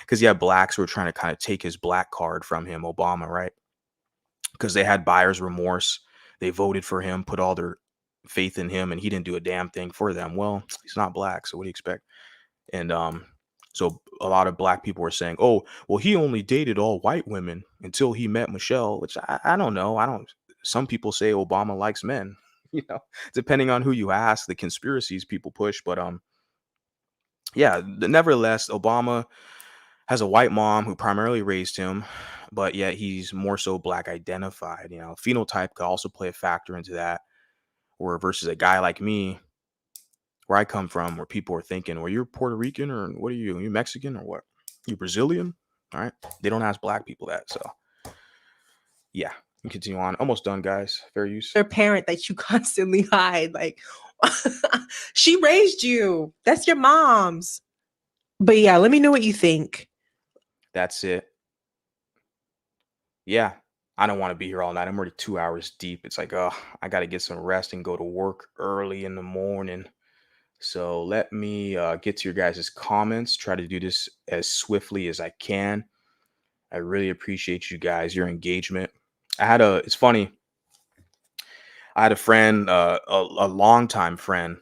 because yeah, blacks were trying to kind of take his black card from him, Obama, right? Because they had buyer's remorse. They voted for him, put all their faith in him, and he didn't do a damn thing for them. Well, he's not black, so what do you expect? And so a lot of black people were saying, "Oh, well, he only dated all white women until he met Michelle," which I don't know. I don't. Some people say Obama likes men, you know, depending on who you ask, the conspiracies people push. But yeah, nevertheless, Obama has a white mom who primarily raised him, but yet he's more so black identified. You know, phenotype could also play a factor into that. Where versus a guy like me, where I come from, where people are thinking, well, you're Puerto Rican or what are you? Are you Mexican or what? You Brazilian? All right. They don't ask black people that. So yeah, we continue on. Almost done, guys. Fair use. Their parent that you constantly hide. Like, she raised you. That's your mom's. But yeah, let me know what you think. That's it. Yeah. I don't want to be here all night. I'm already 2 hours deep. It's like, oh, I got to get some rest and go to work early in the morning. So let me get to your guys' comments. Try to do this as swiftly as I can. I really appreciate you guys, your engagement. It's funny. I had a friend, a longtime friend.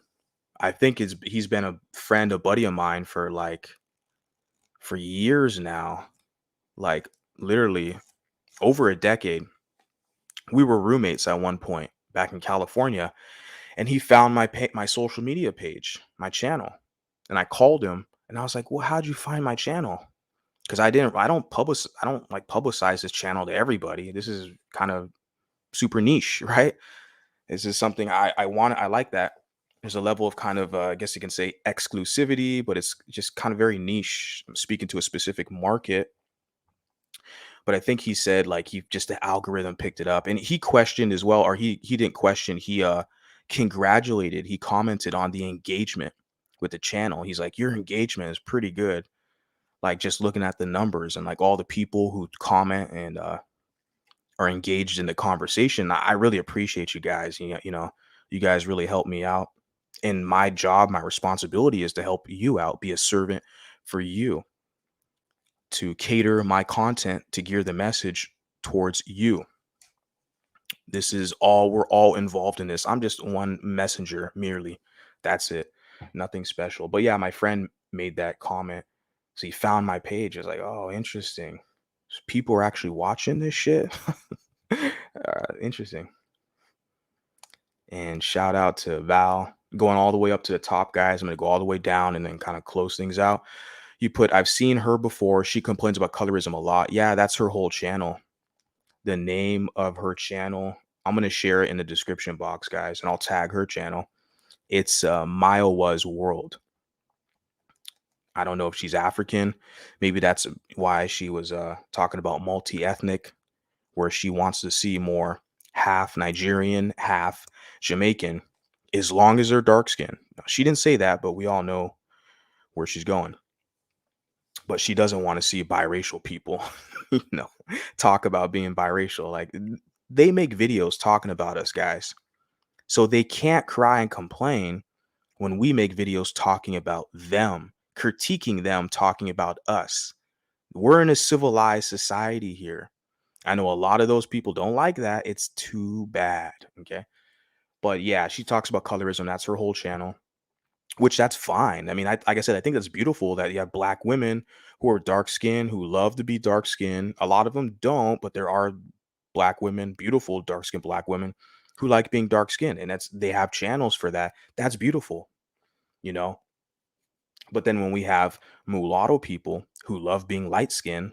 I think he's been a friend, a buddy of mine for years now, like literally over a decade. We were roommates at one point back in California, and he found my social media page, my channel, and I called him and I was like, "Well, how'd you find my channel?" Because I don't like publicize this channel to everybody. This is kind of super niche, right? This is something I like that. There's a level of kind of I guess you can say exclusivity, but it's just kind of very niche. I'm speaking to a specific market. But I think he said like he just the algorithm picked it up, and he questioned as well, or he didn't question. He congratulated. He commented on the engagement with the channel. He's like, your engagement is pretty good. Like just looking at the numbers and like all the people who comment and are engaged in the conversation. I really appreciate you guys. You know, you guys really help me out. And my job, my responsibility is to help you out, be a servant for you, to cater my content, to gear the message towards you. We're all involved in this. I'm just one messenger merely. That's it. Nothing special. But yeah, my friend made that comment. So he found my page. I was like, oh, interesting. So people are actually watching this shit. Interesting. And shout out to Val, going all the way up to the top, guys. I'm going to go all the way down and then kind of close things out. You put, I've seen her before. She complains about colorism a lot. Yeah, that's her whole channel. The name of her channel, I'm going to share it in the description box, guys, and I'll tag her channel. It's Myowa's World. I don't know if she's African. Maybe that's why she was talking about multi-ethnic, where she wants to see more half Nigerian, half Jamaican, as long as they're dark skin. She didn't say that, but we all know where she's going. But she doesn't want to see biracial people, talk about being biracial. Like they make videos talking about us, guys. So they can't cry and complain when we make videos talking about them, critiquing them, talking about us. We're in a civilized society here. I know a lot of those people don't like that. It's too bad. Okay. But yeah, she talks about colorism. That's her whole channel, which that's fine. I mean, like I said, I think that's beautiful that you have black women who are dark skinned, who love to be dark skinned. A lot of them don't, but there are black women, beautiful dark skinned black women who like being dark skinned. And they have channels for that. That's beautiful, you know? But then when we have mulatto people who love being light skinned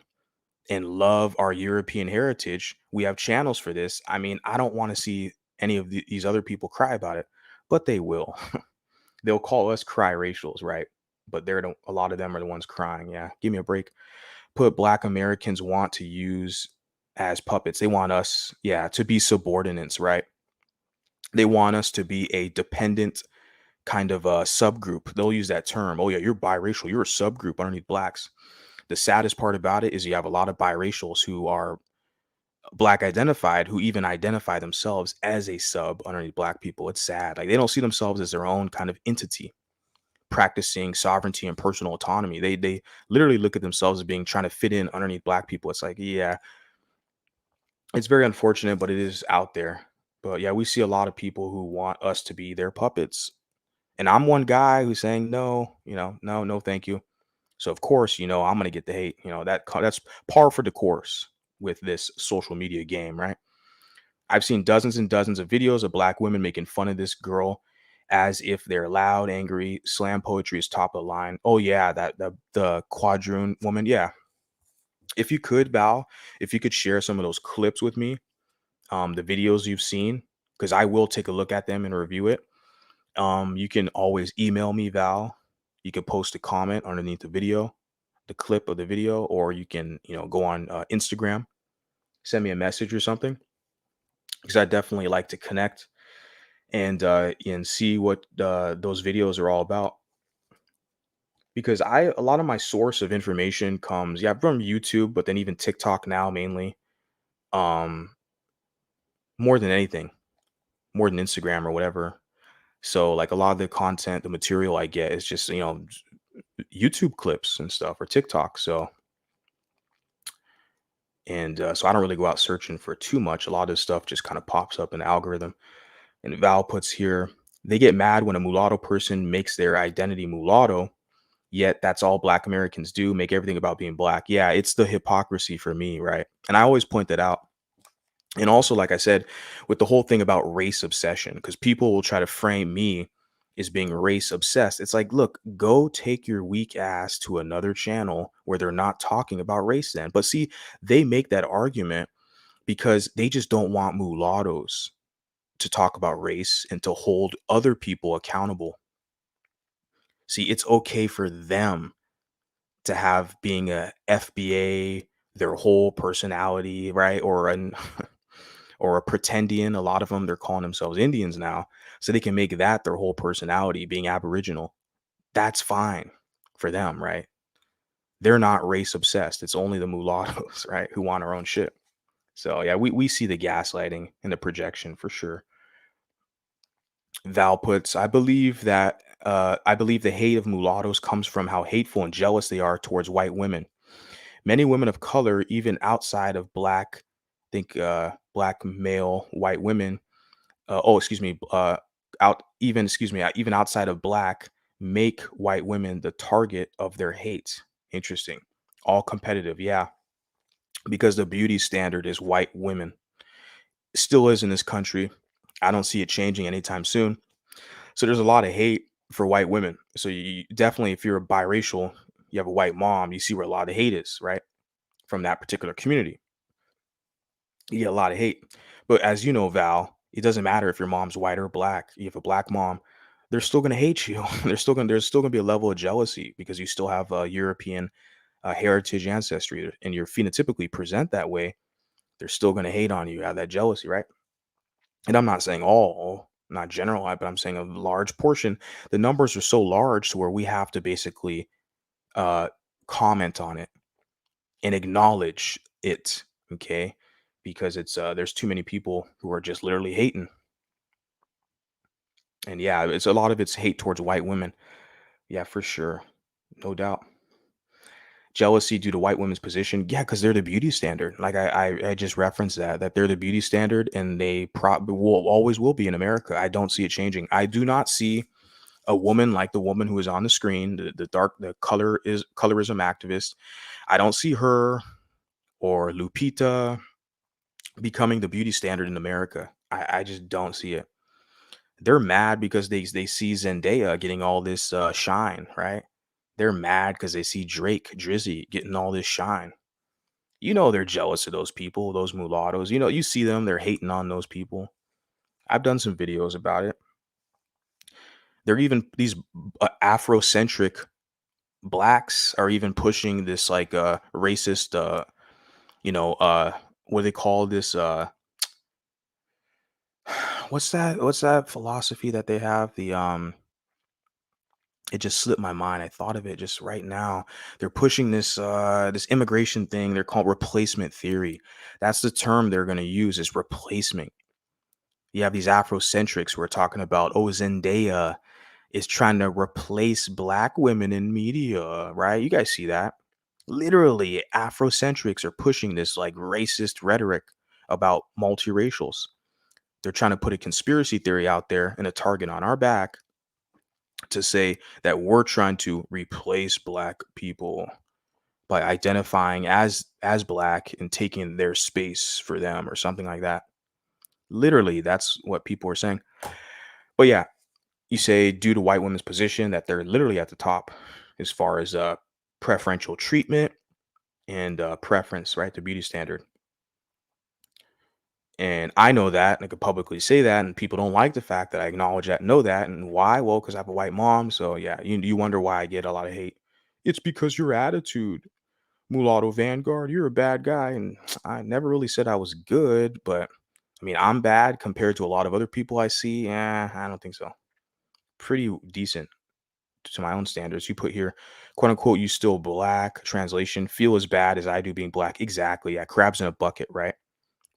and love our European heritage, we have channels for this. I mean, I don't want to see any of these other people cry about it, but they will. They'll call us cry racials, right? But a lot of them are the ones crying. Yeah, give me a break. Put black Americans want to use as puppets. They want us, to be subordinates, right? They want us to be a dependent kind of a subgroup. They'll use that term. Oh yeah, you're biracial. You're a subgroup underneath blacks. The saddest part about it is you have a lot of biracials who are black identified, who even identify themselves as a sub underneath black people. It's sad. Like they don't see themselves as their own kind of entity practicing sovereignty and personal autonomy. They literally look at themselves as being trying to fit in underneath black people. It's like, yeah, it's very unfortunate, but it is out there. But yeah, we see a lot of people who want us to be their puppets. And I'm one guy who's saying no, no, no, thank you. So of course, I'm gonna get the hate. That's par for the course with this social media game, right? I've seen dozens and dozens of videos of black women making fun of this girl as if they're loud, angry, slam poetry is top of the line. Oh yeah, that the quadroon woman. Yeah. If you could, Val, if you could share some of those clips with me, the videos you've seen, because I will take a look at them and review it. You can always email me, Val. You can post a comment underneath the video, the clip of the video, or you can, go on Instagram, send me a message or something, because I definitely like to connect and see what those videos are all about. Because a lot of my source of information comes, yeah, from YouTube, but then even TikTok now mainly, um, more than anything, more than Instagram or whatever. So like a lot of the content, the material I get is just, YouTube clips and stuff or TikTok. So, so I don't really go out searching for too much. A lot of this stuff just kind of pops up in the algorithm. And Val puts here, they get mad when a mulatto person makes their identity mulatto, yet that's all black Americans do, make everything about being black. Yeah, it's the hypocrisy for me, right? And I always point that out. And also, like I said, with the whole thing about race obsession, because people will try to frame me as being race obsessed. It's like, look, go take your weak ass to another channel where they're not talking about race then. But see, they make that argument because they just don't want mulattoes to talk about race and to hold other people accountable. See, it's okay for them to have being a FBA, their whole personality, right? Or an or a pretendian. A lot of them, they're calling themselves Indians now. So they can make that their whole personality, being Aboriginal. That's fine for them, right? They're not race obsessed. It's only the mulattoes, right, who want our own shit. So yeah, we see the gaslighting and the projection for sure. Val puts, I believe the hate of mulattoes comes from how hateful and jealous they are towards white women. Many women of color, even outside of black, black male white women, excuse me, even outside of black, make white women the target of their hate. Interesting. All competitive, yeah, because the beauty standard is white women. Still is in this country. I don't see it changing anytime soon. So there's a lot of hate for white women. So you definitely, if you're a biracial, you have a white mom, you see where a lot of hate is, right? From that particular community. You get a lot of hate. But as you know, Val, it doesn't matter if your mom's white or black. You have a black mom, they're still going to hate you. There's still going to be a level of jealousy because you still have a European heritage ancestry and you're phenotypically present that way. They're still going to hate on you, have that jealousy, right? And I'm not saying all, not general, but I'm saying a large portion. The numbers are so large to where we have to basically uh, comment on it and acknowledge it, okay? Because it's there's too many people who are just literally hating. And yeah, it's a lot of it's hate towards white women. Yeah, for sure. No doubt. Jealousy due to white women's position. Yeah, because they're the beauty standard. Like I just referenced that they're the beauty standard and they probably will always will be in America. I don't see it changing. I do not see a woman like the woman who is on the screen, the colorism activist. I don't see her or Lupita becoming the beauty standard in America. I just don't see it. They're mad because they see Zendaya getting all this shine, right? They're mad because they see Drizzy getting all this shine. They're jealous of those people, those mulattoes. You see them, they're hating on those people. I've done some videos about it. They're even these Afrocentric blacks are even pushing this like racist what do they call this what's that philosophy that they have, it just slipped my mind. I thought of it just right now. They're pushing this immigration thing. They're called replacement theory. That's the term they're going to use, is replacement. You have these Afrocentrics who are talking about, oh, Zendaya is trying to replace black women in media, right? You guys see that? Literally, Afrocentrics are pushing this like racist rhetoric about multiracials. They're trying to put a conspiracy theory out there and a target on our back to say that we're trying to replace black people by identifying as black and taking their space for them or something like that. Literally, that's what people are saying. But yeah, you say due to white women's position that they're literally at the top as far as preferential treatment and preference, right? The beauty standard. And I know that, and I could publicly say that, and people don't like the fact that I acknowledge that, know that, and why? Well, because I have a white mom. So yeah, you wonder why I get a lot of hate. It's because your attitude, Mulatto Vanguard. You're a bad guy, and I never really said I was good, but I mean I'm bad compared to a lot of other people I see. I don't think so. Pretty decent to my own standards. You put here, quote unquote, you still black. Translation: feel as bad as I do being black. Exactly. Yeah, crabs in a bucket, right?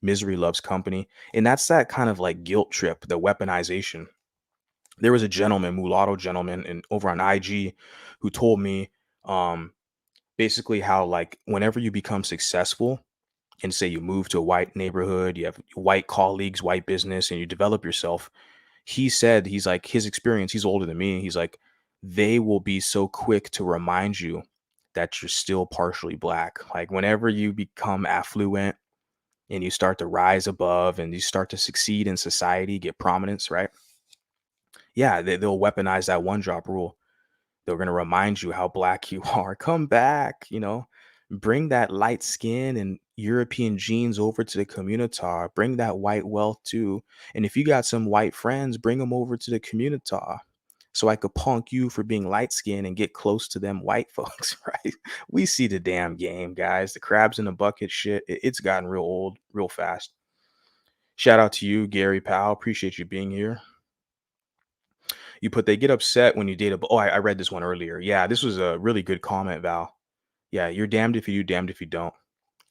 Misery loves company. And that's that kind of like guilt trip, the weaponization. There was a gentleman, mulatto gentleman, and over on IG who told me basically how like whenever you become successful and say you move to a white neighborhood, you have white colleagues, white business, and you develop yourself. He said he's like his experience, he's older than me. He's like, they will be so quick to remind you that you're still partially black. Like whenever you become affluent and you start to rise above and you start to succeed in society, get prominence, right? Yeah, they'll weaponize that one drop rule. They're going to remind you how black you are. Come back, bring that light skin and European genes over to the community. Bring that white wealth too. And if you got some white friends, bring them over to the community so I could punk you for being light skinned and get close to them white folks, right? We see the damn game, guys. The crabs in the bucket shit. It's gotten real old, real fast. Shout out to you, Gary Powell. Appreciate you being here. You put they get upset when you date a. Oh, I read this one earlier. Yeah, this was a really good comment, Val. Yeah, you're damned if you do, damned if you don't.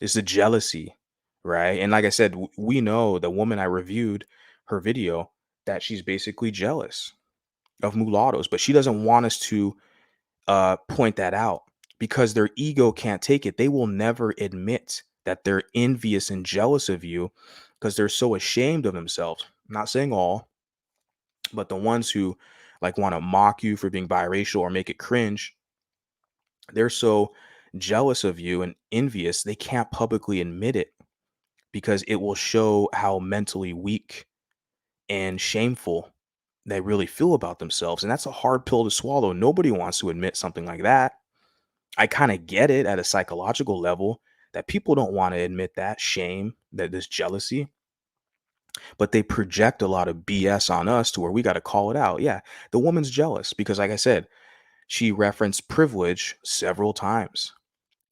It's the jealousy, right? And like I said, we know the woman I reviewed her video that she's basically jealous of mulattoes, but she doesn't want us to point that out because their ego can't take it. They will never admit that they're envious and jealous of you because they're so ashamed of themselves. I'm not saying all, but the ones who like want to mock you for being biracial or make it cringe, they're so jealous of you and envious, they can't publicly admit it because it will show how mentally weak and shameful they really feel about themselves. And that's a hard pill to swallow. Nobody wants to admit something like that. I kind of get it at a psychological level that people don't want to admit that shame, that this jealousy, but they project a lot of BS on us to where we got to call it out. Yeah, the woman's jealous because, like I said, she referenced privilege several times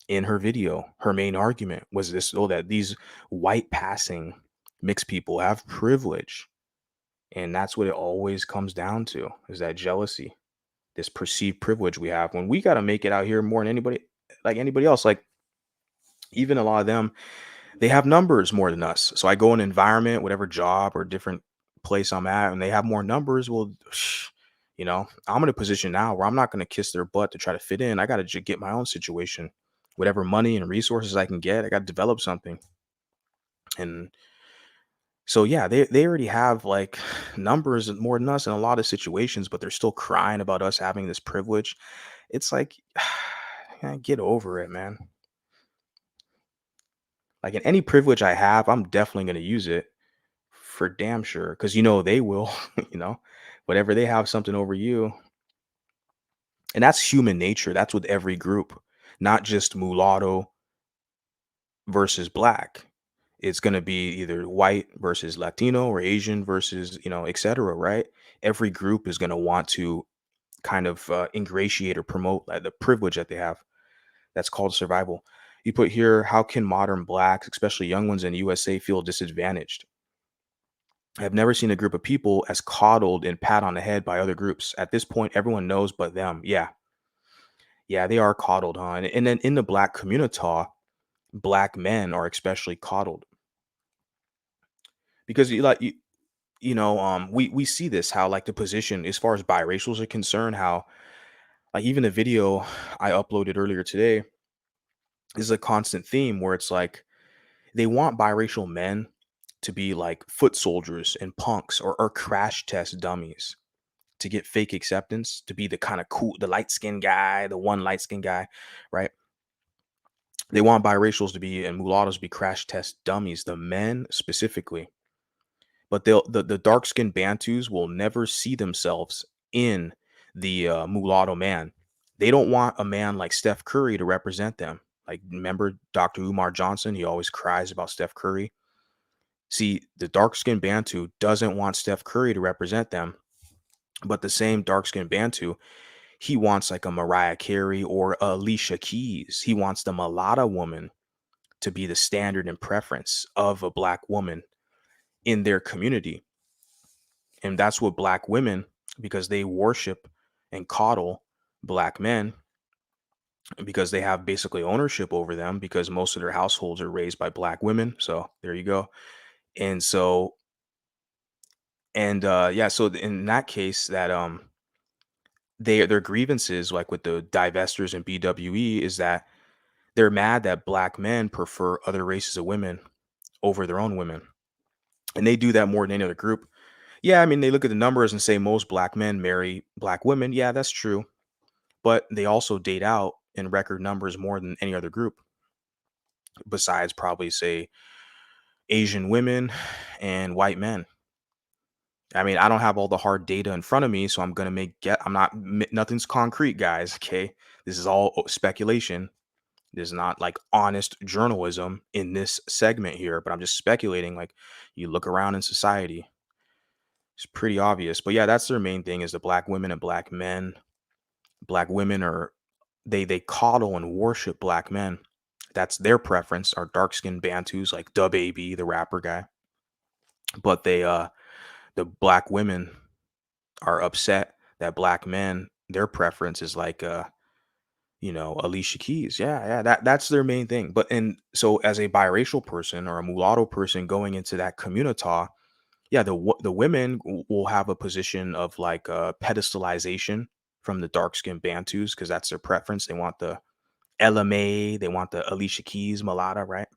in her video. Her main argument was this: oh, that these white passing mixed people have privilege. And that's what it always comes down to, is that jealousy, this perceived privilege we have when we got to make it out here more than anybody else. Like even a lot of them, they have numbers more than us. So I go in an environment, whatever job or different place I'm at, and they have more numbers. Well, I'm in a position now where I'm not going to kiss their butt to try to fit in. I got to get my own situation, whatever money and resources I can get. I got to develop something. And so yeah, they already have like numbers more than us in a lot of situations, but they're still crying about us having this privilege. It's like, get over it, man. Like in any privilege I have, I'm definitely going to use it for damn sure. Because they will, whatever they have something over you. And that's human nature. That's with every group, not just mulatto versus black. It's going to be either white versus Latino or Asian versus, et cetera, right? Every group is going to want to kind of ingratiate or promote the privilege that they have. That's called survival. You put here, how can modern blacks, especially young ones in the USA, feel disadvantaged? I've never seen a group of people as coddled and pat on the head by other groups. At this point, everyone knows but them. Yeah. Yeah, they are coddled, huh? And then in the black community, black men are especially coddled. Because we see this, how like the position as far as biracials are concerned, how like even the video I uploaded earlier today is a constant theme where it's like they want biracial men to be like foot soldiers and punks, or crash test dummies to get fake acceptance, to be the kind of cool, the light skinned guy, the one light skinned guy, right? They want biracials to be and mulattoes to be crash test dummies, the men specifically. But the dark skinned Bantus will never see themselves in the mulatto man. They don't want a man like Steph Curry to represent them. Like, remember Dr. Umar Johnson? He always cries about Steph Curry. See, the dark skinned Bantu doesn't want Steph Curry to represent them, but the same dark skinned Bantu, he wants like a Mariah Carey or a Alicia Keys. He wants the mulatto woman to be the standard and preference of a black woman in their community. And that's what black women, because they worship and coddle black men, because they have basically ownership over them, because most of their households are raised by black women. So there you go. And so, yeah, so in that case, that their grievances, like with the divestors and BWE, is that they're mad that black men prefer other races of women over their own women. And they do that more than any other group. Yeah, I mean, they look at the numbers and say most black men marry black women. Yeah, that's true. But they also date out in record numbers more than any other group, besides probably, say, Asian women and white men. I mean, I don't have all the hard data in front of me, so I'm going to I'm not, nothing's concrete, guys. Okay. This is all speculation. There's not like honest journalism in this segment here, but I'm just speculating. Like, you look around in society, it's pretty obvious. But yeah, that's their main thing, is the black women and black men. Black women are, they coddle and worship black men. That's their preference, are dark-skinned Bantus like Da Baby, the rapper guy. But the black women are upset that black men, their preference is like Alicia Keys. Yeah, that's their main thing. But and so as a biracial person or a mulatto person going into that community, yeah, the women will have a position of like pedestalization from the dark skinned Bantus, because that's their preference. They want the LMA, they want the Alicia Keys mulatto, right?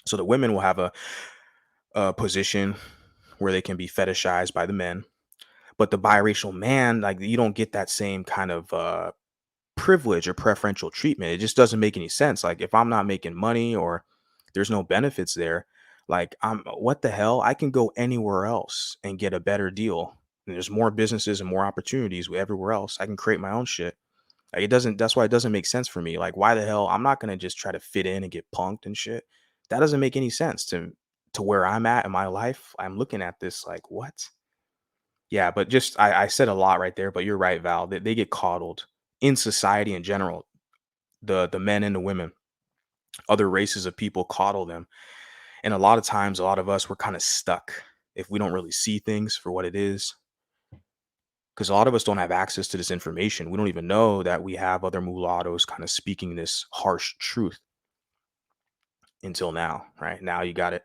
So the women will have a position where they can be fetishized by the men. But the biracial man, like, you don't get that same kind of privilege or preferential treatment. It just doesn't make any sense. Like, if I'm not making money or there's no benefits there, like, what the hell? I can go anywhere else and get a better deal. And there's more businesses and more opportunities everywhere else. I can create my own shit. Like, that's why it doesn't make sense for me. Like, why the hell? I'm not going to just try to fit in and get punked and shit. That doesn't make any sense to where I'm at in my life. I'm looking at this like, what? Yeah, but just I said a lot right there, but you're right, Val. They get coddled in society in general. The men and the women, other races of people coddle them. And a lot of times, a lot of us, we're kind of stuck if we don't really see things for what it is. Because a lot of us don't have access to this information. We don't even know that we have other mulattoes kind of speaking this harsh truth until now, right? Now you got it.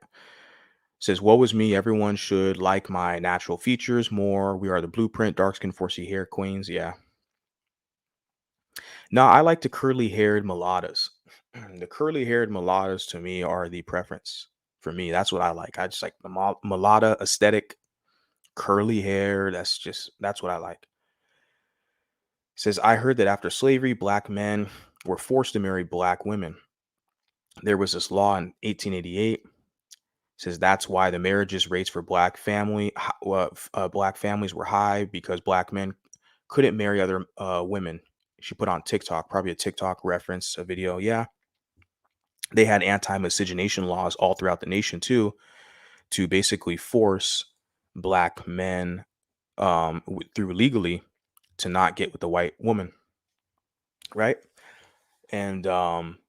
Says, woe is me. Everyone should like my natural features more. We are the blueprint, dark skin, 4C hair queens. Yeah. No, I like the curly haired mulattoes. The curly haired mulattoes to me are the preference for me. That's what I like. I just like the mulatto aesthetic, curly hair. That's what I like. Says, I heard that after slavery, black men were forced to marry black women. There was this law in 1888. Says that's why the marriages rates for black families were high, because black men couldn't marry other women. She put on TikTok, probably a TikTok reference, a video. Yeah. They had anti-miscegenation laws all throughout the nation too, to basically force black men through legally to not get with the white woman. Right. And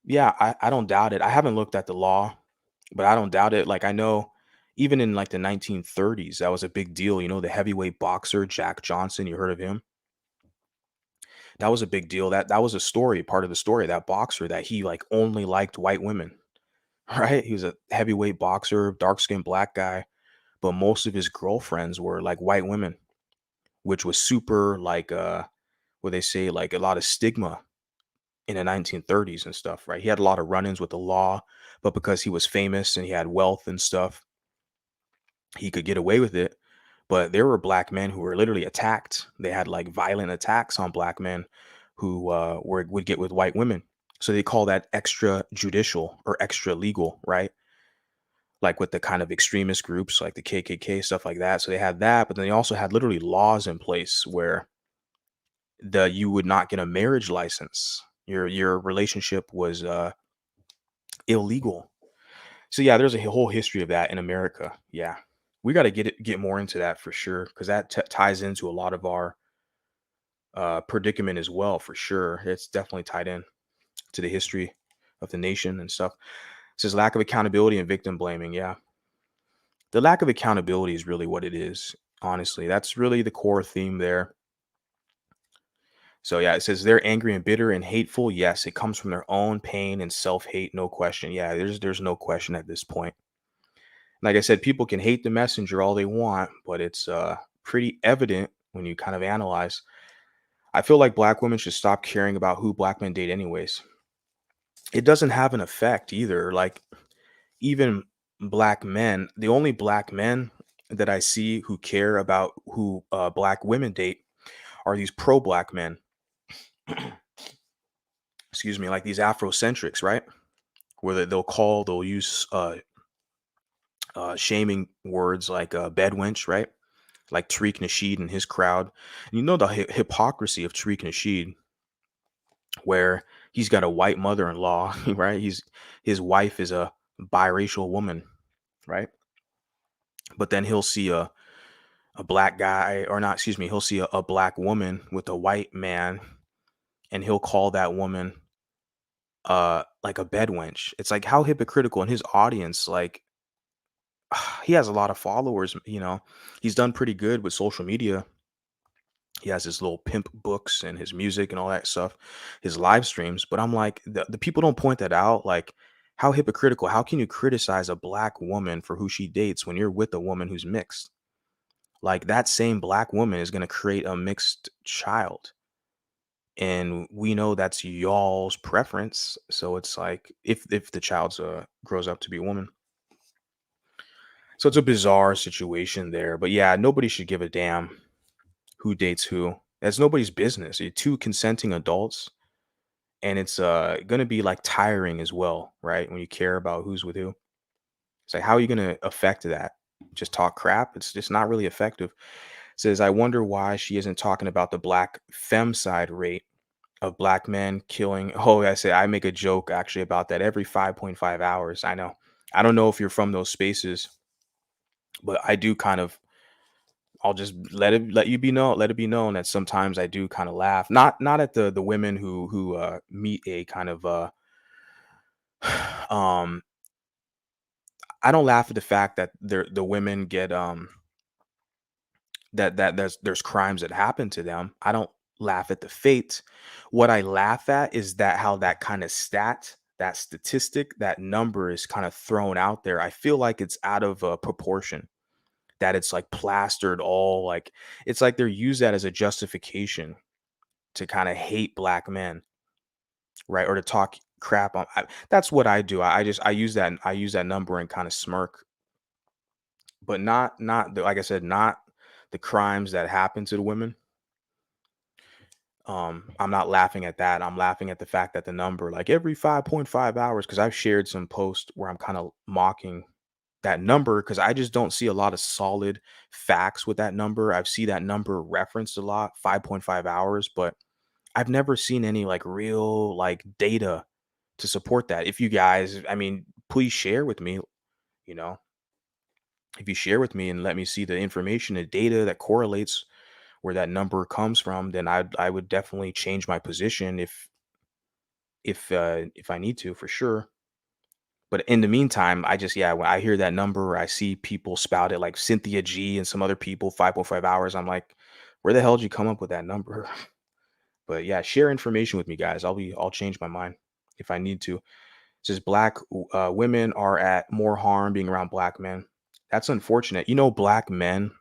yeah, I don't doubt it. I haven't looked at the law, but I don't doubt it. Like, I know even in like the 1930s, that was a big deal. The heavyweight boxer, Jack Johnson, you heard of him? That was a big deal. That was a story, part of the story, that boxer, that he like only liked white women, right? He was a heavyweight boxer, dark skinned black guy, but most of his girlfriends were like white women, which was super like what they say, like a lot of stigma in the 1930s and stuff, right? He had a lot of run-ins with the law, but because he was famous and he had wealth and stuff, he could get away with it. But there were black men who were literally attacked. They had like violent attacks on black men who would get with white women. So they call that extrajudicial or extra legal, right? Like with the kind of extremist groups like the KKK, stuff like that. So they had that, but then they also had literally laws in place where you would not get a marriage license. Your relationship was illegal. So yeah, there's a whole history of that in America. Yeah, we got to get more into that for sure, because that ties into a lot of our predicament as well, for sure. It's definitely tied in to the history of the nation and stuff. It says lack of accountability and victim blaming. Yeah, the lack of accountability is really what it is. Honestly, that's really the core theme there. So yeah, it says they're angry and bitter and hateful. Yes, it comes from their own pain and self-hate, no question. Yeah, there's no question at this point. Like I said, people can hate the messenger all they want, but it's pretty evident when you kind of analyze. I feel like black women should stop caring about who black men date anyways. It doesn't have an effect either. Like even black men, the only black men that I see who care about who black women date are these pro-black men. Excuse me, like these Afrocentrics, right? Where they'll use shaming words like bed wench, right? Like Tariq Nasheed and his crowd. And you know the hypocrisy of Tariq Nasheed, where he's got a white mother-in-law, right? His wife is a biracial woman, right? But then he'll see a black guy, or not, excuse me, he'll see a black woman with a white man, and he'll call that woman like a bed wench. It's like, how hypocritical. In his audience, like he has a lot of followers, you know. He's done pretty good with social media. He has his little pimp books and his music and all that stuff, his live streams. But I'm like, the people don't point that out. Like, how hypocritical. How can you criticize a black woman for who she dates when you're with a woman who's mixed? Like, that same black woman is going to create a mixed child. And we know that's y'all's preference. So it's like, if the child grows up to be a woman. So it's a bizarre situation there. But yeah, nobody should give a damn who dates who. That's nobody's business. You're two consenting adults, and it's gonna be like tiring as well, right? When you care about who's with who. It's like, how are you gonna affect that? Just talk crap? It's just not really effective. It says, I wonder why she isn't talking about the black femicide rate of black men killing. Oh, I say, I make a joke actually about that every 5.5 hours. I know. I don't know if you're from those spaces, but I do kind of, I'll just let it be known that sometimes I do kind of laugh, not at the women who meet a kind of um I don't laugh at the fact that the women get that there's crimes that happen to them. I don't laugh at the fate. What I laugh at is that how that kind of that statistic, that number is kind of thrown out there. I feel like it's out of proportion, that it's like plastered all, like it's like they're used that as a justification to kind of hate black men, right? Or to talk crap on. That's what I do. I use that number and kind of smirk, but like I said, not the crimes that happen to the women. I'm not laughing at that. I'm laughing at the fact that the number, like every 5.5 hours, because I've shared some posts where I'm kind of mocking that number, because I just don't see a lot of solid facts with that number. I've seen that number referenced a lot, 5.5 hours, but I've never seen any like real like data to support that. If you guys, I mean, please share with me, you know, if you share with me and let me see the information, the data that correlates where that number comes from, then I would definitely change my position if I need to, for sure. But in the meantime, I just, yeah, when I hear that number, I see people spout it like Cynthia G and some other people, 5.5 hours. I'm like, where the hell did you come up with that number? But yeah, share information with me, guys. I'll change my mind if I need to. It says black women are at more harm being around black men. That's unfortunate. You know, black men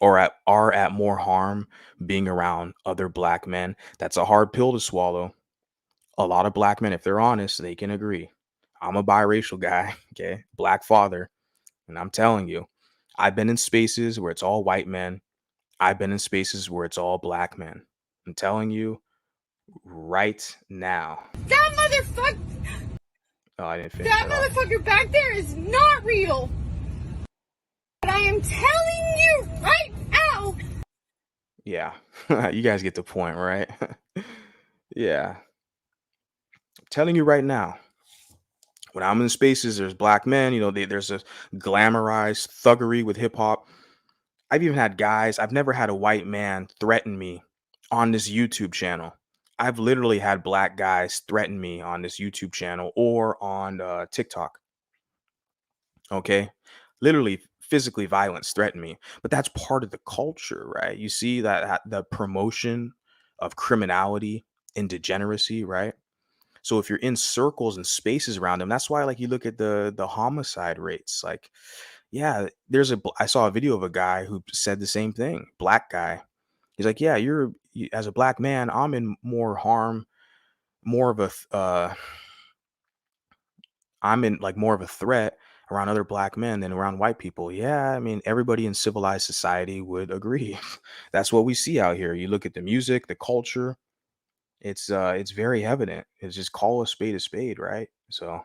are at more harm being around other black men. That's a hard pill to swallow. A lot of black men, if they're honest, they can agree. I'm a biracial guy, okay? Black father, and I'm telling you, I've been in spaces where it's all white men. I've been in spaces where it's all black men. I'm telling you right now. That motherfucker, Oh, I didn't finish that it off. motherfucker back there is not real. But I am telling you right now. Yeah. You guys get the point, right? Yeah. I'm telling you right now. When I'm in spaces, there's black men, there's a glamorized thuggery with hip hop. I've even had guys, I've never had a white man threaten me on this YouTube channel. I've literally had black guys threaten me on this YouTube channel or on TikTok. Okay. Literally physically violence threaten me. But that's part of the culture, right? You see that the promotion of criminality and degeneracy, right? So if you're in circles and spaces around them, that's why like you look at the homicide rates. Like, yeah, I saw a video of a guy who said the same thing. Black guy. He's like, yeah, as a black man, I'm in more harm, more of a I'm in like more of a threat around other black men than around white people. Yeah, I mean, everybody in civilized society would agree. That's what we see out here. You look at the music, the culture, it's very evident. It's just call a spade, right? So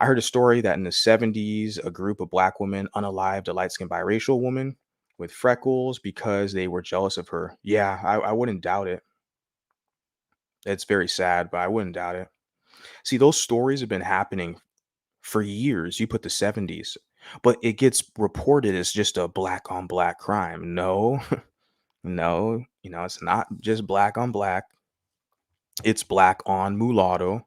I heard a story that in the 70s, a group of black women unalived a light-skinned biracial woman with freckles because they were jealous of her. Yeah, I wouldn't doubt it. It's very sad, but I wouldn't doubt it. See, those stories have been happening for years. You put the 70s, but it gets reported as just a black on black crime. No, no, it's not just black on black. It's black on mulatto.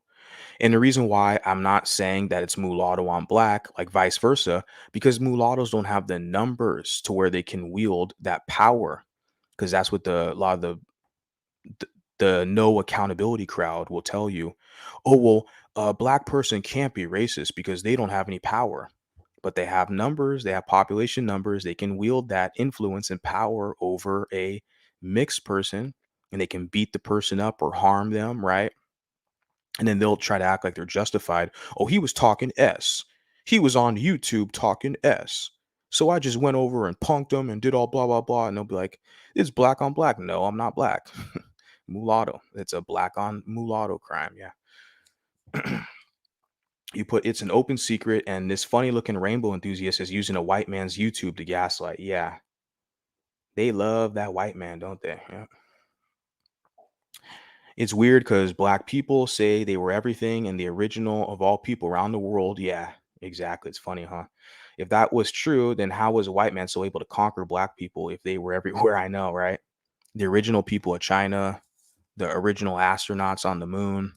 And the reason why I'm not saying that it's mulatto on black, like vice versa, because mulattoes don't have the numbers to where they can wield that power. Because that's what a lot of the no accountability crowd will tell you. Oh, well, a black person can't be racist because they don't have any power. But they have numbers, they have population numbers, they can wield that influence and power over a mixed person, and they can beat the person up or harm them, right? And then they'll try to act like they're justified. Oh, he was talking S. He was on YouTube talking S. So I just went over and punked him and did all blah, blah, blah. And they'll be like, it's black on black. No, I'm not black. Mulatto. It's a black on mulatto crime. Yeah. It's an open secret, and this funny looking rainbow enthusiast is using a white man's YouTube to gaslight. Yeah. They love that white man, don't they? Yeah. It's weird because black people say they were everything and the original of all people around the world. Yeah, exactly. It's funny, huh? If that was true, then how was a white man so able to conquer black people if they were everywhere? I know, right? The original people of China, the original astronauts on the moon,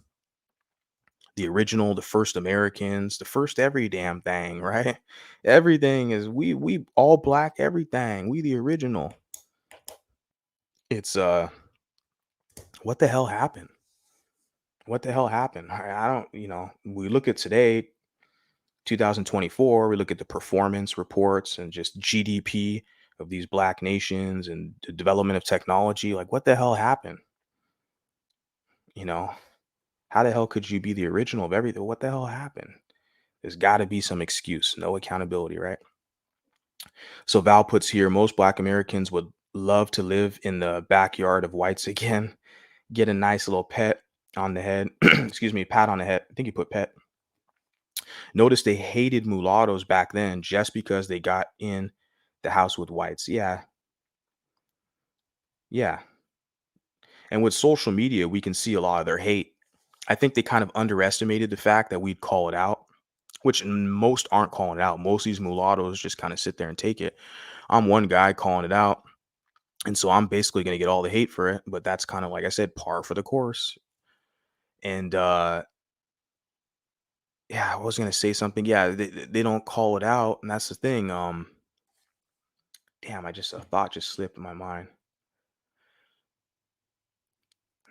the first Americans, the first every damn thing, right? Everything is we all black, everything. We the original. It's what the hell happened? What the hell happened? I don't, we look at today, 2024, we look at the performance reports and just GDP of these black nations and the development of technology. Like, what the hell happened? You know, how the hell could you be the original of everything? What the hell happened? There's got to be some excuse, no accountability, right? So Val puts here, most black Americans would love to live in the backyard of whites again, get a nice little pet on the head. Excuse me, pat on the head. I think you put pet. Notice they hated mulattoes back then just because they got in the house with whites. Yeah. Yeah. And with social media, we can see a lot of their hate. I think they kind of underestimated the fact that we'd call it out, which most aren't calling it out. Most of these mulattoes just kind of sit there and take it. I'm one guy calling it out. And so I'm basically going to get all the hate for it. But that's kind of, like I said, par for the course. And yeah, I was going to say something. Yeah, they don't call it out. And that's the thing. Damn, a thought just slipped in my mind.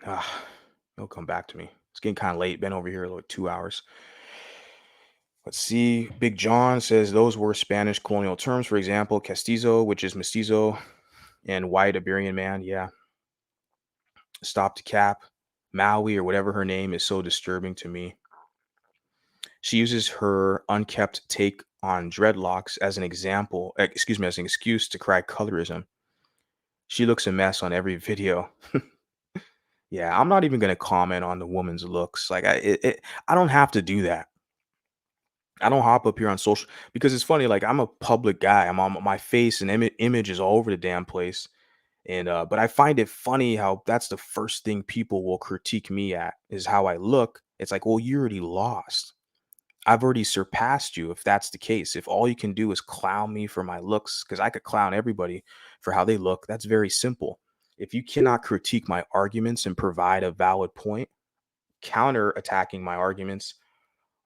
It'll come back to me. It's getting kind of late. Been over here like 2 hours. Let's see. Big John says those were Spanish colonial terms. For example, castizo, which is mestizo, and white Iberian man. Yeah. Stop to cap. Maui or whatever her name is so disturbing to me. She uses her unkept take on dreadlocks as an example, as an excuse to cry colorism. She looks a mess on every video. Yeah, I'm not even gonna comment on the woman's looks. Like I don't have to do that. I don't hop up here on social because it's funny. Like I'm a public guy. I'm on my face and image is all over the damn place. And but I find it funny how that's the first thing people will critique me at is how I look. It's like, well, you already lost. I've already surpassed you if that's the case. If all you can do is clown me for my looks, because I could clown everybody for how they look, that's very simple. If you cannot critique my arguments and provide a valid point, counter attacking my arguments,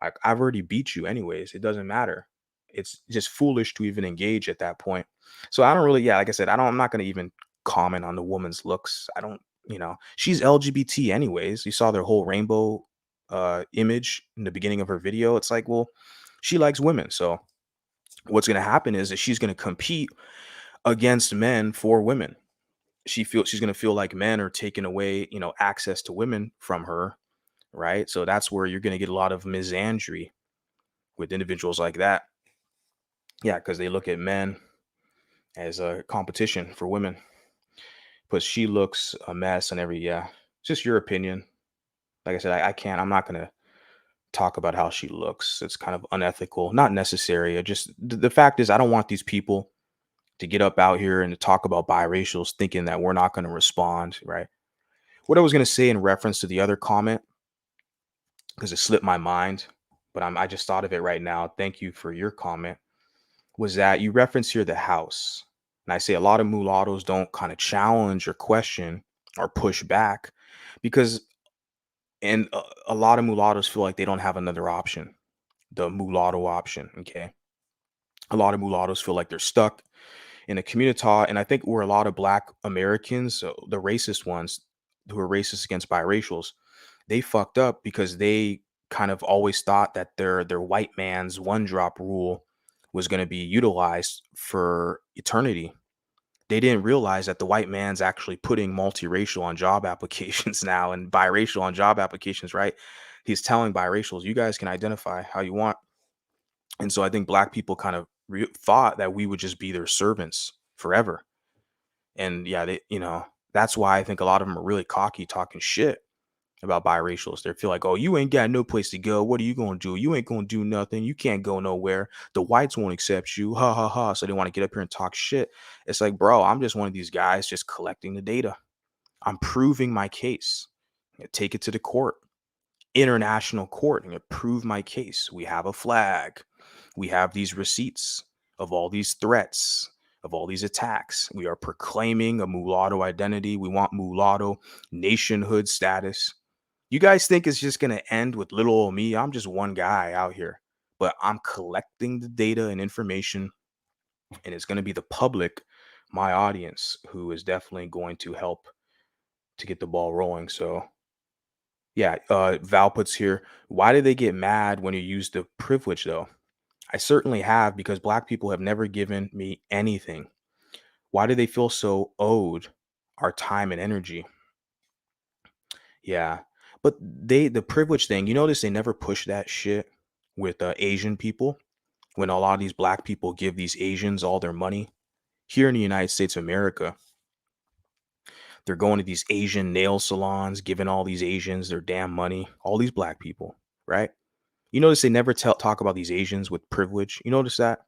like I've already beat you anyways. It doesn't matter. It's just foolish to even engage at that point. So I don't really, yeah, like I said, I'm not gonna even comment on the woman's looks. I don't, she's LGBT anyways. You saw their whole rainbow image in the beginning of her video. It's like, well, she likes women. So what's gonna happen is that she's gonna compete against men for women. She's gonna feel like men are taking away, access to women from her, right? So that's where you're gonna get a lot of misandry with individuals like that. Yeah, because they look at men as a competition for women. But she looks a mess on every, yeah. It's just your opinion. Like I said, I can't, I'm not gonna talk about how she looks. It's kind of unethical, not necessary. The fact is I don't want these people to get up out here and to talk about biracials thinking that we're not gonna respond, right? What I was gonna say in reference to the other comment, because it slipped my mind, but I just thought of it right now. Thank you for your comment. Was that you reference here the house. And I say a lot of mulattoes don't kind of challenge or question or push back because, and a lot of mulattoes feel like they don't have another option, the mulatto option. Okay. A lot of mulattoes feel like they're stuck in a community. And I think we're a lot of Black Americans, so the racist ones who are racist against biracials, they fucked up because they kind of always thought that their white man's one drop rule was going to be utilized for eternity. They didn't realize that the white man's actually putting multiracial on job applications now and biracial on job applications, right? He's telling biracials, you guys can identify how you want. And so I think Black people kind of thought that we would just be their servants forever. And yeah, that's why I think a lot of them are really cocky talking shit about biracials. They feel like, oh, you ain't got no place to go. What are you going to do? You ain't going to do nothing. You can't go nowhere. The whites won't accept you. Ha ha ha. So they want to get up here and talk shit. It's like, bro, I'm just one of these guys just collecting the data. I'm proving my case. Take it to the court, international court, and prove my case. We have a flag. We have these receipts of all these threats, of all these attacks. We are proclaiming a mulatto identity. We want mulatto nationhood status. You guys think it's just going to end with little old me? I'm just one guy out here, but I'm collecting the data and information, and it's going to be the public, my audience, who is definitely going to help to get the ball rolling. So yeah, Val puts here, why do they get mad when you use the privilege though? I certainly have, because Black people have never given me anything. Why do they feel so owed our time and energy? Yeah. But the privilege thing, you notice they never push that shit with Asian people when a lot of these Black people give these Asians all their money. Here in the United States of America, they're going to these Asian nail salons, giving all these Asians their damn money, all these Black people, right? You notice they never talk about these Asians with privilege. You notice that?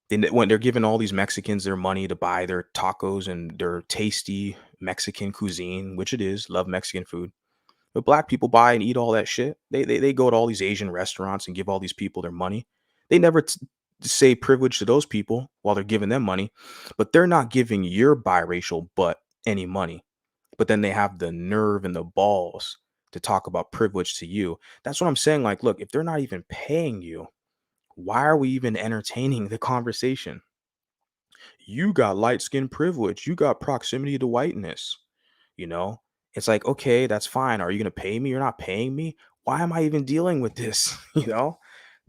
When they're giving all these Mexicans their money to buy their tacos and their tasty Mexican cuisine, which it is, love Mexican food. But Black people buy and eat all that shit. They go to all these Asian restaurants and give all these people their money. They never say privilege to those people while they're giving them money, but they're not giving your biracial butt any money. But then they have the nerve and the balls to talk about privilege to you. That's what I'm saying. Like, look, if they're not even paying you, why are we even entertaining the conversation? You got light skin privilege. You got proximity to whiteness. You know, it's like, okay, that's fine. Are you going to pay me? You're not paying me. Why am I even dealing with this? You know,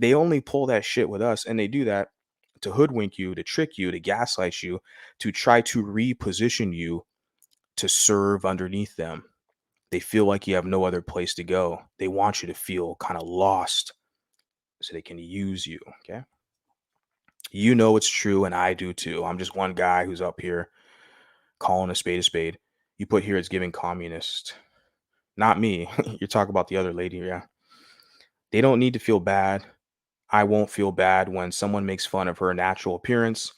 They only pull that shit with us, and they do that to hoodwink you, to trick you, to gaslight you, to try to reposition you to serve underneath them. They feel like you have no other place to go. They want you to feel kind of lost so they can use you. Okay. You know it's true, and I do too. I'm just one guy who's up here calling a spade a spade. You put here it's giving communist. Not me. You're talking about the other lady. Yeah. They don't need to feel bad. I won't feel bad when someone makes fun of her natural appearance.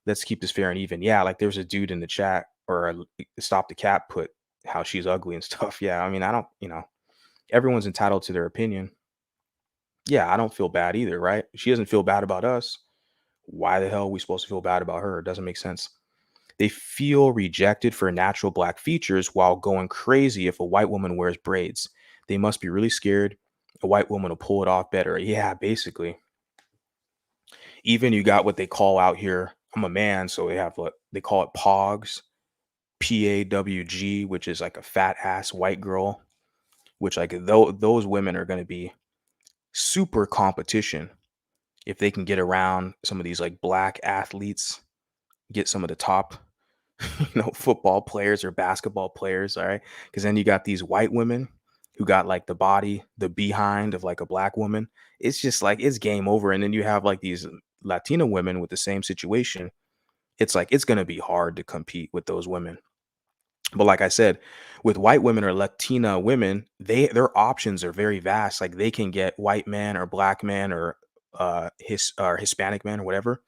Let's keep this fair and even. Yeah, like there's a dude in the chat or Stop the Cat put how she's ugly and stuff. Yeah, I mean, I don't, everyone's entitled to their opinion. Yeah, I don't feel bad either, right? She doesn't feel bad about us. Why the hell are we supposed to feel bad about her? It doesn't make sense. They feel rejected for natural black features while going crazy if a white woman wears braids. They must be really scared a white woman will pull it off better. Yeah, basically. Even you got what they call out here. I'm a man, so they have what they call it POGs, PAWG, which is like a fat ass white girl, which like those women are going to be super competition if they can get around some of these like black athletes, get some of the top football players or basketball players, all right? Because then you got these white women who got like the body, the behind of like a black woman. It's just like it's game over. And then you have like these Latina women with the same situation. It's like it's gonna be hard to compete with those women. But like I said, with white women or Latina women, their options are very vast. Like they can get white man or black man or Hispanic men or whatever,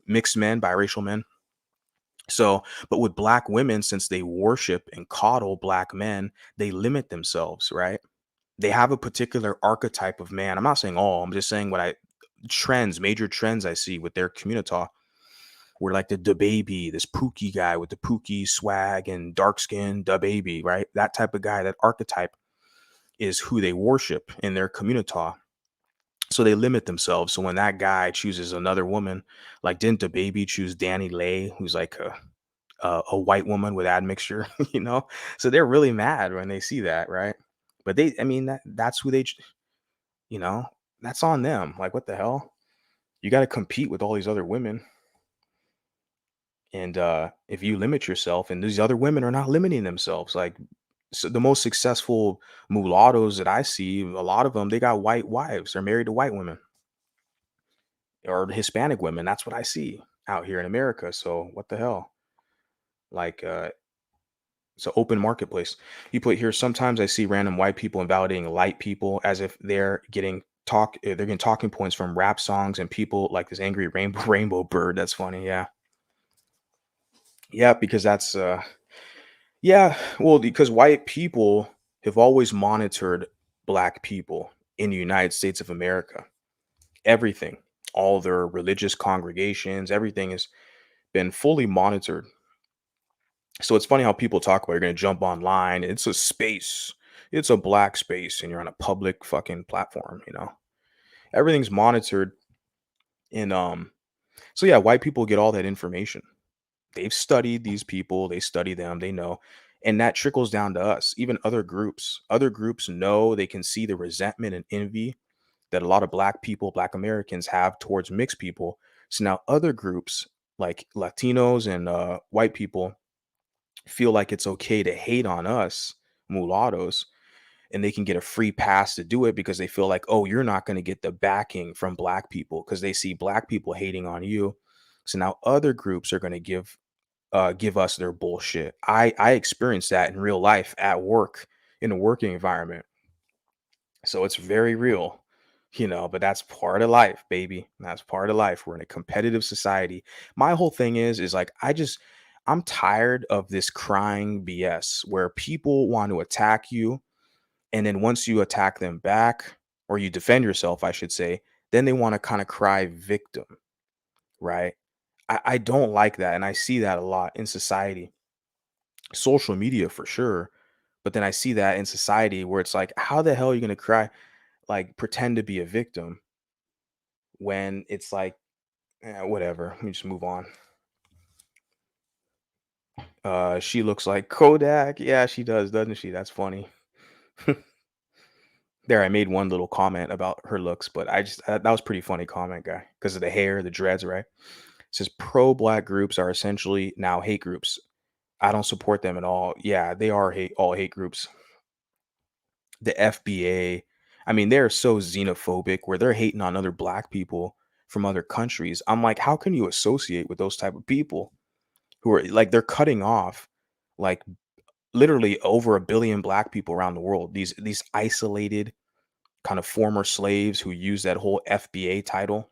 mixed men, biracial men. So, but with black women, since they worship and coddle black men, they limit themselves, right? They have a particular archetype of man. I'm not saying all, I'm just saying major trends I see with their community. We're like the baby, this pookie guy with the pookie swag and dark skin, da baby, right? That type of guy, that archetype is who they worship in their community. So they limit themselves. So when that guy chooses another woman, like didn't the baby choose Danny Lay, who's like a white woman with admixture, So they're really mad when they see that, right? But I mean, that's who you know, that's on them. Like, what the hell? You got to compete with all these other women. And if you limit yourself, and these other women are not limiting themselves, like so the most successful mulattoes that I see, a lot of them, they got white wives. They're married to white women or Hispanic women. That's what I see out here in America. So what the hell? Like, it's an open marketplace. You put here, sometimes I see random white people invalidating light people as if they're getting talking points from rap songs and people like this angry rainbow bird. That's funny. Yeah. Yeah, because that's yeah, well, because white people have always monitored black people in the United States of America. Everything, all their religious congregations, everything has been fully monitored. So it's funny how people talk about you're going to jump online. It's a space. It's a black space, and you're on a public fucking platform. Everything's monitored. And so yeah, white people get all that information. They've studied these people. They study them. They know, and that trickles down to us. Even other groups. Other groups know, they can see the resentment and envy that a lot of black people, black Americans have towards mixed people. So now other groups like Latinos and white people feel like it's okay to hate on us mulattoes, and they can get a free pass to do it because they feel like, oh, you're not going to get the backing from black people because they see black people hating on you. So now other groups are going to give us their bullshit. I experienced that in real life at work, in a working environment. So it's very real, but that's part of life, baby. That's part of life. We're in a competitive society. My whole thing is like, I'm tired of this crying BS where people want to attack you. And then once you attack them back, or you defend yourself, I should say, then they want to kind of cry victim, right? I don't like that. And I see that a lot in society, social media for sure. But then I see that in society where it's like, how the hell are you going to cry? Like pretend to be a victim when it's like, whatever. Let me just move on. She looks like Kodak. Yeah, she does, doesn't she? That's funny. There, I made one little comment about her looks, but that was pretty funny comment, guy, because of the hair, the dreads, right? It says pro-black groups are essentially now hate groups. I don't support them at all. Yeah, they are all hate groups. The FBA, I mean, they're so xenophobic where they're hating on other black people from other countries. I'm like, how can you associate with those type of people who are like they're cutting off like literally over a billion black people around the world. These isolated kind of former slaves who use that whole FBA title.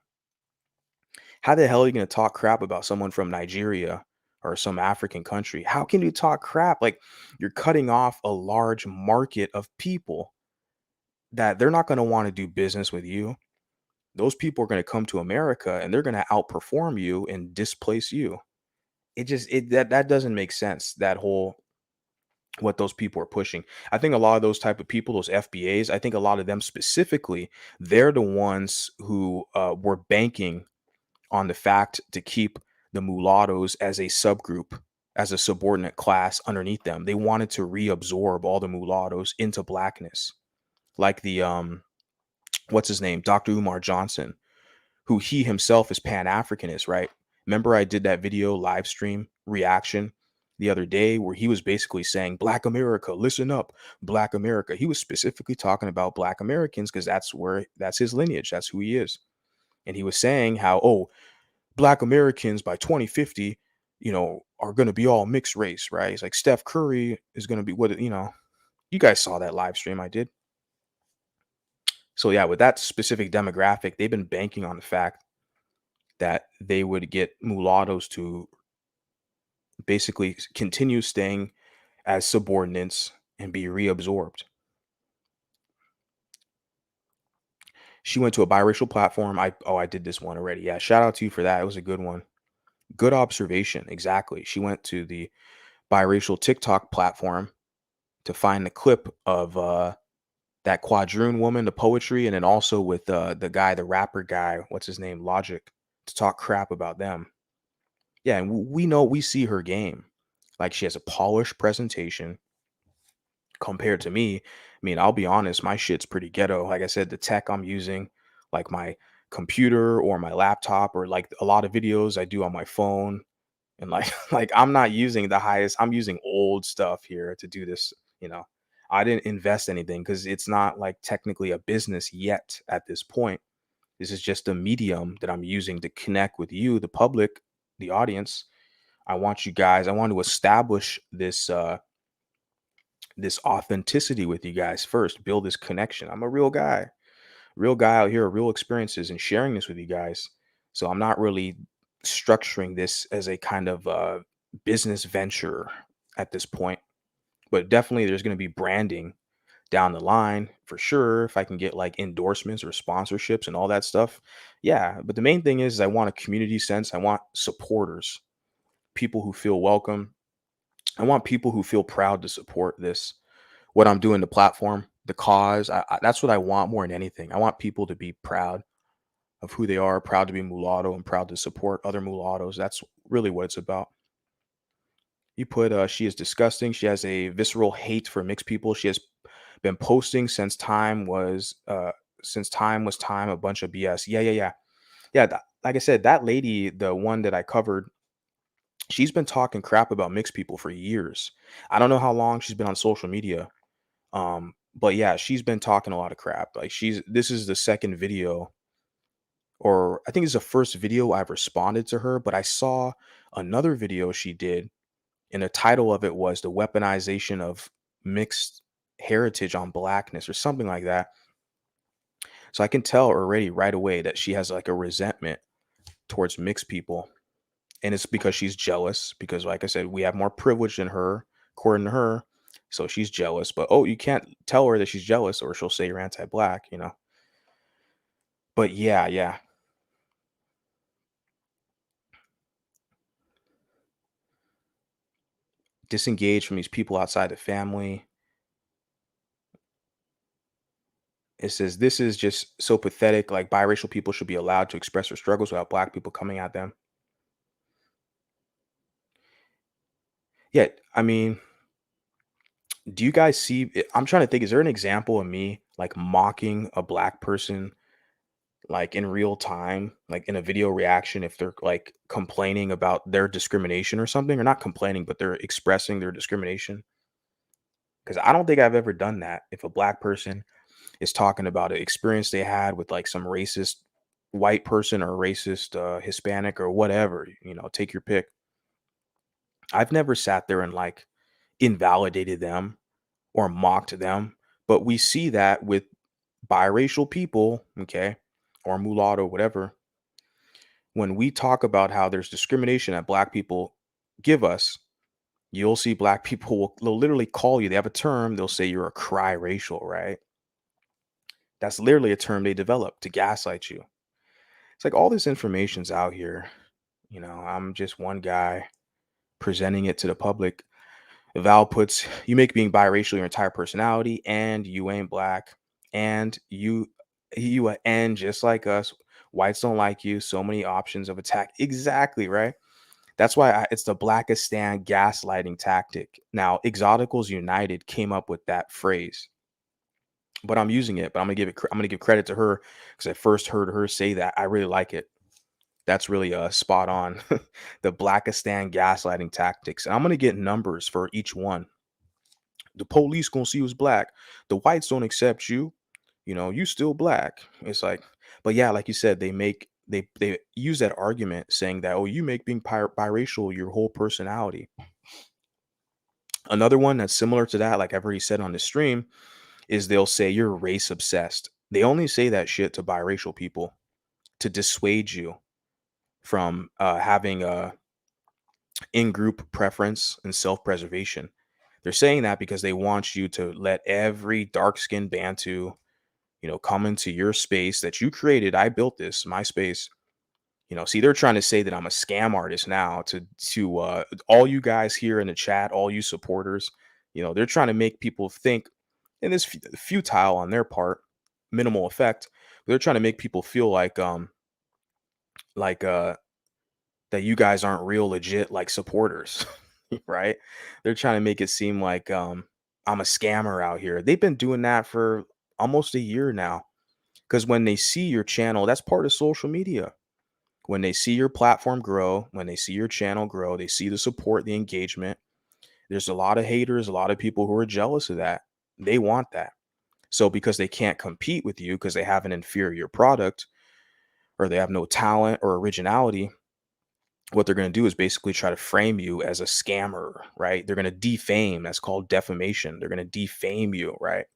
How the hell are you going to talk crap about someone from Nigeria or some African country? How can you talk crap? Like you're cutting off a large market of people that they're not going to want to do business with you. Those people are going to come to America and they're going to outperform you and displace you. That doesn't make sense. That whole what those people are pushing. I think a lot of those type of people, those FBAs, I think a lot of them specifically, they're the ones who were banking on the fact to keep the mulattoes as a subgroup, as a subordinate class underneath them. They wanted to reabsorb all the mulattoes into blackness, like the what's his name, Dr. Umar Johnson, who he himself is Pan-Africanist, right? Remember I did that video live stream reaction the other day where he was basically saying, Black America, listen up, Black America. He was specifically talking about Black Americans because that's his lineage. That's who he is. And he was saying how, oh, Black Americans by 2050, are going to be all mixed race, right? He's like, Steph Curry is going to be you guys saw that live stream I did. So yeah, with that specific demographic, they've been banking on the fact that they would get mulattoes to basically continue staying as subordinates and be reabsorbed. She went to a biracial platform. I did this one already. Yeah, shout out to you for that. It was a good one. Good observation. Exactly. She went to the biracial TikTok platform to find the clip of that quadroon woman, the poetry, and then also with the guy, the rapper guy, what's his name, Logic, to talk crap about them. Yeah, and we see her game. Like she has a polished presentation compared to me. I mean, I'll be honest, my shit's pretty ghetto. Like I said, the tech I'm using, like my computer or my laptop, or like a lot of videos I do on my phone. And like, like I'm not using the highest, I'm using old stuff here to do this, I didn't invest anything because it's not like technically a business yet at this point. This is just a medium that I'm using to connect with you, the public, the audience. I want to establish this authenticity with you guys first, build this connection. I'm a real guy out here, real experiences, and sharing this with you guys. So I'm not really structuring this as a kind of business venture at this point, but definitely there's going to be branding down the line for sure. If I can get like endorsements or sponsorships and all that stuff. Yeah. But the main thing is I want a community sense. I want supporters, people who feel welcome. I want people who feel proud to support what I'm doing, the platform, the cause. That's what I want more than anything. I want people to be proud of who they are, proud to be mulatto, and proud to support other mulattoes. That's really what it's about. You put, she is disgusting. She has a visceral hate for mixed people. She has been posting since time was time, a bunch of BS. Yeah. Like I said, that lady, the one that I covered, she's been talking crap about mixed people for years. I don't know how long she's been on social media. But yeah, she's been talking a lot of crap. Like this is the second video, or I think it's the first video I've responded to her, but I saw another video she did, and the title of it was the weaponization of mixed heritage on blackness or something like that. So I can tell already right away that she has like a resentment towards mixed people. And it's because she's jealous, because like I said, we have more privilege than her, according to her. So she's jealous, but you can't tell her that she's jealous or she'll say you're anti-black, But yeah. Disengage from these people outside the family. It says this is just so pathetic. Like biracial people should be allowed to express their struggles without black people coming at them. Yeah, I mean, do you guys see? I'm trying to think. Is there an example of me like mocking a black person like in real time, like in a video reaction, if they're like complaining about their discrimination or something, or not complaining, but they're expressing their discrimination. Because I don't think I've ever done that. If a black person is talking about an experience they had with like some racist white person or racist Hispanic or whatever, take your pick. I've never sat there and like invalidated them or mocked them, but we see that with biracial people, okay, or mulatto, whatever. When we talk about how there's discrimination that black people give us, you'll see black people they'll literally call you. They have a term. They'll say you're a cry racial, right? That's literally a term they developed to gaslight you. It's like all this information's out here. I'm just one guy presenting it to the public. Val puts, you make being biracial your entire personality, and you ain't black, and you a N just like us. Whites don't like you. So many options of attack. Exactly, right? That's why it's the Blackistan gaslighting tactic. Now, Exoticals United came up with that phrase, but I'm using it. But I'm gonna give credit to her because I first heard her say that. I really like it. That's really spot on. The Blackistan gaslighting tactics, and I'm gonna get numbers for each one. The police gonna see who's black. The whites don't accept you. You still black. It's like, but yeah, like you said, they use that argument saying that, oh, you make being biracial your whole personality. Another one that's similar to that, like I've already said on the stream, is they'll say you're race obsessed. They only say that shit to biracial people to dissuade you from having a in-group preference and self-preservation. They're saying that because they want you to let every dark-skinned Bantu, come into your space that you created. I built this, my space. See, they're trying to say that I'm a scam artist now to all you guys here in the chat, all you supporters. They're trying to make people think, and it's futile on their part, minimal effect. But they're trying to make people feel like that you guys aren't real legit like supporters, right? They're trying to make it seem like I'm a scammer out here. They've been doing that for almost a year now. Because when they see your channel, that's part of social media. When they see your platform grow, when they see your channel grow, they see the support, the engagement. There's a lot of haters, a lot of people who are jealous of that. They want that. So because they can't compete with you because they have an inferior product or they have no talent or originality, what they're going to do is basically try to frame you as a scammer, right? They're going to defame. That's called defamation. They're going to defame you, right?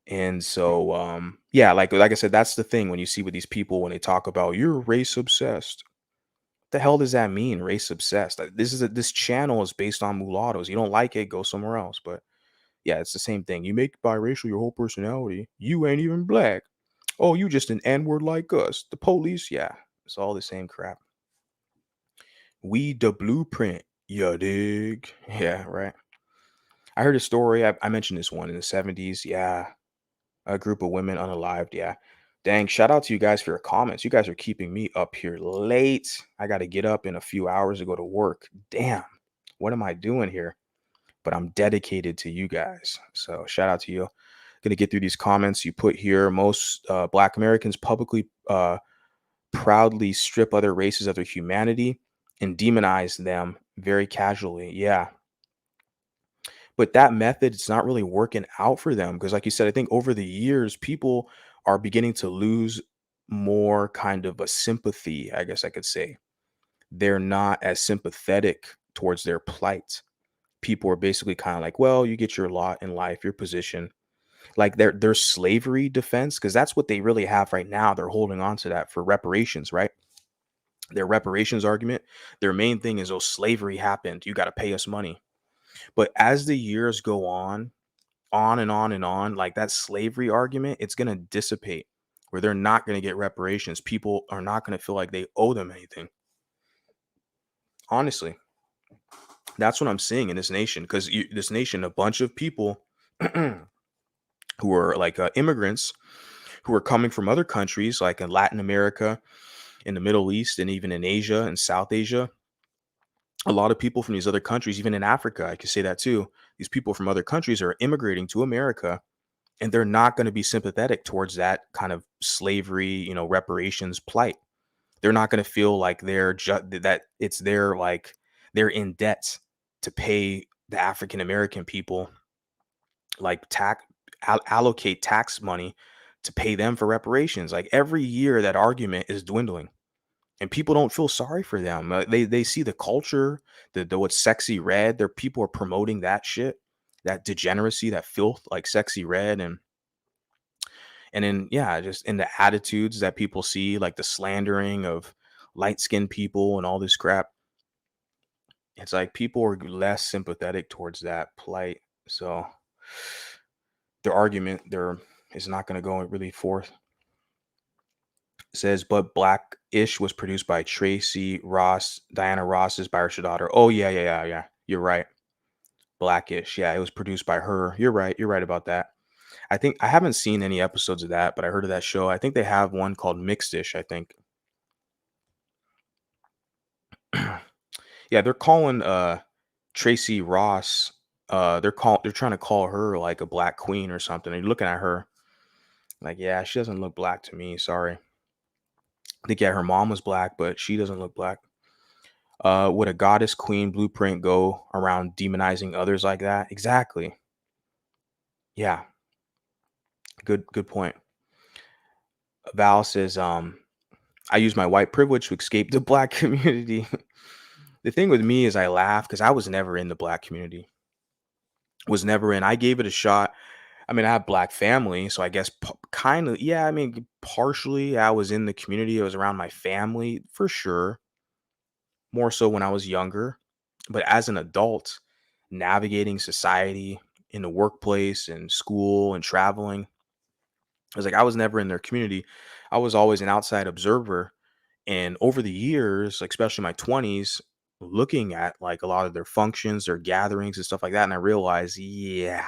And so, yeah, like I said, that's the thing when you see with these people when they talk about you're race obsessed. What the hell does that mean, race obsessed? This channel is based on mulattoes. You don't like it, go somewhere else. But yeah, it's the same thing. You make biracial your whole personality. You ain't even black. Oh, you just an N-word like us. The police, yeah, it's all the same crap. We the blueprint, you dig? Yeah, right. I heard a story. I mentioned this one in the 70s. Yeah, a group of women unalived. Yeah. Dang, shout out to you guys for your comments. You guys are keeping me up here late. I got to get up in a few hours to go to work. Damn, what am I doing here? But I'm dedicated to you guys. So shout out to you. Going to get through these comments you put here. Most Black Americans publicly proudly strip other races of their humanity and demonize them very casually. Yeah. But that method, it's not really working out for them because, like you said, I think over the years, people are beginning to lose more kind of a sympathy, I guess I could say. They're not as sympathetic towards their plight. People are basically kind of like, well, you get your lot in life, your position. Like their slavery defense, because that's what they really have right now. They're holding on to that for reparations, right? Their reparations argument, their main thing is, oh, slavery happened. You got to pay us money. But as the years go on and on and on, like that slavery argument, it's going to dissipate where they're not going to get reparations. People are not going to feel like they owe them anything. Honestly, that's what I'm seeing in this nation because this nation, a bunch of people who are like immigrants who are coming from other countries like in Latin America, in the Middle East, and even in Asia and South Asia. A lot of people from these other countries, even in Africa, I could say that too. These people from other countries are immigrating to America and they're not going to be sympathetic towards that kind of slavery, reparations plight. They're not going to feel like that it's their, like, they're in debt to pay the African American people, like allocate tax money to pay them for reparations. Like every year that argument is dwindling, and people don't feel sorry for them. They see the culture, the what's sexy red. Their people are promoting that shit, that degeneracy, that filth, like sexy red, and then, yeah, just in the attitudes that people see, like the slandering of light skinned people and all this crap. It's like people are less sympathetic towards that plight. So their argument there is not going to go really forth. It says, but Blackish was produced by Tracy Ross, Diana Ross's biracial daughter. Oh, yeah. You're right. Blackish. Yeah, it was produced by her. You're right. You're right about that. I think I haven't seen any episodes of that, but I heard of that show. I think they have one called Mixedish, I think. Yeah, they're calling Tracy Ross, they're trying to call her like a black queen or something. And you're looking at her like, yeah, she doesn't look black to me. Sorry. I think, yeah, her mom was black, but she doesn't look black. Would a goddess queen blueprint go around demonizing others like that? Exactly. Yeah. Good point. Val says, I use my white privilege to escape the black community. The thing with me is I laugh because I was never in the black community. Was never in. I gave it a shot. I mean, I have black family, so I guess kind of, yeah, I mean, partially I was in the community. I was around my family for sure. More so when I was younger. But as an adult, navigating society in the workplace and school and traveling, I was like, I was never in their community. I was always an outside observer. And over the years, like especially my 20s, looking at like a lot of their functions, their gatherings and stuff like that, and I realized, yeah,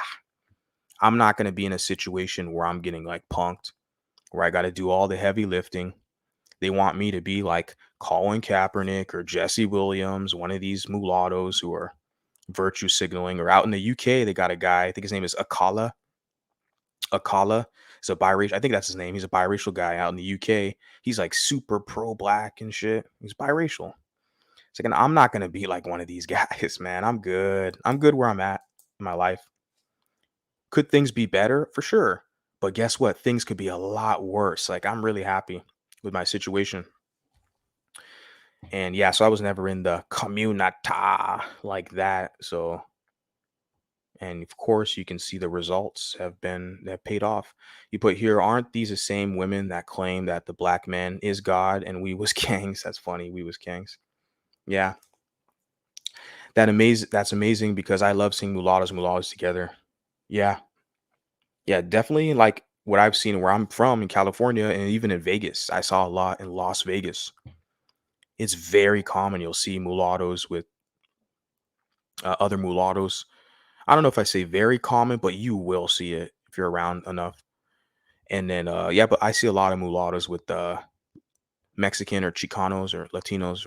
I'm not going to be in a situation where I'm getting like punked, where I got to do all the heavy lifting. They want me to be like Colin Kaepernick or Jesse Williams, one of these mulattoes who are virtue signaling. Or out in the UK, they got a guy, I think his name is Akala. Akala is a biracial. I think that's his name. He's a biracial guy out in the UK. He's like super pro black and shit. He's biracial. It's like, I'm not going to be like one of these guys, man. I'm good. I'm good where I'm at in my life. Could things be better? For sure. But guess what? Things could be a lot worse. Like, I'm really happy with my situation. And yeah, so I was never in the communata like that. So, and of course, you can see the results have paid off. You put here, aren't these the same women that claim that the black man is God and we was kings? That's funny. We was kings. Yeah. That's amazing because I love seeing mulattoes together. Yeah. Yeah, definitely like what I've seen where I'm from in California and even in Vegas. I saw a lot in Las Vegas. It's very common. You'll see mulattoes with other mulattoes. I don't know if I say very common, but you will see it if you're around enough. And then, yeah, but I see a lot of mulattoes with Mexican or Chicanos or Latinos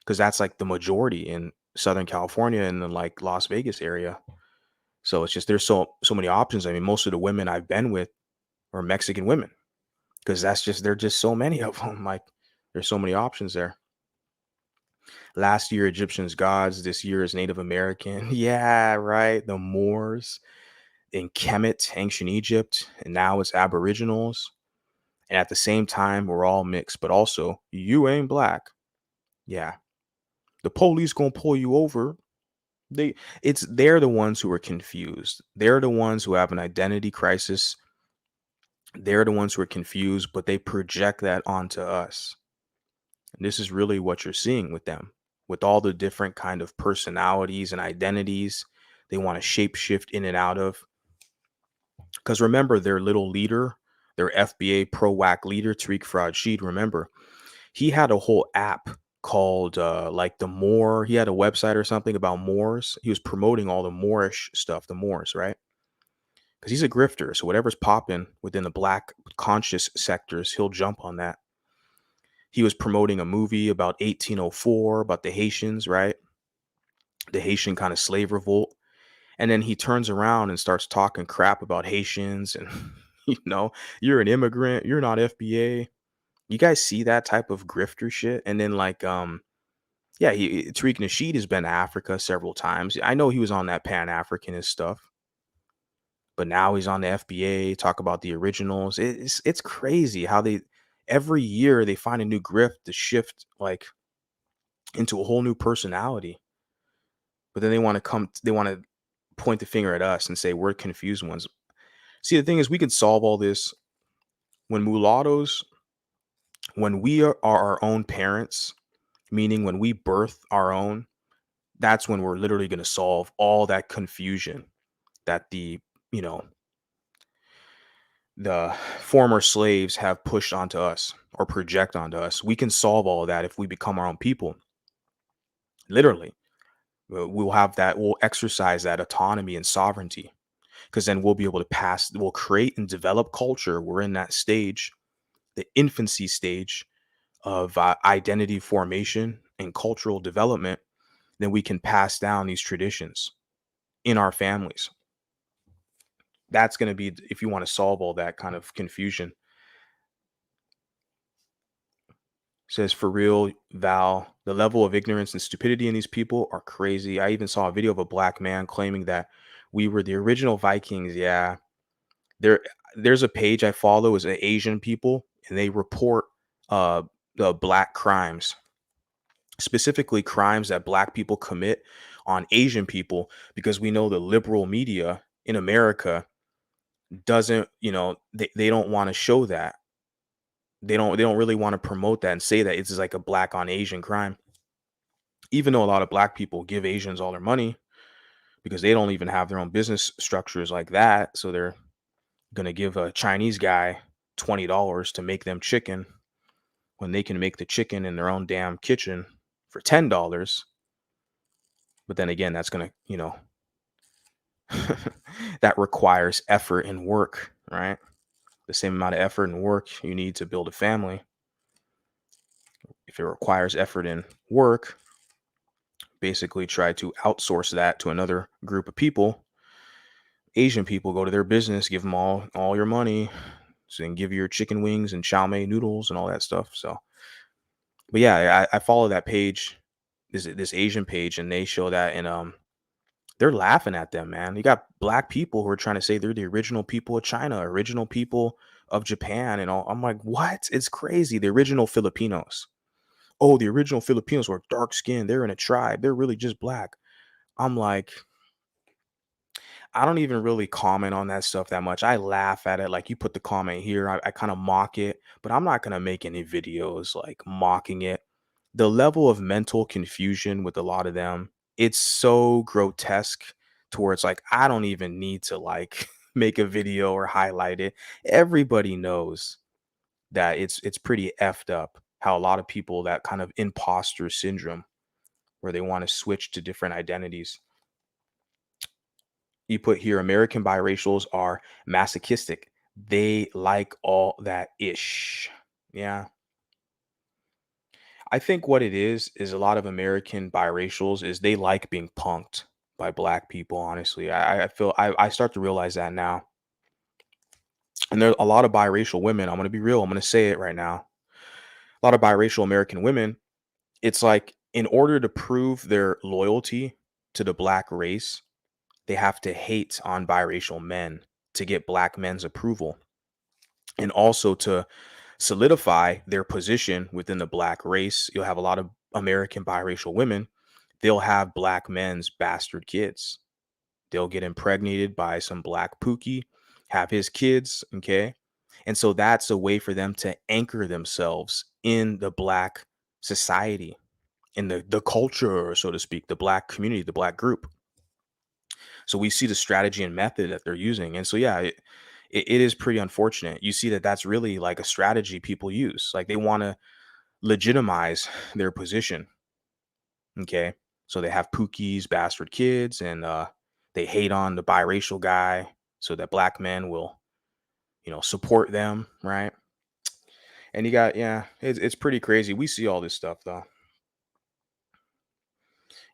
because that's like the majority in Southern California and then like Las Vegas area. So it's just there's so many options. I mean, most of the women I've been with are Mexican women because there are just so many of them. Like there's so many options there. Last year, Egyptians gods. This year is Native American. Yeah, right. The Moors in Kemet, ancient Egypt, and now it's Aboriginals. And at the same time, we're all mixed, but also you ain't black. Yeah, the police gonna pull you over. They're the ones who are confused. They're the ones who have an identity crisis. They're the ones who are confused, but they project that onto us. And this is really what you're seeing with them, with all the different kind of personalities and identities they want to shapeshift in and out of. Because remember, their little leader, their FBA pro-whack leader, Tariq Rashid, remember, he had a whole app called like the Moor. He had a website or something about Moors. He was promoting all the Moorish stuff, the Moors, right? Because he's a grifter. So whatever's popping within the black conscious sectors, he'll jump on that. He was promoting a movie about 1804, about the Haitians, right? The Haitian kind of slave revolt. And then he turns around and starts talking crap about Haitians and you're an immigrant, you're not FBA. You guys see that type of grifter shit? And then yeah, Tariq Nasheed has been to Africa several times. I know he was on that Pan-Africanist stuff, but now he's on the FBA, talk about the originals. It's crazy how they every year they find a new grift to shift like into a whole new personality. But then they want to point the finger at us and say we're confused ones. See, the thing is, we can solve all this when mulattoes, when we are our own parents, meaning when we birth our own, that's when we're literally going to solve all that confusion that you know, the former slaves have pushed onto us or project onto us. We can solve all of that if we become our own people. Literally, we'll have that, we'll exercise that autonomy and sovereignty, because then we'll be able to we'll create and develop culture. We're in that stage, the infancy stage of identity formation and cultural development. Then we can pass down these traditions in our families. That's going to be, if you want to solve all that kind of confusion. Says, for real, Val, the level of ignorance and stupidity in these people are crazy. I even saw a video of a black man claiming that we were the original Vikings. Yeah. There's a page I follow is Asian people, and they report the black crimes, specifically crimes that black people commit on Asian people, because we know the liberal media in America doesn't, they don't want to show that. They don't really want to promote that and say that it's like a black on Asian crime. Even though a lot of black people give Asians all their money because they don't even have their own business structures like that. So they're going to give a Chinese guy $20 to make them chicken when they can make the chicken in their own damn kitchen for $10. But then again, that's going to, that requires effort and work, right? The same amount of effort and work you need to build a family. If it requires effort and work, basically try to outsource that to another group of people. Asian people, go to their business, give them all your money, so they can give you your chicken wings and chow mein noodles and all that stuff. So, but yeah, I follow that page, this Asian page, and they show that, and they're laughing at them, man. You got black people who are trying to say they're the original people of China, original people of Japan, and all. I'm like, what? It's crazy. The original Filipinos. Oh, the original Filipinos were dark skinned. They're in a tribe. They're really just black. I'm like, I don't even really comment on that stuff that much. I laugh at it. Like, you put the comment here, I kind of mock it, but I'm not going to make any videos like mocking it. The level of mental confusion with a lot of them, it's so grotesque towards like, I don't even need to like make a video or highlight it. Everybody knows that it's pretty effed up how a lot of people, that kind of imposter syndrome where they want to switch to different identities. You put here, American biracials are masochistic. They like all that ish. Yeah. I think what it is a lot of American biracials is they like being punked by black people, honestly. I feel I start to realize that now. And there's a lot of biracial women. I'm going to be real. I'm going to say it right now. A lot of biracial American women, it's like, in order to prove their loyalty to the black race, they have to hate on biracial men to get black men's approval, and also to solidify their position within the black race. You'll have a lot of American biracial women, they'll have black men's bastard kids. They'll get impregnated by some black pookie, have his kids, okay? And so that's a way for them to anchor themselves in the black society, in the culture, so to speak, the black community, the black group. So we see the strategy and method that they're using. And so, yeah, it is pretty unfortunate. You see that that's really like a strategy people use. Like, they want to legitimize their position. Okay. So they have pookies, bastard kids, and they hate on the biracial guy so that black men will, support them. Right. And you got, yeah, it's pretty crazy. We see all this stuff, though.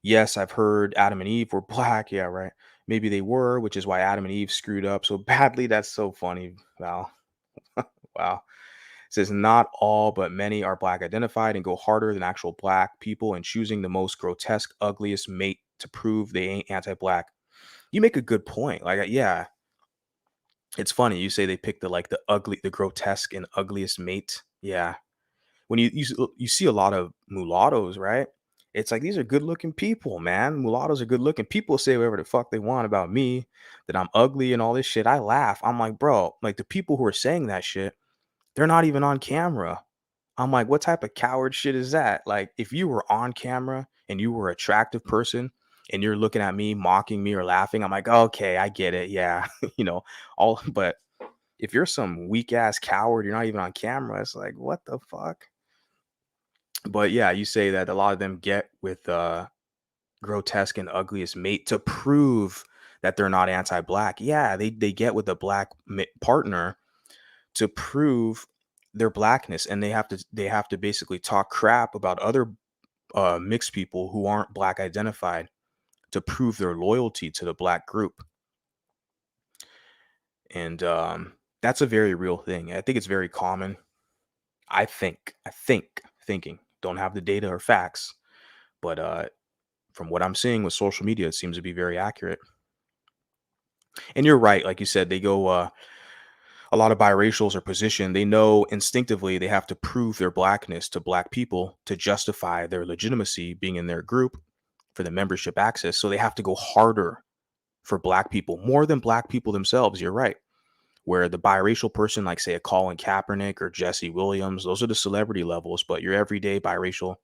Yes, I've heard Adam and Eve were black. Yeah, right. Maybe they were, which is why Adam and Eve screwed up so badly. That's so funny. Wow. Wow. It says not all, but many are black identified and go harder than actual black people in choosing the most grotesque, ugliest mate to prove they ain't anti-black. You make a good point. Like, yeah, it's funny. You say they pick the grotesque and ugliest mate. Yeah. When you see a lot of mulattoes, right? It's like these are good looking people, man. Mulattoes are good looking. People say whatever the fuck they want about me, that I'm ugly and all this shit. I laugh. I'm like, bro, like the people who are saying that shit, they're not even on camera. I'm like, what type of coward shit is that? Like, if you were on camera and you were an attractive person and you're looking at me, mocking me or laughing, I'm like, okay, I get it. Yeah. But if you're some weak ass coward, you're not even on camera. It's like, what the fuck? But yeah, you say that a lot of them get with grotesque and ugliest mate to prove that they're not anti-black. Yeah, they get with a black partner to prove their blackness, and they have to basically talk crap about other mixed people who aren't black identified to prove their loyalty to the black group. And that's a very real thing. I think it's very common. Thinking, don't have the data or facts, but from what I'm seeing with social media, it seems to be very accurate. And you're right, like you said, they go. A lot of biracials are positioned. They know instinctively they have to prove their blackness to black people to justify their legitimacy being in their group for the membership access. So they have to go harder for black people, more than black people themselves. You're right. Where the biracial person, like say a Colin Kaepernick or Jesse Williams, those are the celebrity levels, but your everyday biracial,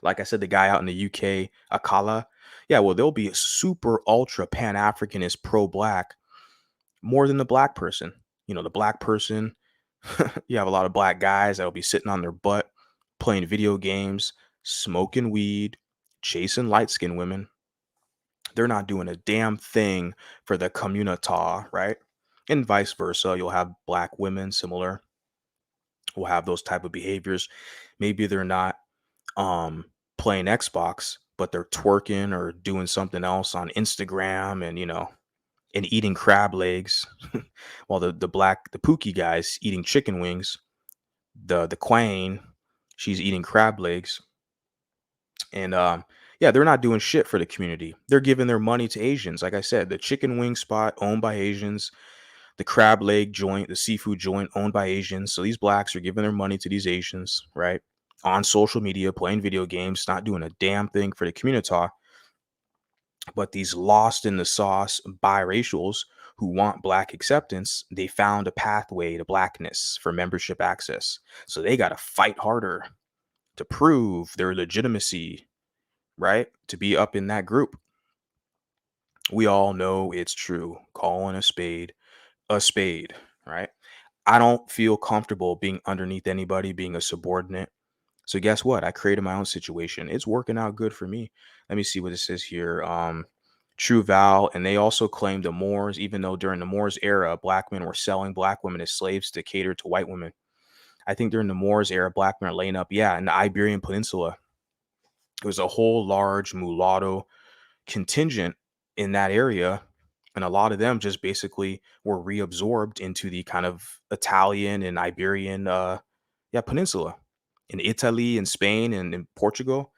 like I said, the guy out in the UK, Akala, yeah, well, they'll be super ultra pan-Africanist pro-black more than the black person. The black person, you have a lot of black guys that'll be sitting on their butt, playing video games, smoking weed, chasing light-skinned women. They're not doing a damn thing for the community, right? And vice versa. You'll have black women similar will have those type of behaviors. Maybe they're not playing Xbox, but they're twerking or doing something else on Instagram and eating crab legs while the Pookie guy's eating chicken wings. The Queen, she's eating crab legs. And yeah, they're not doing shit for the community. They're giving their money to Asians. Like I said, the chicken wing spot owned by Asians, the crab leg joint, the seafood joint owned by Asians. So these blacks are giving their money to these Asians, right? On social media, playing video games, not doing a damn thing for the community. But these lost in the sauce biracials who want black acceptance, they found a pathway to blackness for membership access. So they got to fight harder to prove their legitimacy, right? To be up in that group. We all know it's true. Calling a spade, right? I don't feel comfortable being underneath anybody, being a subordinate. So guess what? I created my own situation. It's working out good for me. Let me see what it says here. True Val, and they also claim the Moors, even though during the Moors era, black men were selling black women as slaves to cater to white women. I think during the Moors era, black men are laying up, in the Iberian Peninsula. It was a whole large mulatto contingent in that area, and a lot of them just basically were reabsorbed into the kind of Italian and Iberian peninsula. In Italy and Spain and in Portugal,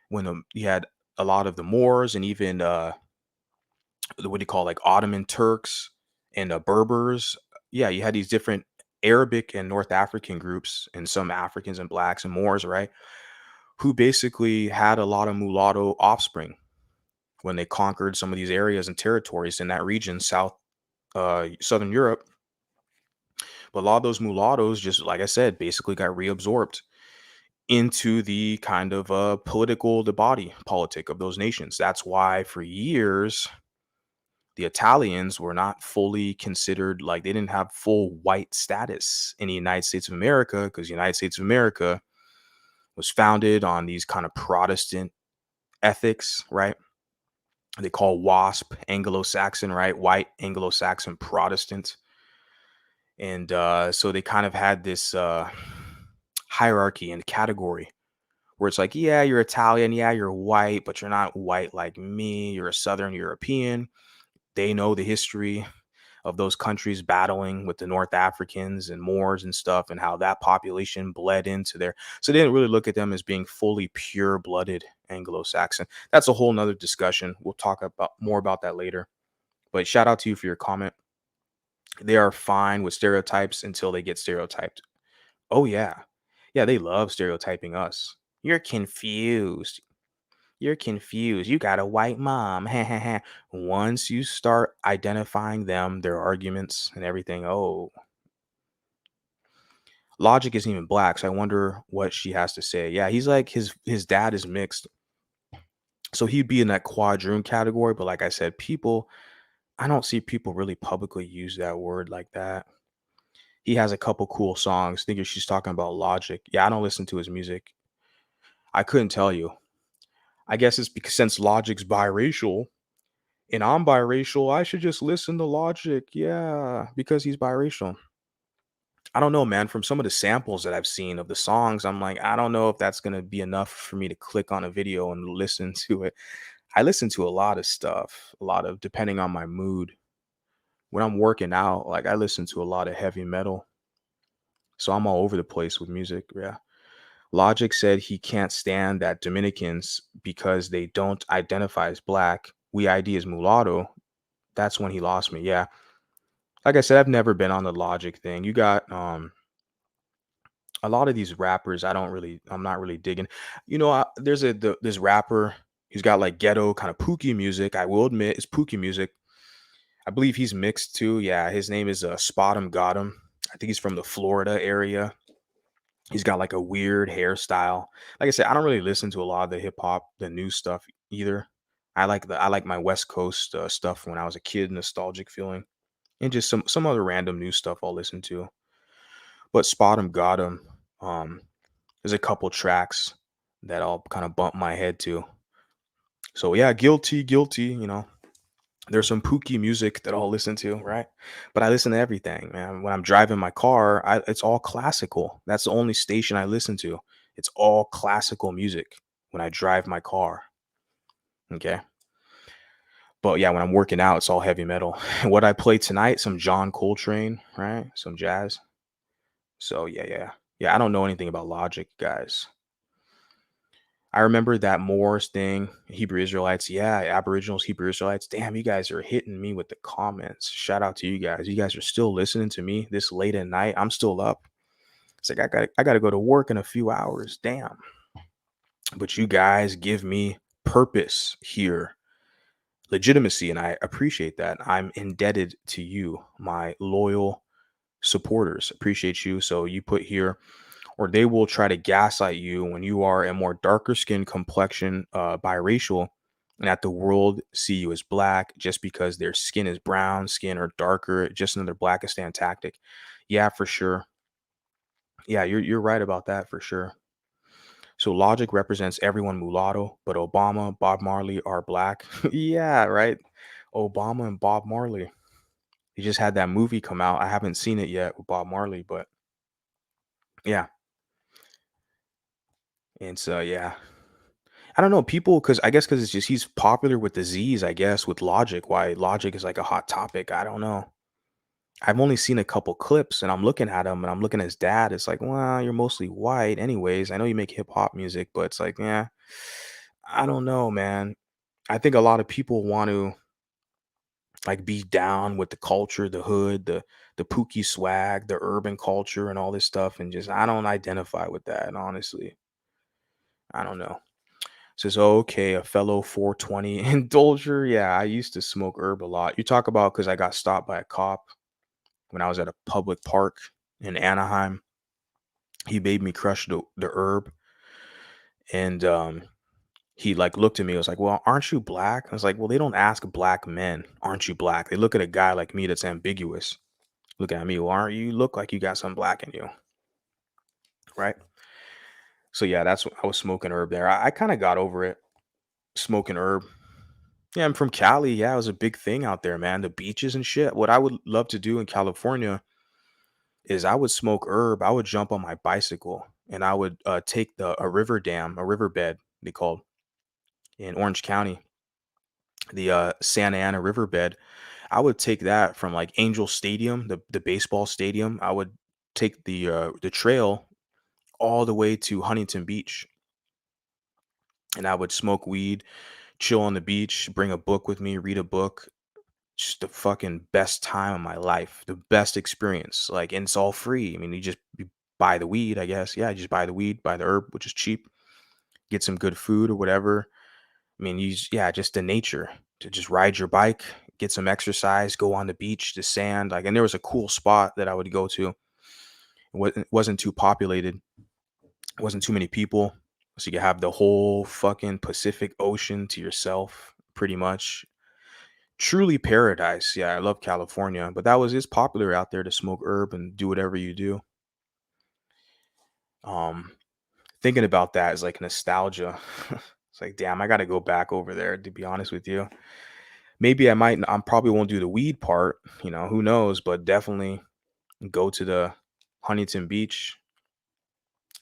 when you had a lot of the Moors and even what do you call like Ottoman Turks and Berbers. Yeah, you had these different Arabic and North African groups and some Africans and blacks and Moors, right? Who basically had a lot of mulatto offspring when they conquered some of these areas and territories in that region, Southern Europe. But a lot of those mulattoes, just like I said, basically got reabsorbed into the kind of the body politic of those nations. That's why for years, the Italians were not fully considered, like they didn't have full white status in the United States of America, because the United States of America was founded on these kind of Protestant ethics, right? They call WASP, Anglo-Saxon, right? White Anglo-Saxon Protestant. And so they kind of had this hierarchy and category where it's like, yeah, you're Italian, yeah, you're white, but you're not white like me. You're a Southern European. They know the history of those countries battling with the North Africans and Moors and stuff, and how that population bled into their. So they didn't really look at them as being fully pure-blooded Anglo-Saxon. That's a whole nother discussion. We'll talk about more about that later. But shout out to you for your comment. They are fine with stereotypes until they get stereotyped. Oh yeah. Yeah, they love stereotyping us. You're confused. You're confused. You got a white mom. Once you start identifying them, their arguments and everything, oh, Logic isn't even black, so I wonder what she has to say. Yeah, he's like his dad is mixed, so he'd be in that quadroon category. But like I said, people, I don't see people really publicly use that word like that. He has a couple cool songs. Thinking she's talking about Logic. Yeah, I don't listen to his music. I couldn't tell you. I guess it's because since Logic's biracial and I'm biracial, I should just listen to Logic. Yeah, because he's biracial. I don't know, man. From some of the samples that I've seen of the songs, I'm like, I don't know if that's gonna be enough for me to click on a video and listen to it. I listen to a lot of stuff, a lot of depending on my mood. When I'm working out, like I listen to a lot of heavy metal. So I'm all over the place with music. Yeah. Logic said he can't stand that Dominicans because they don't identify as black. We ID as mulatto. That's when he lost me. Yeah. Like I said, I've never been on the Logic thing. You got a lot of these rappers. I'm not really digging. There's this rapper who's got like ghetto kind of pooky music. I will admit it's pooky music. I believe he's mixed too. Yeah, his name is Spot 'em Got 'em. I think he's from the Florida area. He's got like a weird hairstyle. Like I said, I don't really listen to a lot of the hip hop, the new stuff either. I like my West Coast stuff when I was a kid, nostalgic feeling, and just some other random new stuff I'll listen to. But Spot 'em Got 'em. There's a couple tracks that I'll kind of bump my head to. So yeah, guilty. There's some pooky music that I'll listen to, right? But I listen to everything, man. When I'm driving my car, it's all classical. That's the only station I listen to. It's all classical music when I drive my car. Okay. But yeah, when I'm working out, it's all heavy metal. What I play tonight, some John Coltrane, right? Some jazz. So yeah. I don't know anything about Logic, guys. I remember that Moors thing, Hebrew Israelites. Yeah, Aboriginals, Hebrew Israelites. Damn, you guys are hitting me with the comments. Shout out to you guys. You guys are still listening to me this late at night. I'm still up. It's like I gotta go to work in a few hours. Damn. But you guys give me purpose here, legitimacy, and I appreciate that. I'm indebted to you, my loyal supporters. Appreciate you. So you put here, or they will try to gaslight you when you are a more darker skin complexion, biracial, and that the world see you as black just because their skin is brown skin or darker, just another Blackistan tactic. Yeah, for sure. Yeah, you're right about that for sure. So Logic represents everyone mulatto, but Obama, Bob Marley are black. Yeah, right. Obama and Bob Marley. He just had that movie come out. I haven't seen it yet with Bob Marley, but yeah. And so yeah. I don't know, people, because I guess because it's just he's popular with the Z's, I guess, with Logic. Why Logic is like a hot topic, I don't know. I've only seen a couple clips, and I'm looking at him, and I'm looking at his dad. It's like, well, you're mostly white, anyways. I know you make hip hop music, but it's like, yeah, I don't know, man. I think a lot of people want to like be down with the culture, the hood, the pookie swag, the urban culture, and all this stuff, and just I don't identify with that, honestly. I don't know. Says, "Oh, okay, a fellow 420 indulger. Yeah, I used to smoke herb a lot. You talk about because I got stopped by a cop when I was at a public park in Anaheim. He made me crush the herb, and he like looked at me. I was like, "Well, aren't you black?" I was like, "Well, they don't ask black men, aren't you black? They look at a guy like me that's ambiguous. Look at me. Well, aren't you? You look like you got some black in you, right?" So yeah, that's what I was smoking herb there. I kind of got over it smoking herb. Yeah, I'm from Cali. Yeah, it was a big thing out there, man. The beaches and shit. What I would love to do in California is I would smoke herb. I would jump on my bicycle and I would take a river dam, a riverbed they called in Orange County, the Santa Ana riverbed. I would take that from like Angel Stadium, the baseball stadium. I would take the trail all the way to Huntington Beach, and I would smoke weed, chill on the beach, bring a book with me, read a book. Just the fucking best time of my life, the best experience. Like, and it's all free. I mean, you buy the weed, I guess. Yeah, you just buy the weed, buy the herb, which is cheap. Get some good food or whatever. I mean, yeah, just the nature to just ride your bike, get some exercise, go on the beach, the sand. Like, and there was a cool spot that I would go to. It wasn't too populated. It wasn't too many people. So you could have the whole fucking Pacific Ocean to yourself, pretty much. Truly paradise. Yeah, I love California, but it's popular out there to smoke herb and do whatever you do. Um, Thinking about that is like nostalgia. It's like, damn, I got to go back over there. To be honest with you, maybe I probably won't do the weed part. Who knows? But definitely go to the Huntington Beach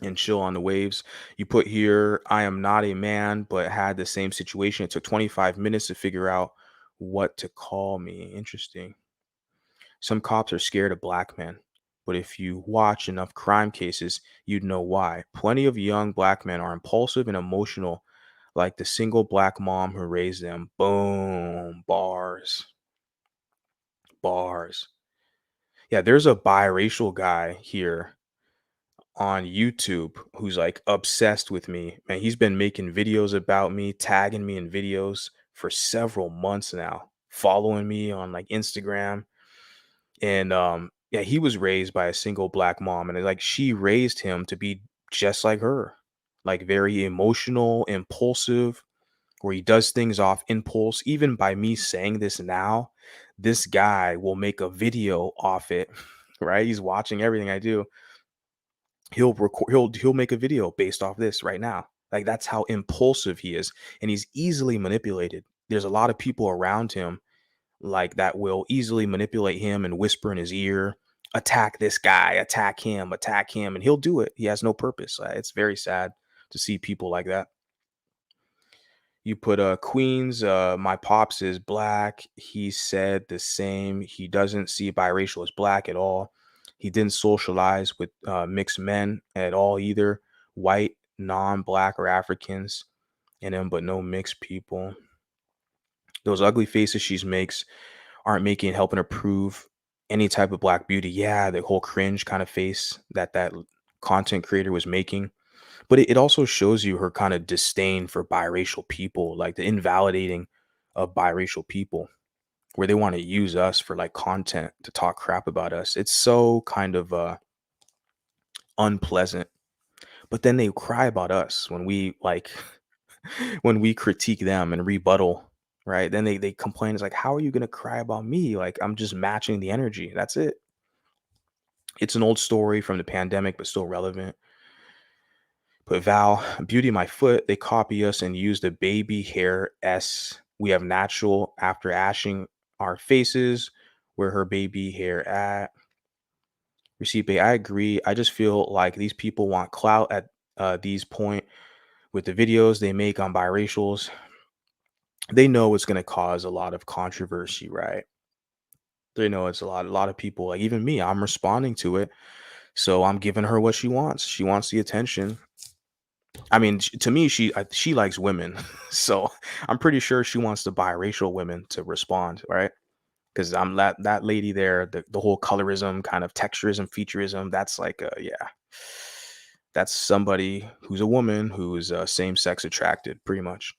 and chill on the waves. You put here, I am not a man, but had the same situation. It took 25 minutes to figure out what to call me. Interesting. Some cops are scared of black men, but if you watch enough crime cases, you'd know why. Plenty of young black men are impulsive and emotional, like the single black mom who raised them. Boom. Bars. Bars. Yeah, there's a biracial guy here on YouTube who's like obsessed with me. Man, he's been making videos about me, tagging me in videos for several months now, following me on like Instagram. And yeah, he was raised by a single black mom, and like she raised him to be just like her, like very emotional, impulsive, where he does things off impulse. Even by me saying this now, this guy will make a video off it. Right, he's watching everything I do. He'll record, he'll make a video based off this right now. Like, that's how impulsive he is, and he's easily manipulated. There's a lot of people around him like that will easily manipulate him and whisper in his ear, attack this guy, attack him, and he'll do it. He has no purpose. It's very sad to see people like that. You put Queens, my pops is black. He said the same. He doesn't see biracial as black at all. He didn't socialize with mixed men at all either. White, non-black, or Africans in him, but no mixed people. Those ugly faces she makes aren't helping her prove any type of black beauty. Yeah, the whole cringe kind of face that content creator was making. But it also shows you her kind of disdain for biracial people, like the invalidating of biracial people, where they want to use us for like content to talk crap about us. It's so kind of unpleasant. But then they cry about us when we like when we critique them and rebuttal, right? Then they complain. It's like, how are you gonna cry about me? Like, I'm just matching the energy. That's it. It's an old story from the pandemic, but still relevant. Put Val, beauty my foot. They copy us and use the baby hair S. We have natural after ashing our faces. Where her baby hair at? Recipe, I agree. I just feel like these people want clout at these point with the videos they make on biracials. They know it's going to cause a lot of controversy, right? They know it's a lot of people, like even me, I'm responding to it. So I'm giving her what she wants. She wants the attention. I mean, to me, she likes women. So I'm pretty sure she wants the biracial women to respond, right? Because I'm that lady there, the whole colorism, kind of texturism, featureism, that's like yeah. That's somebody who's a woman who's same sex attracted, pretty much.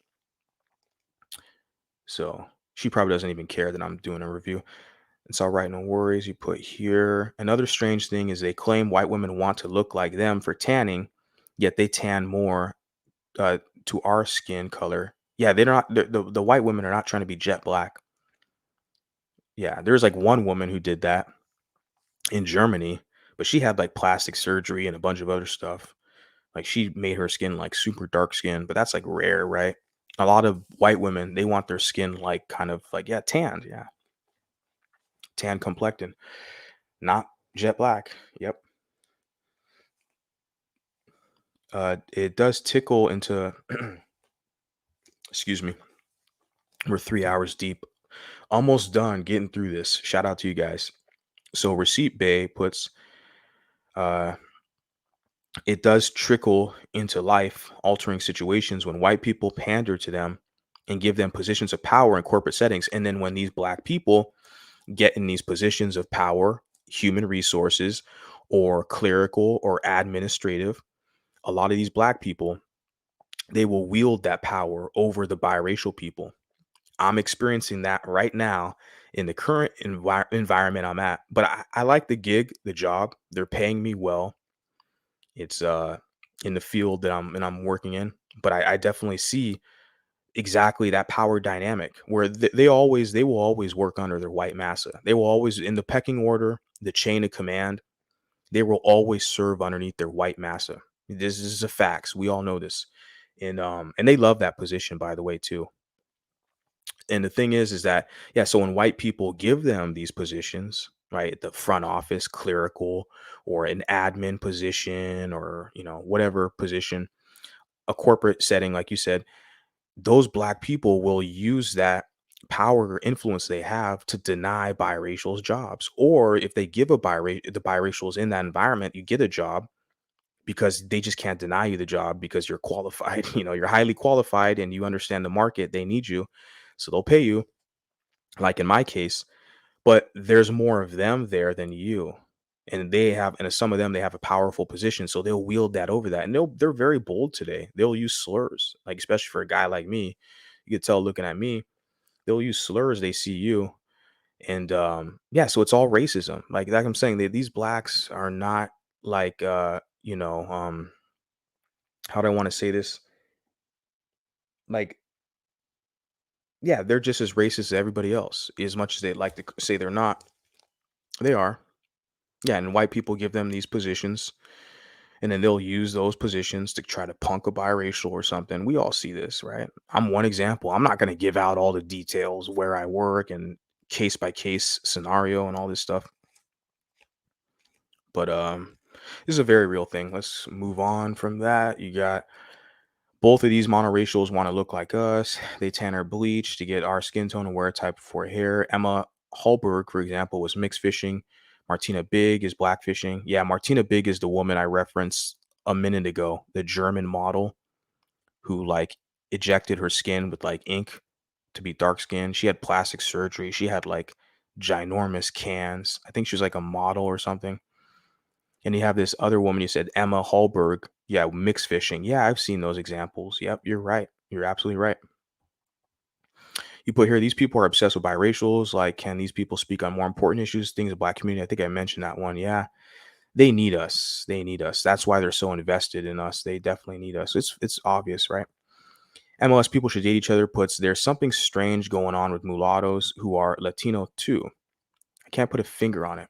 So she probably doesn't even care that I'm doing a review. It's all right, no worries. You put here. Another strange thing is they claim white women want to look like them for tanning, yet they tan more to our skin color. Yeah, they're not. The white women are not trying to be jet black. Yeah, there's like one woman who did that in Germany, but she had like plastic surgery and a bunch of other stuff. Like, she made her skin like super dark skin, but that's like rare, right? A lot of white women, they want their skin like kind of like, yeah, tanned. Yeah. Tan complected, not jet black. Yep. It does tickle into excuse me. We're 3 hours deep. Almost done getting through this. Shout out to you guys. So Receipt Bay puts uh it does trickle into life altering situations when white people pander to them and give them positions of power in corporate settings. And then when these black people get in these positions of power, human resources, or clerical or administrative, a lot of these black people, they will wield that power over the biracial people. I'm experiencing that right now in the current environment I'm at. But I like the gig, the job. They're paying me well. It's in the field that I'm working in. But I definitely see exactly that power dynamic where they will always work under their white massa. They will always, in the pecking order, the chain of command, they will always serve underneath their white massa. This is a facts. We all know this. And they love that position, by the way, too. And the thing is that, yeah, so when white people give them these positions, right, the front office, clerical, or an admin position, or, whatever position, a corporate setting, like you said, those black people will use that power or influence they have to deny biracials jobs. Or if they give the biracials in that environment, you get a job because they just can't deny you the job because you're qualified. You're highly qualified and you understand the market. They need you. So they'll pay you, like in my case, but there's more of them there than you. And some of them, they have a powerful position. So they'll wield that over that. And they're very bold today. They'll use slurs, like, especially for a guy like me. You could tell looking at me, they'll use slurs. They see you. And yeah, so it's all racism. Like I'm saying, these blacks are not like, how do I want to say this? Like, yeah, they're just as racist as everybody else. As much as they like to say they're not, they are. Yeah, and white people give them these positions, and then they'll use those positions to try to punk a biracial or something. We all see this, right? I'm one example. I'm not going to give out all the details where I work and case by case scenario and all this stuff. But this is a very real thing. Let's move on from that. You got both of these monoracials want to look like us. They tan or bleach to get our skin tone and wear a type of hair. Emma Hallberg, for example, was mixed fishing. Martina Big is black fishing. Yeah, Martina Big is the woman I referenced a minute ago, the German model who like ejected her skin with like ink to be dark skinned. She had plastic surgery. She had like ginormous cans. I think she was like a model or something. And you have this other woman, you said Emma Hallberg. Yeah, mixed fishing. Yeah, I've seen those examples. Yep, you're right. You're absolutely right. You put here, these people are obsessed with biracials. Like, can these people speak on more important issues, things of black community? I think I mentioned that one. Yeah, they need us. They need us. That's why they're so invested in us. They definitely need us. It's obvious, right? MLS people should date each other puts, there's something strange going on with mulattoes who are Latino too. I can't put a finger on it.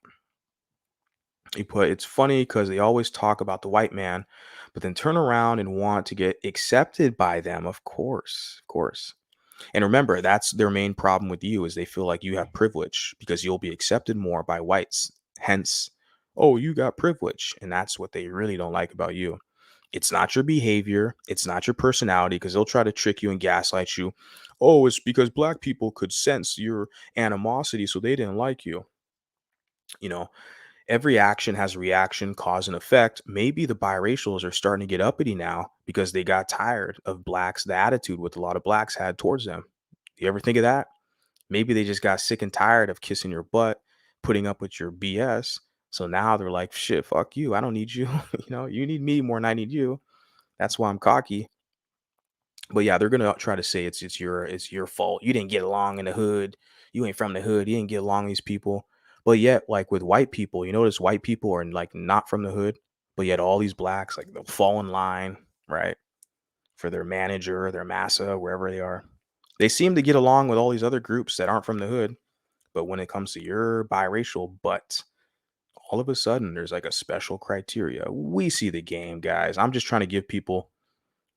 You put, it's funny because they always talk about the white man, but then turn around and want to get accepted by them. Of course, of course. And remember, that's their main problem with you is they feel like you have privilege because you'll be accepted more by whites. Hence, oh, you got privilege. And that's what they really don't like about you. It's not your behavior. It's not your personality because they'll try to trick you and gaslight you. Oh, it's because black people could sense your animosity, so they didn't like you. You know, every action has a reaction, cause and effect. Maybe the biracials are starting to get uppity now because they got tired of blacks, the attitude with a lot of blacks had towards them. You ever think of that? Maybe they just got sick and tired of kissing your butt, putting up with your BS. So now they're like, shit, fuck you. I don't need you. You need me more than I need you. That's why I'm cocky. But yeah, they're gonna try to say it's your fault. You didn't get along in the hood. You ain't from the hood. You didn't get along with these people. But yet, like with white people, you notice white people are like not from the hood, but yet all these blacks, like they'll fall in line, right? For their manager, their massa, wherever they are. They seem to get along with all these other groups that aren't from the hood. But when it comes to your biracial butt, all of a sudden there's like a special criteria. We see the game, guys. I'm just trying to give people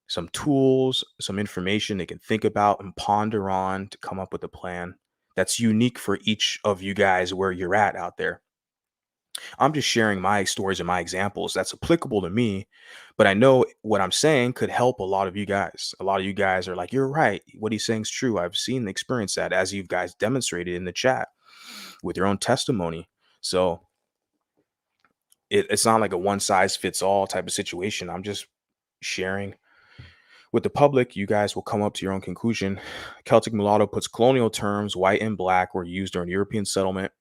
some tools, some information they can think about and ponder on to come up with a plan that's unique for each of you guys where you're at out there. I'm just sharing my stories and my examples that's applicable to me, but I know what I'm saying could help a lot of you guys. A lot of you guys are like, you're right. What he's saying is true. I've seen and experienced that, as you guys demonstrated in the chat with your own testimony. So it's not like a one size fits all type of situation. I'm just sharing with the public. You guys will come up to your own conclusion. Celtic mulatto puts colonial terms, white and black, were used during European settlement.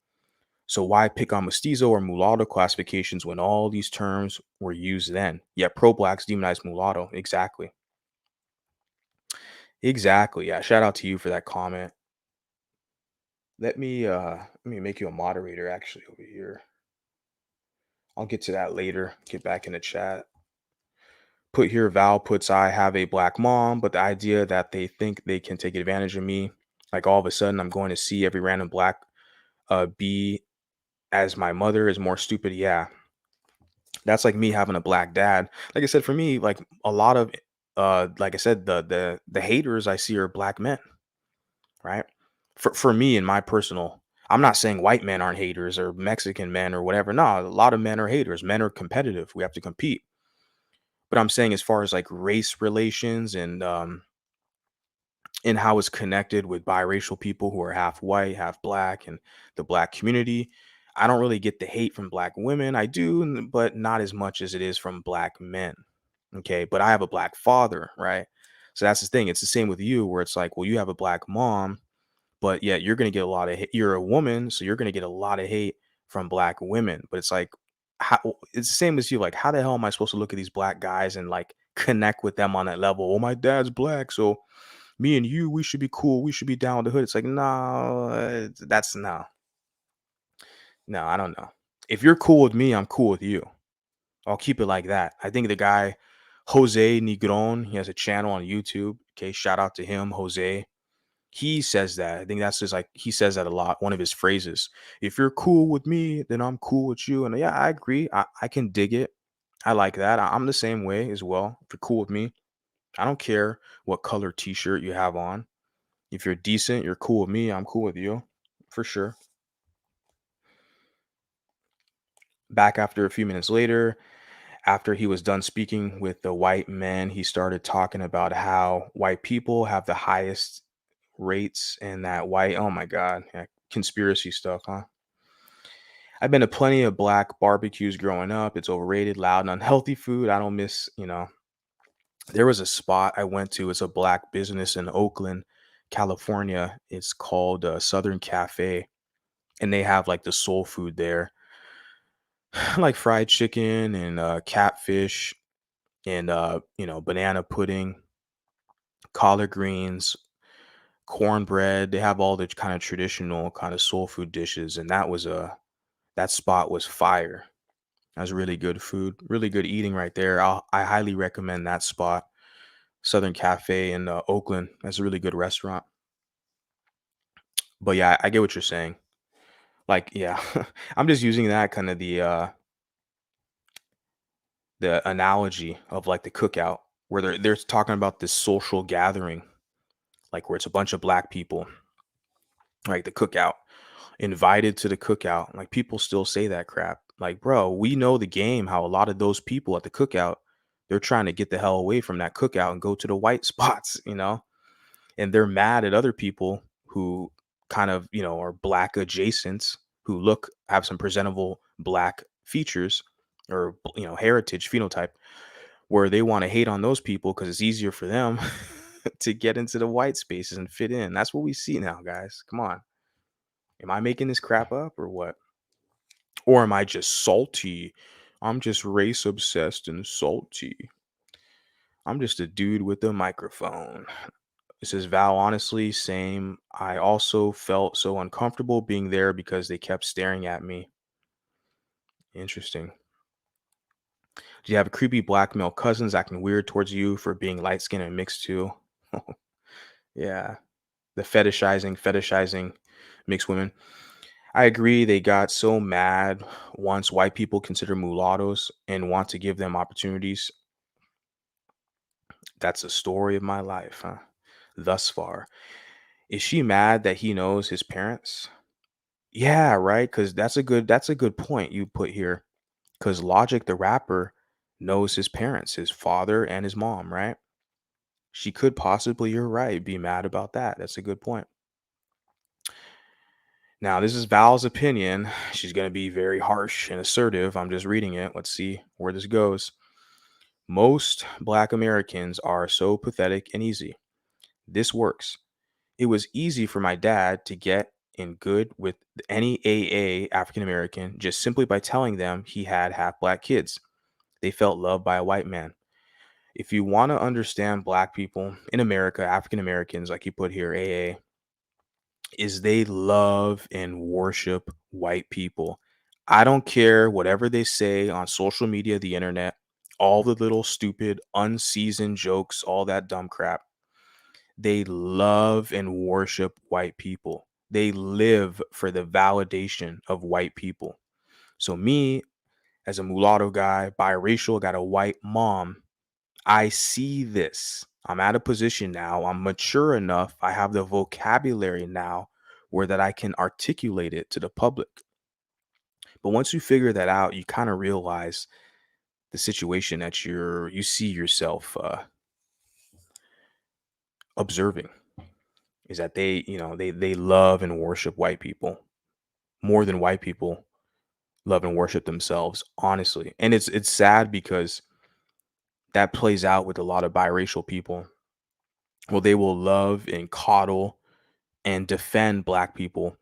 So why pick on mestizo or mulatto classifications when all these terms were used then? Yet pro-blacks demonize mulatto. Exactly. Exactly. Yeah. Shout out to you for that comment. Let me make you a moderator actually over here. I'll get to that later. Get back in the chat. Put here, Val puts, I have a black mom, but the idea that they think they can take advantage of me, like all of a sudden I'm going to see every random black be as my mother, is more stupid. Yeah. That's like me having a black dad. Like I said, for me, like a lot of like I said, the haters I see are black men, right? For me in my personal, I'm not saying white men aren't haters or Mexican men or whatever. No, a lot of men are haters. Men are competitive. We have to compete. But I'm saying as far as like race relations and how it's connected with biracial people who are half white, half black, and the black community, I don't really get the hate from black women. I do, but not as much as it is from black men. Okay. But I have a black father, right? So that's the thing. It's the same with you, where it's like, well, you have a black mom, but yeah, you're going to get a lot of hate. You're a woman, so you're going to get a lot of hate from black women. But it's like, how, it's the same as you. Like, how the hell am I supposed to look at these black guys and like connect with them on that level? Well, my dad's black, so me and you, we should be cool. We should be down with the hood. It's like, no, that's no. No, I don't know. If you're cool with me, I'm cool with you. I'll keep it like that. I think the guy, Jose Negron, he has a channel on YouTube. Okay, shout out to him, Jose. He says that. I think that's just like, he says that a lot. One of his phrases. If you're cool with me, then I'm cool with you. And yeah, I agree. I can dig it. I like that. I'm the same way as well. If you're cool with me, I don't care what color t-shirt you have on. If you're decent, you're cool with me, I'm cool with you, for sure. Back after a few minutes later, after he was done speaking with the white men, he started talking about how white people have the highest rates and that white, oh my God, yeah, conspiracy stuff, huh? I've been to plenty of black barbecues growing up. It's overrated, loud, and unhealthy food. I don't miss, there was a spot I went to. It's a black business in Oakland, California. It's called Southern Cafe, and they have like the soul food there, like fried chicken and catfish and banana pudding, collard greens, cornbread. They have all the kind of traditional kind of soul food dishes, and that spot was fire. That was really good food, really good eating right there. I highly recommend that spot, Southern Cafe in Oakland. That's a really good restaurant. But yeah, I get what you're saying. Like, yeah, I'm just using that kind of the analogy of like the cookout, where they're talking about this social gathering, like where it's a bunch of black people, like the cookout, invited to the cookout. Like people still say that crap. Like, bro, we know the game, how a lot of those people at the cookout, they're trying to get the hell away from that cookout and go to the white spots. And they're mad at other people who kind of, are black adjacent, who have some presentable black features or, heritage phenotype, where they want to hate on those people because it's easier for them to get into the white spaces and fit in. That's what we see now, guys. Come on. Am I making this crap up or what? Or am I just salty? I'm just race obsessed and salty. I'm just a dude with a microphone. It says, Val, honestly, same. I also felt so uncomfortable being there because they kept staring at me. Interesting. Do you have creepy black male cousins acting weird towards you for being light skinned and mixed too? Yeah. The fetishizing mixed women. I agree. They got so mad once white people consider mulattoes and want to give them opportunities. That's the story of my life, huh? Thus far. Is she mad that he knows his parents? Yeah, right. Because that's a good point you put here. Because Logic, the rapper, knows his parents, his father and his mom, right? She could possibly, you're right, be mad about that. That's a good point. Now, this is Val's opinion. She's going to be very harsh and assertive. I'm just reading it. Let's see where this goes. Most Black Americans are so pathetic and easy. This works. It was easy for my dad to get in good with any AA African American just simply by telling them he had half Black kids. They felt loved by a white man. If you want to understand Black people in America, African Americans, like you put here, AA, is they love and worship white people. I don't care whatever they say on social media, the internet, all the little stupid, unseasoned jokes, all that dumb crap. They love and worship white people. They live for the validation of white people. So, me as a mulatto guy, biracial, got a white mom, I see this. I'm at a position now. I'm mature enough. I have the vocabulary now where that I can articulate it to the public. But once you figure that out, you kind of realize the situation that you see yourself observing is that they love and worship white people more than white people love and worship themselves, honestly. And it's sad because that plays out with a lot of biracial people. Well, they will love and coddle and defend Black people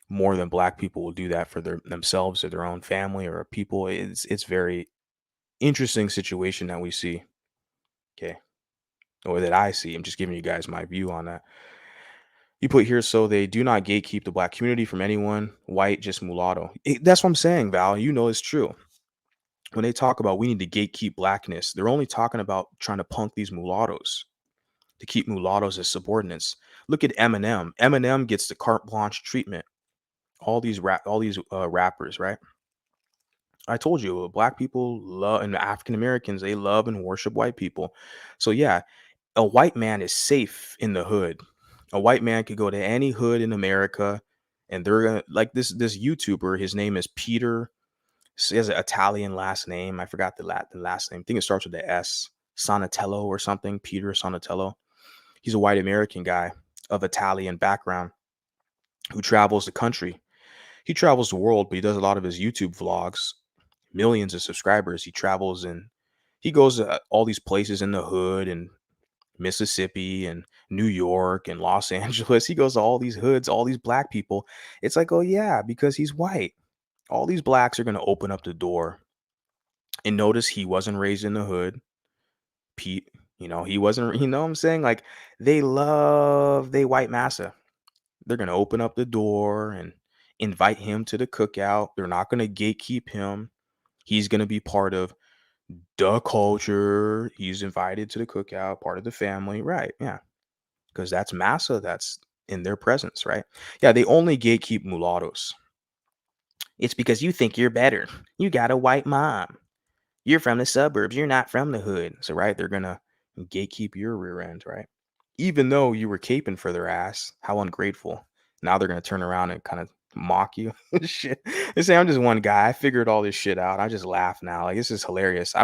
more than Black people will do that for themselves or their own family or people. It's very interesting situation that we see. Okay. Or that I see. I'm just giving you guys my view on that. You put here, so they do not gatekeep the Black community from anyone, white, just mulatto. That's what I'm saying, Val. You know it's true. When they talk about we need to gatekeep Blackness, they're only talking about trying to punk these mulattoes, to keep mulattoes as subordinates. Look at Eminem. Eminem gets the carte blanche treatment. All these rappers, right? I told you, Black people love, and African Americans, they love and worship white people. So yeah, a white man is safe in the hood. A white man could go to any hood in America, and they're gonna like this YouTuber. His name is Peter. He has an Italian last name. I forgot the last name. I think it starts with the S. Sonatello or something. Peter Sonatello. He's a white American guy of Italian background who travels the country. He travels the world, but he does a lot of his YouTube vlogs. Millions of subscribers. He travels and he goes to all these places in the hood and Mississippi and New York and Los Angeles. He goes to all these hoods, all these Black people. It's like, oh yeah, because he's white. All these Blacks are going to open up the door. And notice he wasn't raised in the hood. Pete, he wasn't, what I'm saying? Like they white massa. They're going to open up the door and invite him to the cookout. They're not going to gatekeep him. He's going to be part of the culture. He's invited to the cookout, part of the family. Right. Yeah. Because that's massa. That's in their presence. Right. Yeah. They only gatekeep mulattoes. It's because you think you're better. You got a white mom. You're from the suburbs. You're not from the hood. So, right. They're going to gatekeep your rear end. Right. Even though you were caping for their ass. How ungrateful. Now they're going to turn around and kind of mock you. Shit. They say I'm just one guy. I figured all this shit out. I just laugh now. Like, this is hilarious.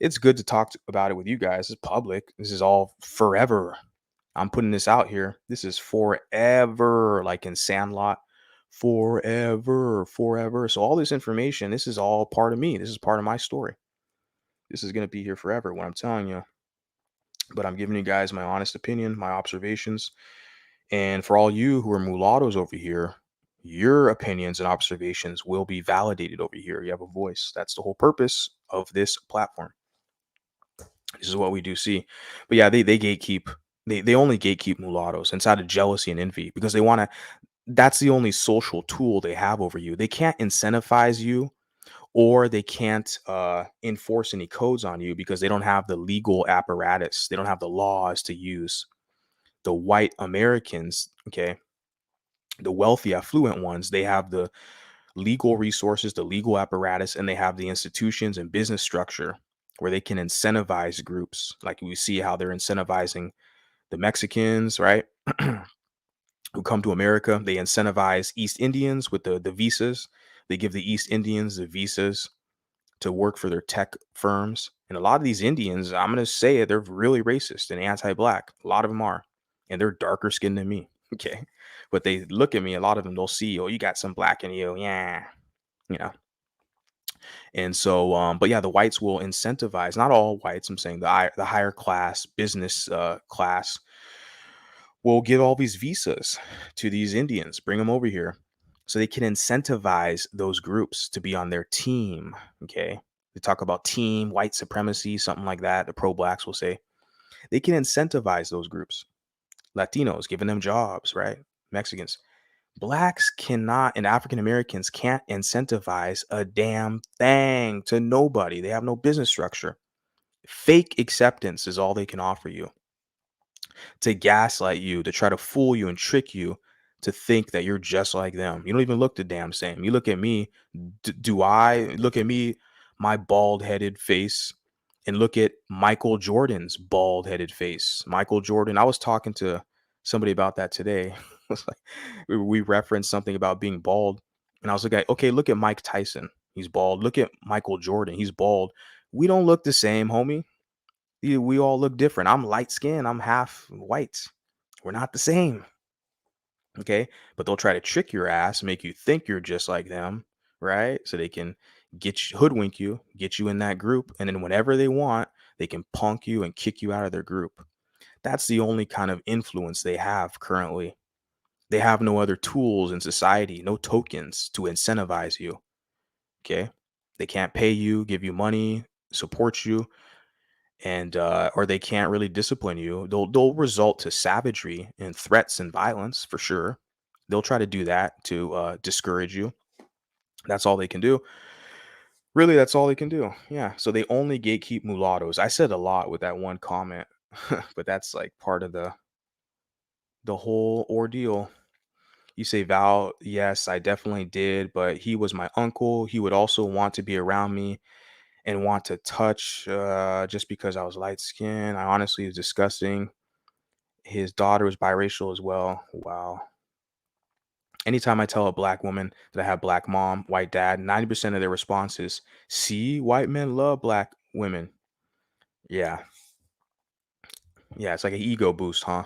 It's good to talk about it with you guys. It's public. This is all forever. I'm putting this out here. This is forever, like in Sandlot. Forever, forever. So all this information, this is all part of me. This is part of my story. This is going to be here forever, what I'm telling you. But I'm giving you guys my honest opinion, my observations. And for all you who are mulattoes over here, your opinions and observations will be validated over here. You have a voice. That's the whole purpose of this platform. This is what we do see. But yeah, they gatekeep. They only gatekeep mulattoes inside of jealousy and envy because they want to. That's the only social tool they have over you. They can't incentivize you or they can't enforce any codes on you because they don't have the legal apparatus. They don't have the laws to use. The white Americans, okay, the wealthy, affluent ones, they have the legal resources, the legal apparatus, and they have the institutions and business structure where they can incentivize groups. Like we see how they're incentivizing the Mexicans, right? who come to America. They incentivize East Indians with the visas. They give the East Indians the visas to work for their tech firms. And a lot of these Indians, I'm going to say it, they're really racist and anti-black. A lot of them are. And they're darker skinned than me. Okay. But they look at me, a lot of them, they'll see, oh, you got some black in you. Yeah. You know. And so, but yeah, the whites will incentivize, not all whites, I'm saying the higher class, business class will give all these visas to these Indians, bring them over here so they can incentivize those groups to be on their team. Okay. They talk about team, white supremacy, something like that. The pro-blacks will say they can incentivize those groups. Latinos, giving them jobs, right? Mexicans. Blacks cannot, and African Americans can't incentivize a damn thing to nobody. They have no business structure. Fake acceptance is all they can offer you, to gaslight you, to try to fool you and trick you to think that you're just like them. You don't even look the damn same. You look at me. Do I look at me, my bald headed face, and look at Michael Jordan's bald headed face? Michael Jordan, I was talking to somebody about that today. It's like we referenced something about being bald, and I was like, okay, look at Mike Tyson. He's bald. Look at Michael Jordan. He's bald. We don't look the same, homie. We all look different. I'm light skinned. I'm half white. We're not the same. Okay. But they'll try to trick your ass, make you think you're just like them, right? So they can hoodwink you, get you in that group. And then whenever they want, they can punk you and kick you out of their group. That's the only kind of influence they have currently. They have no other tools in society, no tokens to incentivize you. Okay. They can't pay you, give you money, support you, and or they can't really discipline you. They'll result to savagery and threats and violence for sure. They'll try to do that to discourage you. That's all they can do. Really, that's all they can do. Yeah. So they only gatekeep mulattoes. I said a lot with that one comment, but that's like part of the whole ordeal. You say, Val, yes, I definitely did, but he was my uncle. He would also want to be around me and want to touch just because I was light skinned. I honestly was disgusting. His daughter was biracial as well. Wow. Anytime I tell a black woman that I have black mom, white dad, 90% of their response is, see, white men love black women. Yeah. Yeah, it's like an ego boost, huh?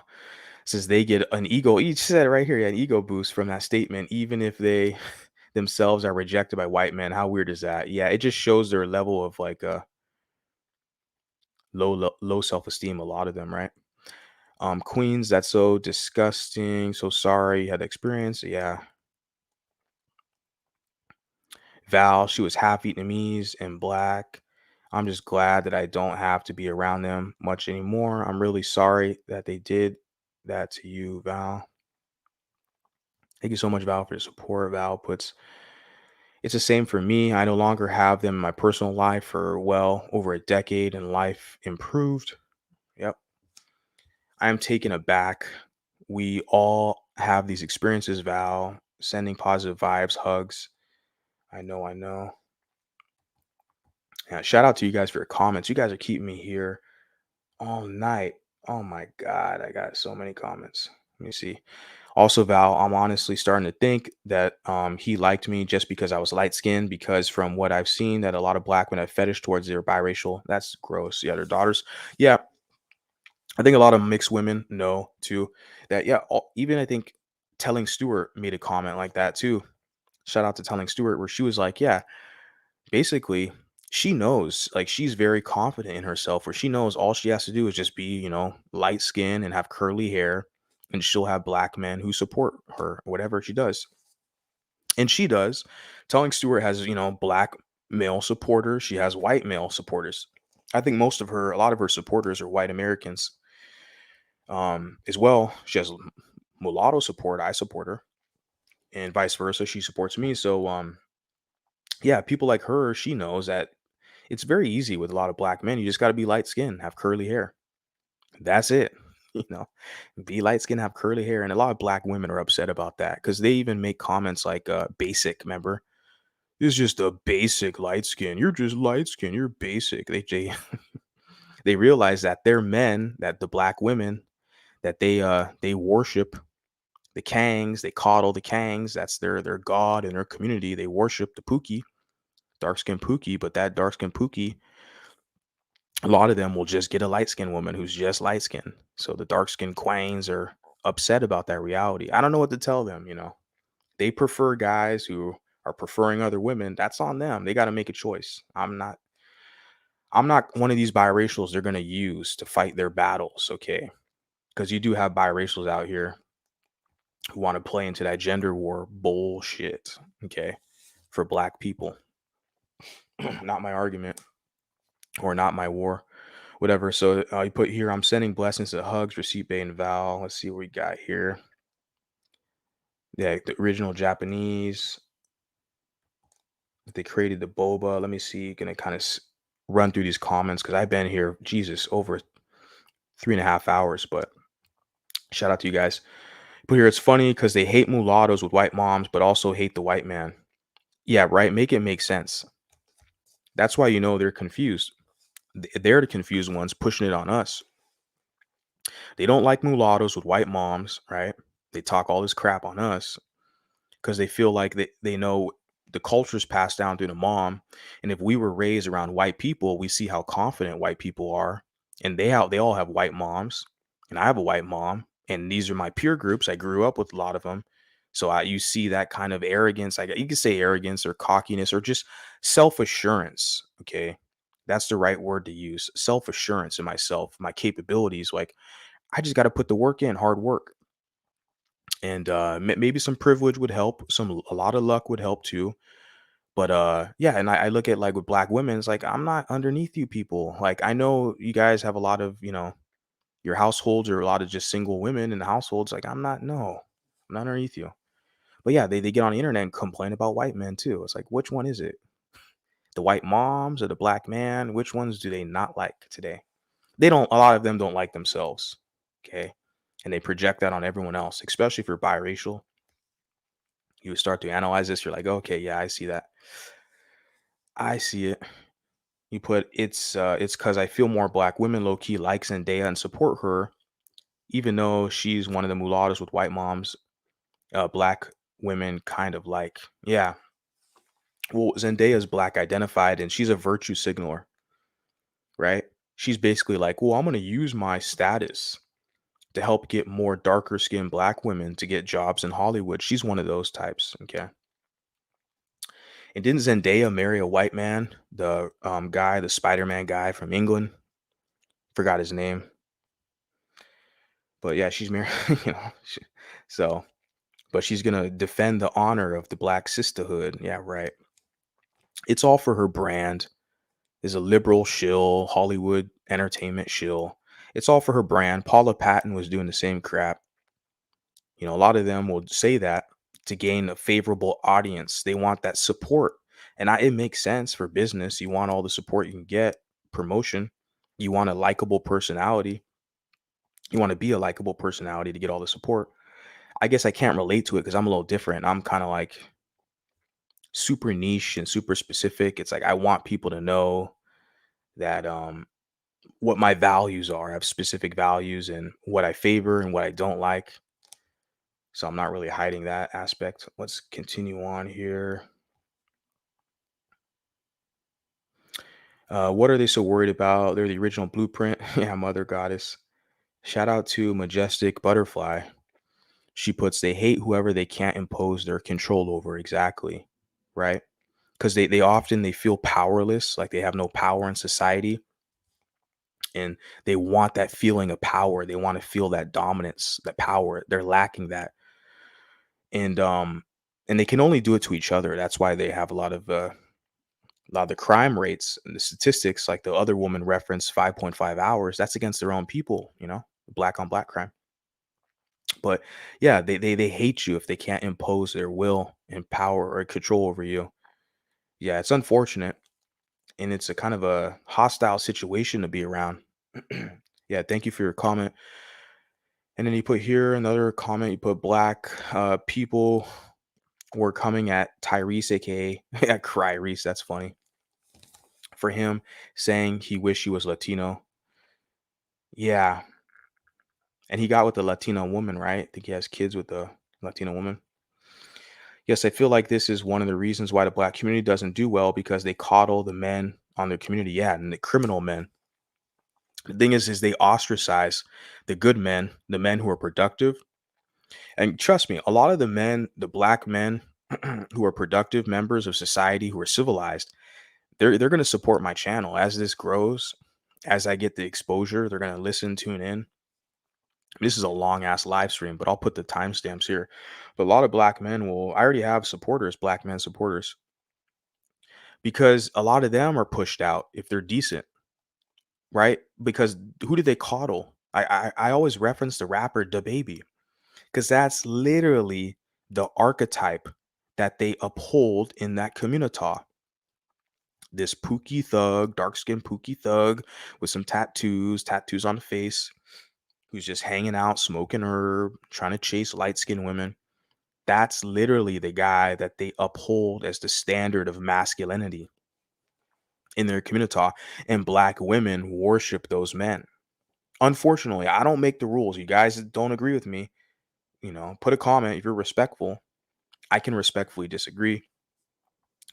Says they get an ego, each said it right here, yeah, an ego boost from that statement, even if they themselves are rejected by white men. How weird is that? Yeah, it just shows their level of like low self-esteem, a lot of them, right? Queens, that's so disgusting. So sorry you had the experience. Yeah. Val, she was half Vietnamese and black. I'm just glad that I don't have to be around them much anymore. I'm really sorry that they did that to you, Val. Thank you so much, Val, for the support. Val puts, it's the same for me. I no longer have them in my personal life for well over a decade, and life improved. Yep. I am taken aback. We all have these experiences, Val. Sending positive vibes, hugs. I know, I know. Yeah, shout out to you guys for your comments. You guys are keeping me here all night. Oh my God, I got so many comments. Let me see. Also, Val, I'm honestly starting to think that he liked me just because I was light skinned, because from what I've seen, that a lot of black men have fetish towards their biracial. That's gross. Yeah, their daughters. Yeah, I think a lot of mixed women know too that, yeah, even I think Telling Stewart made a comment like that too. Shout out to Telling Stewart, where she was like, yeah, basically, she knows, like, she's very confident in herself, where she knows all she has to do is just be, light skin and have curly hair, and she'll have black men who support her, whatever she does. And she does. Telling Stewart has, black male supporters. She has white male supporters. I think a lot of her supporters are white Americans. As well, she has mulatto support. I support her, and vice versa. She supports me. So, yeah, people like her, she knows that it's very easy with a lot of black men. You just got to be light skinned, have curly hair. That's it. You know, be light skinned, have curly hair. And a lot of black women are upset about that, because they even make comments like basic, remember? It's just a basic light skin. You're just light skin. You're basic. They realize that their men, that the black women that they worship, the Kangs, they coddle the Kangs. That's their god in their community. They worship the Pookie, dark skinned Pookie. But that dark skinned Pookie, a lot of them will just get a light skinned woman who's just light skinned. So the dark skinned Quains are upset about that reality. I don't know what to tell them. They prefer guys who are preferring other women. That's on them. They got to make a choice. I'm not one of these biracials they're going to use to fight their battles, okay? Because you do have biracials out here who want to play into that gender war bullshit, okay, for black people. Not my argument or not my war, whatever. So you put here, I'm sending blessings and hugs, receipt, Bay, and Val. Let's see what we got here. Yeah, the original Japanese. They created the boba. Let me see. Gonna kind of run through these comments because I've been here, Jesus, over 3.5 hours. But shout out to you guys. But here, it's funny because they hate mulattoes with white moms, but also hate the white man. Yeah, right. Make it make sense. That's why they're confused. They're the confused ones pushing it on us. They don't like mulattoes with white moms, right? They talk all this crap on us because they feel like they know the culture's passed down through the mom. And if we were raised around white people, we see how confident white people are. And they all have white moms. And I have a white mom. And these are my peer groups. I grew up with a lot of them. So you see that kind of arrogance. You could say arrogance or cockiness or just self-assurance. Okay. That's the right word to use. Self-assurance in myself, my capabilities. Like, I just got to put the work in, hard work. And maybe some privilege would help. A lot of luck would help too. But yeah, and I look at like with black women, it's like, I'm not underneath you people. Like, I know you guys have a lot of, your households are a lot of just single women in the households. Like, I'm not underneath you. But yeah, they get on the internet and complain about white men too. It's like, which one is it? The white moms or the black man? Which ones do they not like today? A lot of them don't like themselves. Okay. And they project that on everyone else, especially if you're biracial. You start to analyze this. You're like, okay, yeah, I see that. I see it. You put it's because I feel more black women low key like Zendaya and support her, even though she's one of the mulattoes with white moms. Black women kind of like, yeah. Well, Zendaya's black identified and she's a virtue signaler, right? She's basically like, well, I'm gonna use my status to help get more darker skinned black women to get jobs in Hollywood. She's one of those types, okay? And didn't Zendaya marry a white man? The guy, the Spider-Man guy from England. Forgot his name. But yeah, she's married, but she's gonna defend the honor of the black sisterhood. Yeah, right. It's all for her brand. Is a liberal shill, Hollywood entertainment shill. It's all for her brand. Paula Patton was doing the same crap. A lot of them will say that to gain a favorable audience. They want that support. And it makes sense for business. You want all the support you can get, promotion. You want a likable personality. You want to be a likable personality to get all the support. I guess I can't relate to it because I'm a little different. I'm kind of like super niche and super specific. It's like I want people to know that what my values are. I have specific values and what I favor and what I don't like. So I'm not really hiding that aspect. Let's continue on here. What are they so worried about? They're the original blueprint. Yeah, Mother Goddess. Shout out to Majestic Butterfly. She puts, they hate whoever they can't impose their control over. Exactly. Right? Because they often they feel powerless, like they have no power in society. And they want that feeling of power. They want to feel that dominance, that power. They're lacking that. And they can only do it to each other. That's why they have a lot of the crime rates and the statistics, like the other woman referenced 5.5 hours. That's against their own people, black on black crime. But yeah, they hate you if they can't impose their will and power or control over you. Yeah, it's unfortunate. And it's a kind of a hostile situation to be around. Yeah, thank you for your comment. And then you put here another comment. You put black people were coming at Tyrese, aka yeah, Cryreese. That's funny. For him saying he wished he was Latino. Yeah. And he got with a Latino woman, right? I think he has kids with a Latina woman. Yes, I feel like this is one of the reasons why the black community doesn't do well, because they coddle the men on their community. Yeah, and the criminal men. The thing is they ostracize the good men, the men who are productive. And trust me, a lot of the men, the black men who are productive members of society, who are civilized, they're going to support my channel as this grows. As I get the exposure, they're going to listen, tune in. This is a long ass live stream, but I'll put the timestamps here. But a lot of black men will, I already have supporters, black men supporters, because a lot of them are pushed out if they're decent, right? Because who did they coddle? I always reference the rapper Da Baby, because that's literally the archetype that they uphold in that community. This pookie thug, dark skinned pookie thug with some tattoos on the face, who's just hanging out, smoking herb, trying to chase light skinned women. That's literally the guy that they uphold as the standard of masculinity in their community. And black women worship those men. Unfortunately, I don't make the rules. You guys don't agree with me, put a comment if you're respectful. I can respectfully disagree.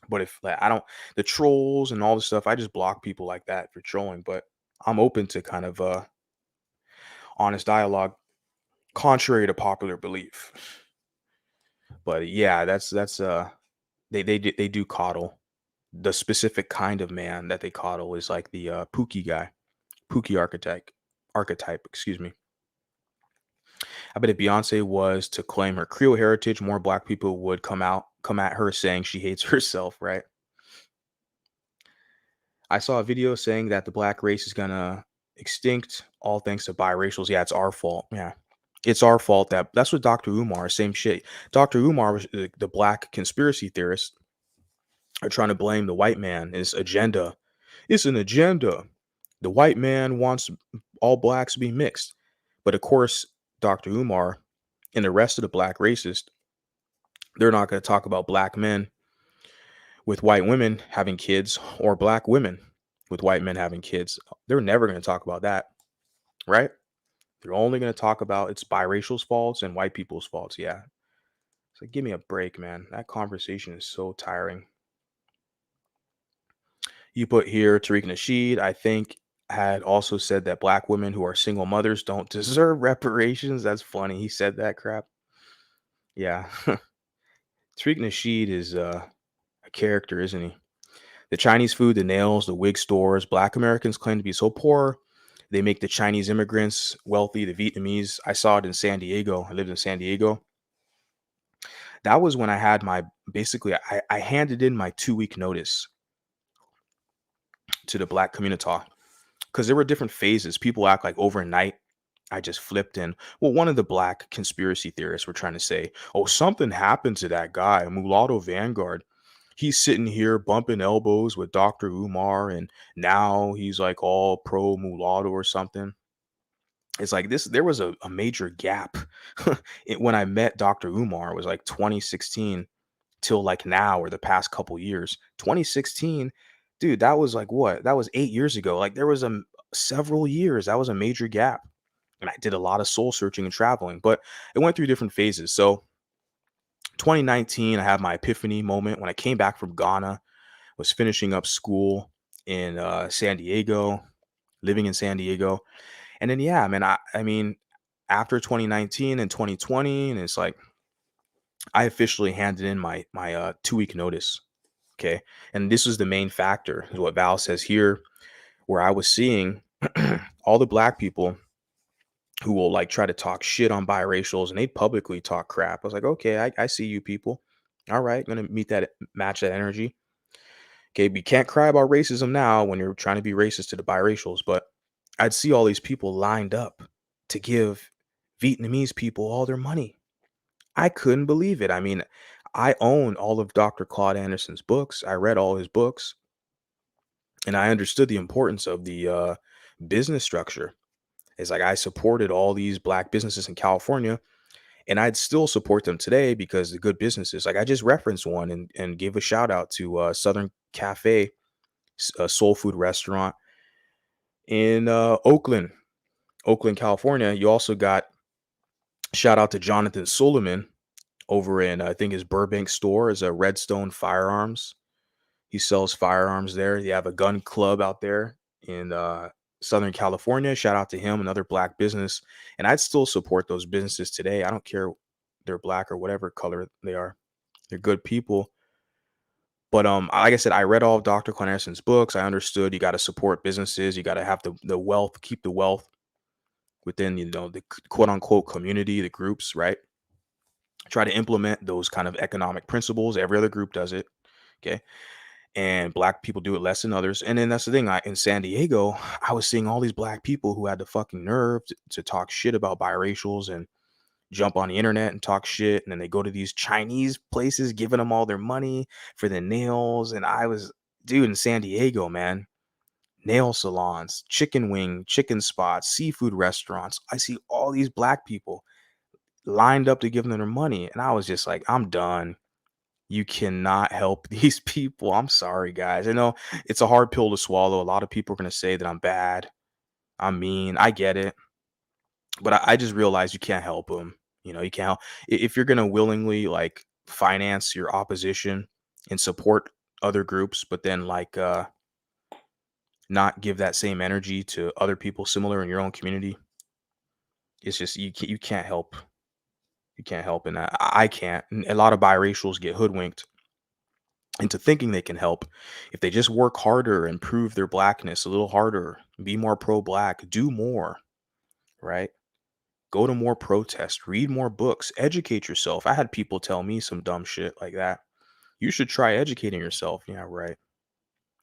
But if like, I don't, the trolls and all this stuff, I just block people like that for trolling. But I'm open to kind of honest dialogue, contrary to popular belief. But yeah, that's they do coddle. The specific kind of man that they coddle is like the Pookie guy, Pookie archetype. Excuse me. I bet if Beyonce was to claim her Creole heritage, more black people would come at her saying she hates herself, right? I saw a video saying that the black race is gonna extinct, all thanks to biracials. Yeah, it's our fault. Yeah. It's our fault. That's what Dr. Umar, same shit. Dr. Umar was the black conspiracy theorist, are trying to blame the white man. His agenda. It's an agenda. The white man wants all blacks to be mixed. But of course, Dr. Umar and the rest of the black racists, they're not going to talk about black men with white women having kids, or black women with white men having kids. They're never going to talk about that, right? They're only going to talk about it's biracial's faults and white people's faults. Yeah. So give me a break, man. That conversation is so tiring. You put here Tariq Nasheed, I think, had also said that black women who are single mothers don't deserve reparations. That's funny. He said that crap. Yeah. Tariq Nasheed is a character, isn't he? The Chinese food, the nails, the wig stores. Black Americans claim to be so poor. They make the Chinese immigrants wealthy, the Vietnamese. I saw it in San Diego. I lived in San Diego. That was when I had basically, I handed in my 2-week notice to the black community, because there were different phases. People act like overnight I just flipped in. Well, one of the black conspiracy theorists were trying to say, oh, something happened to that guy, Mulatto Vanguard. He's sitting here bumping elbows with Dr. Umar, and now he's like all pro mulatto or something. It's like this, there was a major gap. When I met Dr. Umar, it was like 2016 till like now, or the past couple years. 2016, dude, that was like what? That was 8 years ago. Like there was several years. That was a major gap. And I did a lot of soul searching and traveling, but it went through different phases. So 2019, I had my epiphany moment when I came back from Ghana, was finishing up school in San Diego, living in San Diego. And then, yeah, man, I mean, after 2019 and 2020, and it's like, I officially handed in my 2-week notice. Okay. And this was the main factor, is what Val says here, where I was seeing all the black people who will like try to talk shit on biracials, and they publicly talk crap. I was like, okay, I see you people. All right, gonna match that energy. Okay, we can't cry about racism now when you're trying to be racist to the biracials, but I'd see all these people lined up to give Vietnamese people all their money. I couldn't believe it. I mean, I own all of Dr. Claude Anderson's books. I read all his books, and I understood the importance of the business structure. It's like I supported all these black businesses in California, and I'd still support them today because the good businesses. Like I just referenced one and gave a shout out to Southern Cafe, a soul food restaurant in Oakland, California. You also got shout out to Jonathan Suleiman, over in I think his Burbank store is a Redstone Firearms. He sells firearms there. They have a gun club out there in Southern California. Shout out to him, another black business. And I'd still support those businesses today. I don't care they're black or whatever color they are. They're good people. But like I said, I read all of Dr. Clark Anderson's books. I understood you got to support businesses. You got to have the wealth, keep the wealth within, the quote unquote community, the groups, right? Try to implement those kind of economic principles. Every other group does it. Okay. And black people do it less than others. And then that's the thing. In San Diego, I was seeing all these black people who had the fucking nerve to talk shit about biracials and jump on the internet and talk shit. And then they go to these Chinese places, giving them all their money for the nails. And I was, dude, in San Diego, man, nail salons, chicken wing, chicken spots, seafood restaurants. I see all these black people lined up to give them their money. And I was just like, I'm done. You cannot help these people. I'm sorry, guys. I know it's a hard pill to swallow. A lot of people are going to say that I'm bad, I'm mean. I get it. But I just realized you can't help them. You can't help. If you're going to willingly like finance your opposition and support other groups, but then like not give that same energy to other people similar in your own community, it's just you can't help. You can't help in that. I can't. And a lot of biracials get hoodwinked into thinking they can help if they just work harder and prove their blackness a little harder, be more pro-black, do more, right? Go to more protests, read more books, educate yourself. I had people tell me some dumb shit like that. You should try educating yourself. Yeah, right.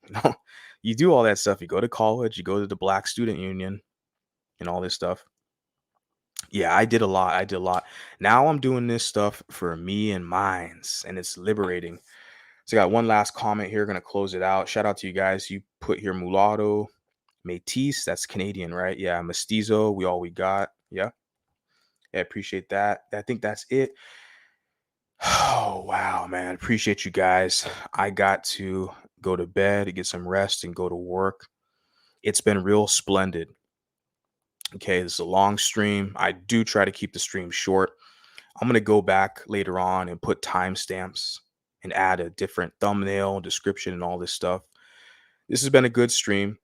No, you do all that stuff. You go to college, you go to the Black Student Union and all this stuff. Yeah, I did a lot. I did a lot. Now I'm doing this stuff for me and mines, and it's liberating. So I got one last comment here. Gonna close it out. Shout out to you guys. You put here mulatto, métis. That's Canadian, right? Yeah, mestizo. We got. Yeah. I appreciate that. I think that's it. Oh wow, man. Appreciate you guys. I got to go to bed, get some rest, and go to work. It's been real splendid. Okay, this is a long stream. I do try to keep the stream short. I'm gonna go back later on and put timestamps and add a different thumbnail, description, and all this stuff. This has been a good stream.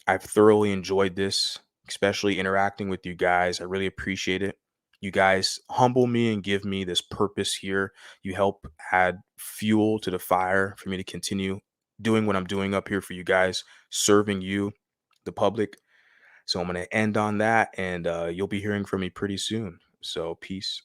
I've thoroughly enjoyed this, especially interacting with you guys. I really appreciate it. You guys humble me and give me this purpose here. You help add fuel to the fire for me to continue doing what I'm doing up here for you guys, serving you, the public. So I'm going to end on that, and you'll be hearing from me pretty soon. So peace.